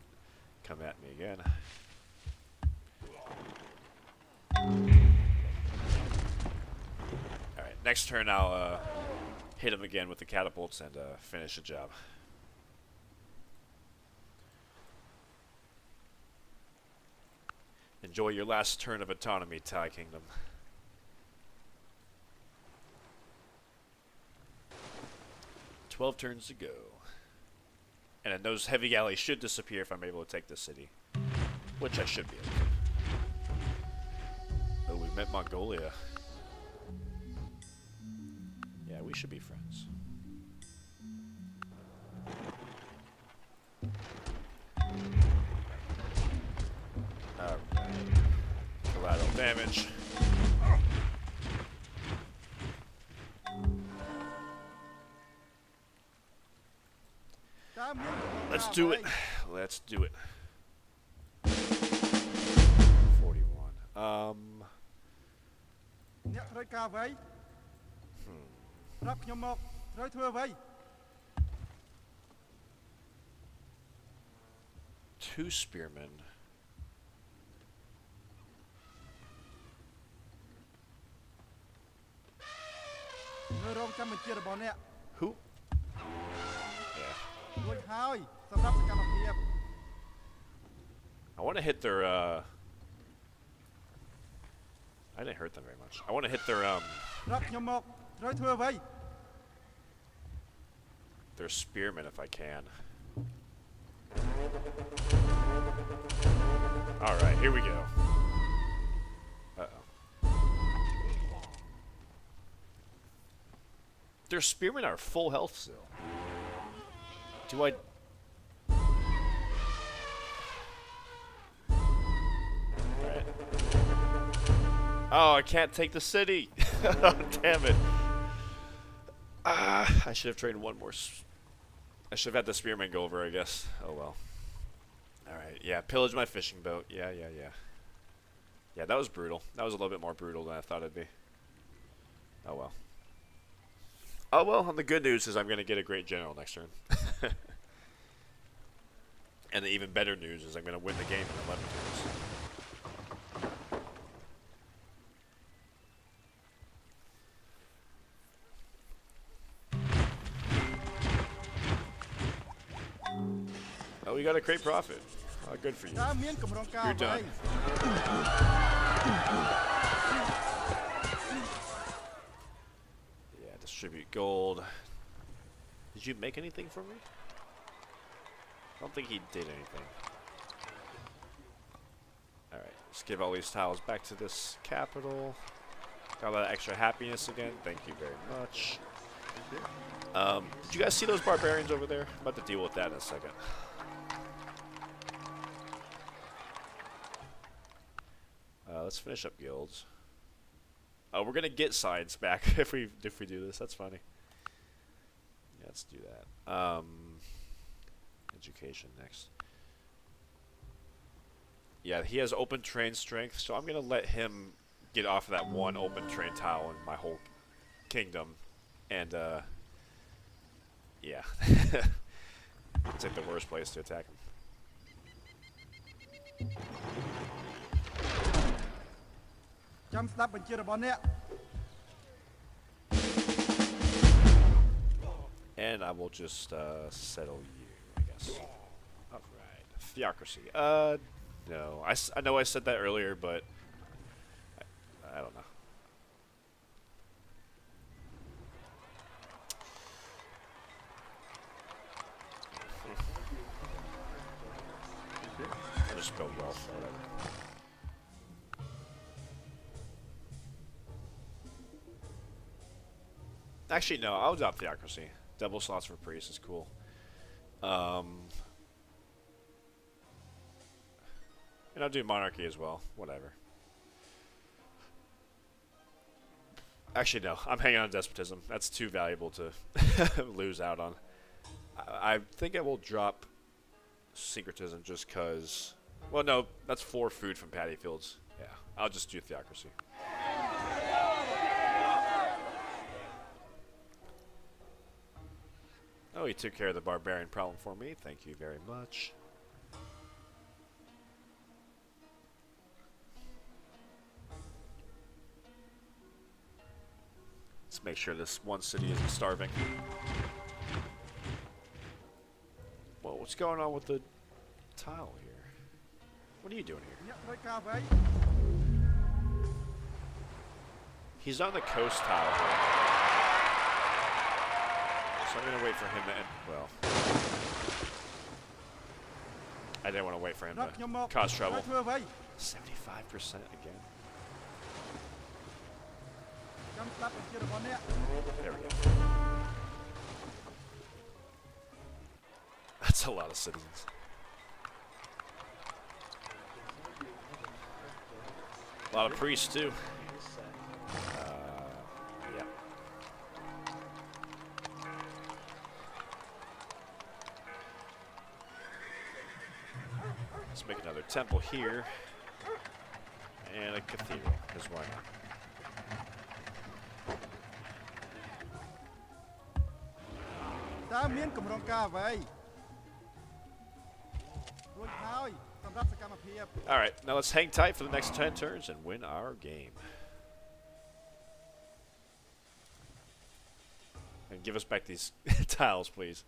come at me again. Alright, next turn I'll hit him again with the catapults and finish the job. Enjoy your last turn of autonomy, Thai Kingdom. "12 turns to go. And then those heavy galleys should disappear if I'm able to take the city. Which I should be able to. Oh, we met Mongolia. Yeah, we should be friends. Alright. Collateral damage. Let's do it. Let's do it. 41. Two spearmen. Who? I want to hit their, I didn't hurt them very much. I want to hit their spearmen if I can. Alright, here we go. Uh-oh. Their spearmen are full health still. Do I... Alright. Oh, I can't take the city! Damn it. I should have trained one more I should have had the spearman go over, I guess. Oh well. Alright, yeah, pillage my fishing boat. Yeah. Yeah, that was brutal. That was a little bit more brutal than I thought it'd be. Oh well. Oh well, and the good news is I'm going to get a great general next turn. And the even better news is I'm going to win the game in 11 turns. Oh, we got a great profit. Oh, good for you. You're done. Yeah, distribute gold. Did you make anything for me? I don't think he did anything. Alright, let's give all these tiles back to this capital. Got a lot of extra happiness again. Thank you very much. Did you guys see those barbarians over there? I'm about to deal with that in a second. Let's finish up guilds. Oh, we're gonna get science back if we do this. That's funny. Yeah, let's do that. Education next. Yeah, he has open terrain strength, so I'm gonna let him get off of that one open terrain tile in my whole kingdom, and yeah, it's like the worst place to attack him. And I will just settle you, I guess. Alright. Theocracy. No. I know I said that earlier, but I don't know. I'll just go wealth or whatever. Actually, no, I'll drop Theocracy. Double slots for priests is cool. And I'll do Monarchy as well. Whatever. Actually, no. I'm hanging on Despotism. That's too valuable to lose out on. I think I will drop Syncretism just because... Well, no. That's 4 food from Paddy Fields. Yeah. I'll just do Theocracy. Oh, he took care of the barbarian problem for me. Thank you very much. Let's make sure this one city isn't starving. Whoa, what's going on with the tile here? What are you doing here? He's on the coast tile here. So I'm going to wait for him to end. Well, I didn't want to wait for him to cause trouble. 75% again. There we go. That's a lot of citizens. A lot of priests, too. Yeah. Let's make another temple here. And a cathedral, because why not? Alright, now let's hang tight for the next 10 turns and win our game. And give us back these tiles, please.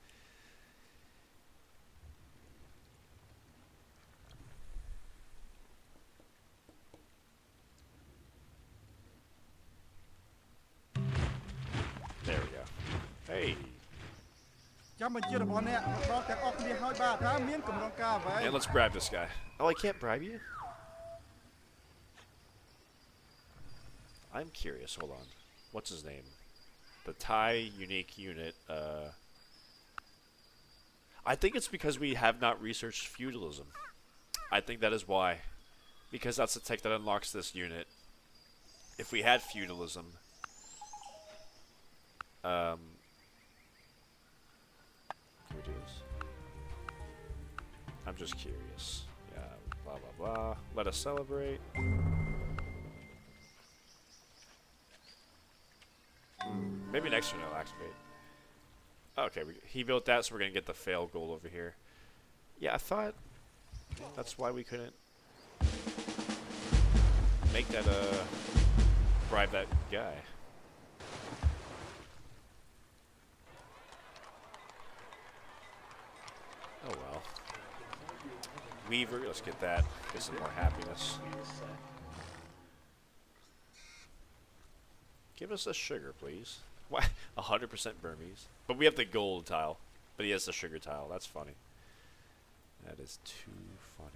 There we go. Hey. And let's bribe this guy. Oh, I can't bribe you? I'm curious. Hold on. What's his name? The Thai unique unit. I think it's because we have not researched feudalism. I think that is why. Because that's the tech that unlocks this unit. If we had feudalism... Can we do this? I'm just curious. Yeah, blah, blah, blah. Let us celebrate. Maybe next turn it'll activate. Okay, he built that, so we're going to get the fail gold over here. Yeah, I thought that's why we couldn't make that, bribe that guy. Oh well. Weaver, let's get that. Get some more happiness. Give us a sugar, please. Why? 100% Burmese. But we have the gold tile. But he has the sugar tile. That's funny. That is too funny.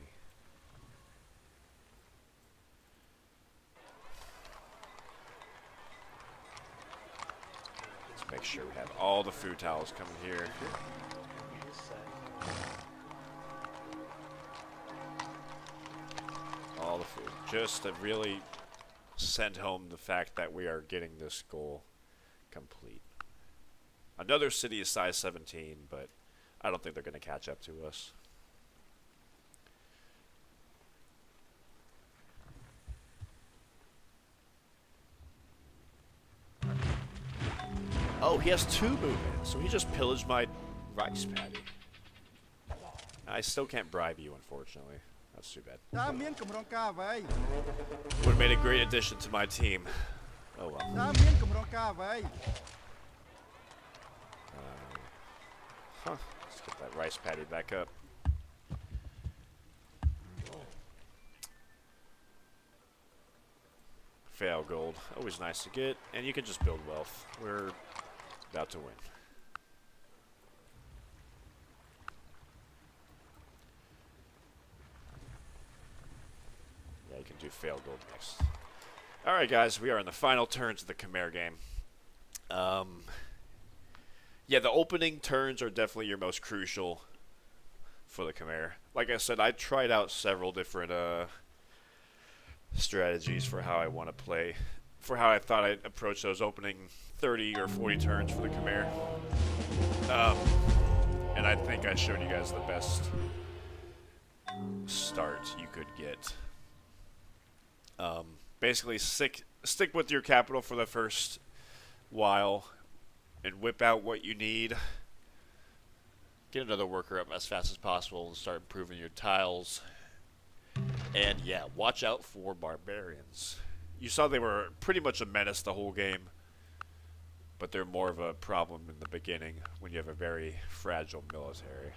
Let's make sure we have all the food tiles coming here. All the food. Just to really send home the fact that we are getting this goal complete. Another city is size 17, but I don't think they're going to catch up to us. Oh, he has 2 movements, so he just pillaged my rice paddy. I still can't bribe you, unfortunately. That's too bad. Would have made a great addition to my team. Oh well. Huh. Let's get that rice paddy back up. Fail gold. Always nice to get. And you can just build wealth. We're about to win. Yeah, you can do fail gold next. Alright guys, we are in the final turns of the Khmer game. Yeah, the opening turns are definitely your most crucial for the Khmer. Like I said, I tried out several different strategies for how I want to play, for how I thought I'd approach those opening 30 or 40 turns for the Khmer. And I think I showed you guys the best start you could get. Basically, stick with your capital for the first while and whip out what you need. Get another worker up as fast as possible and start improving your tiles. And yeah, watch out for barbarians. You saw they were pretty much a menace the whole game, but they're more of a problem in the beginning when you have a very fragile military.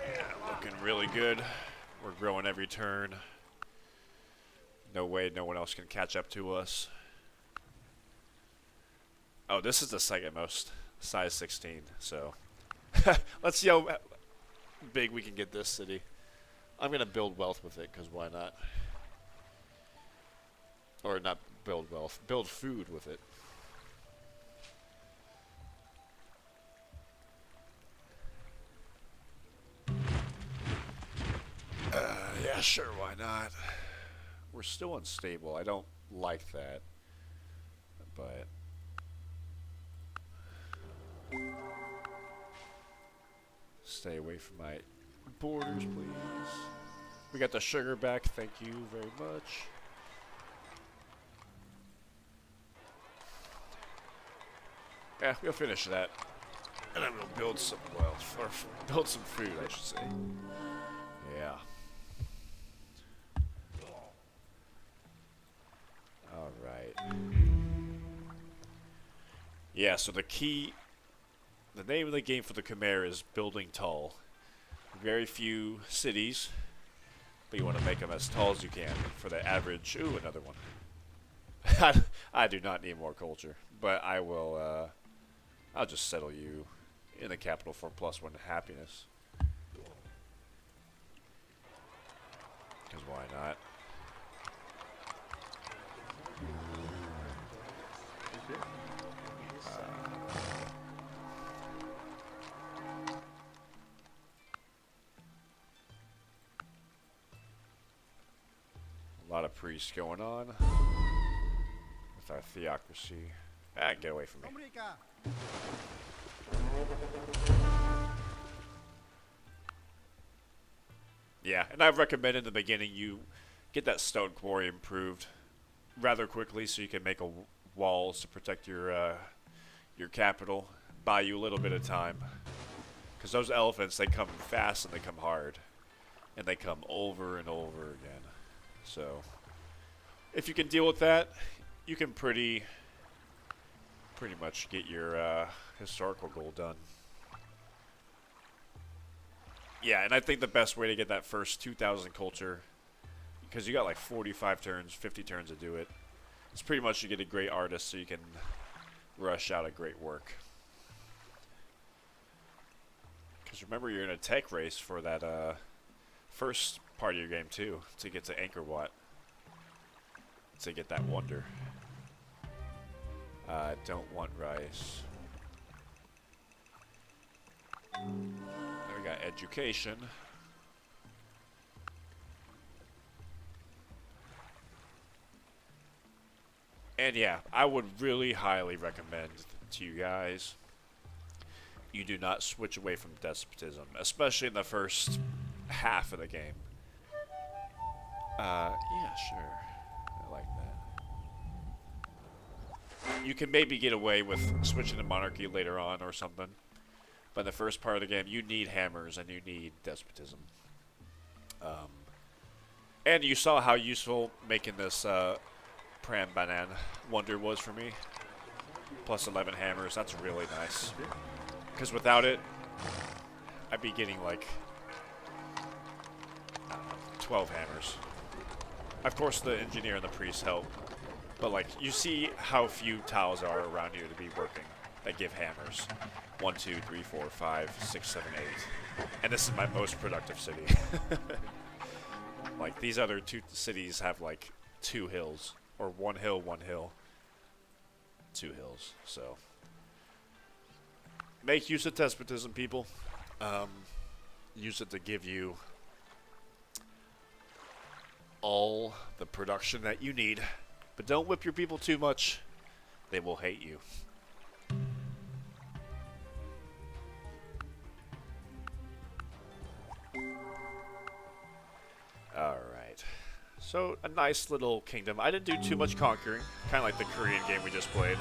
Yeah, looking really good. We're growing every turn. No way no one else can catch up to us. Oh, this is the second most, size 16, so let's see how big we can get this city. I'm going to build wealth with it, because why not? Or not build wealth, build food with it. Yeah, sure, why not? We're still unstable. I don't like that, but stay away from my borders, please. We got the sugar back. Thank you very much. Yeah, we'll finish that, and then we'll build some wealth, or build some food, I should say. Yeah. Alright. Yeah, so the name of the game for the Khmer is building tall. Very few cities, but you want to make them as tall as you can for the average. Ooh, another one. I do not need more culture, but I will, I'll just settle you in the capital for +1 happiness. Because why not? A lot of priests going on with our theocracy. Ah, get away from me. សូមរាយការណ៍ Yeah, and I recommend in the beginning you get that stone quarry improved rather quickly so you can make walls to protect your capital. Buy you a little bit of time. Because those elephants, they come fast and they come hard. And they come over and over again. So, if you can deal with that, you can pretty much get your historical goal done. Yeah, and I think the best way to get that first 2,000 culture, because you got like 45 turns, 50 turns to do it, it's pretty much you get a great artist so you can rush out a great work. Because remember, you're in a tech race for that first part of your game too, to get to Angkor Wat, to get that wonder. I don't want rice. Then we got education. And yeah, I would really highly recommend to you guys, you do not switch away from despotism, especially in the first half of the game. Yeah, sure. I like that. You can maybe get away with switching to monarchy later on or something. But in the first part of the game, you need hammers and you need despotism. And you saw how useful making this Prambanan wonder was for me. Plus 11 hammers, that's really nice. Because without it, I'd be getting like 12 hammers. Of course, the engineer and the priest help. But like, you see how few tiles are around here to be working that give hammers. 1, 2, 3, 4, 5, 6, 7, 8. And this is my most productive city. Like, these other two cities have like 2 hills. Or 1 hill, 1 hill. 2 hills, so. Make use of despotism, people. Use it to give you all the production that you need. But don't whip your people too much. They will hate you. Alright. So, a nice little kingdom. I didn't do too much conquering. Kind of like the Korean game we just played.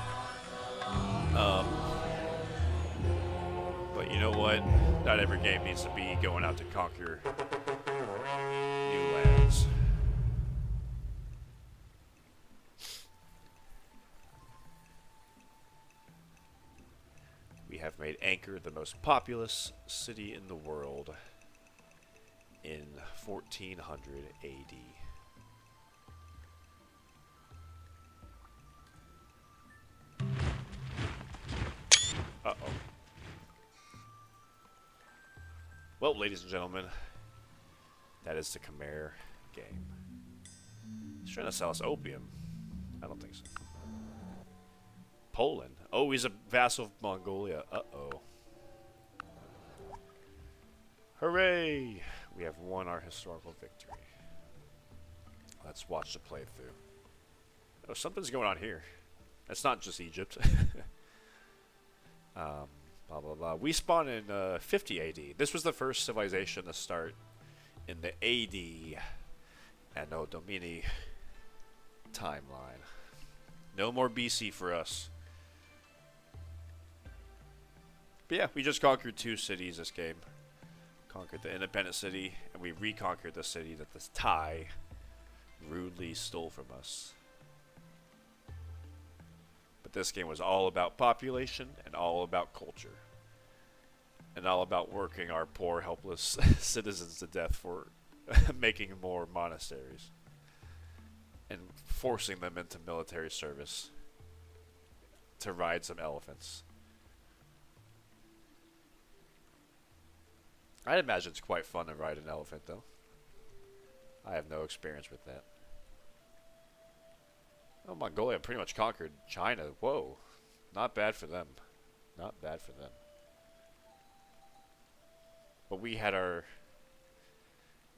But you know what? Not every game needs to be going out to conquer new lands. We have made Angkor the most populous city in the world in 1400 AD. Uh-oh. Well, ladies and gentlemen, that is the Khmer game. He's trying to sell us opium. I don't think so. Poland. Oh, he's a vassal of Mongolia. Uh-oh. Hooray! We have won our historical victory. Let's watch the playthrough. Oh, something's going on here. It's not just Egypt. Blah, blah, blah. We spawned in 50 AD. This was the first civilization to start in the AD Anno Domini timeline. No more BC for us. But yeah, we just conquered 2 cities this game. Conquered the independent city, and we reconquered the city that the Thai rudely stole from us. But this game was all about population and all about culture. And all about working our poor, helpless citizens to death for making more monasteries. And forcing them into military service to ride some elephants. I'd imagine it's quite fun to ride an elephant, though. I have no experience with that. Oh, Mongolia pretty much conquered China. Whoa. Not bad for them. Not bad for them. But we had our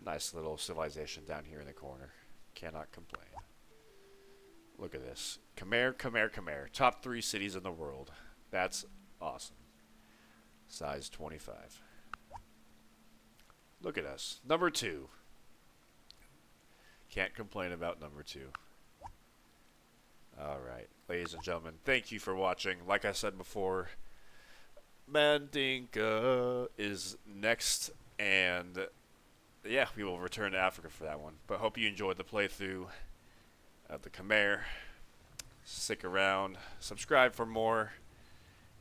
nice little civilization down here in the corner. Cannot complain. Look at this. Khmer, Khmer, Khmer. Top 3 cities in the world. That's awesome. Size 25. Look at us. Number 2. Can't complain about number 2. Alright, ladies and gentlemen, thank you for watching. Like I said before, Mandinka is next, and yeah, we will return to Africa for that one. But hope you enjoyed the playthrough of the Khmer. Stick around, subscribe for more,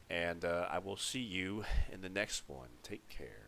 and I will see you in the next one. Take care.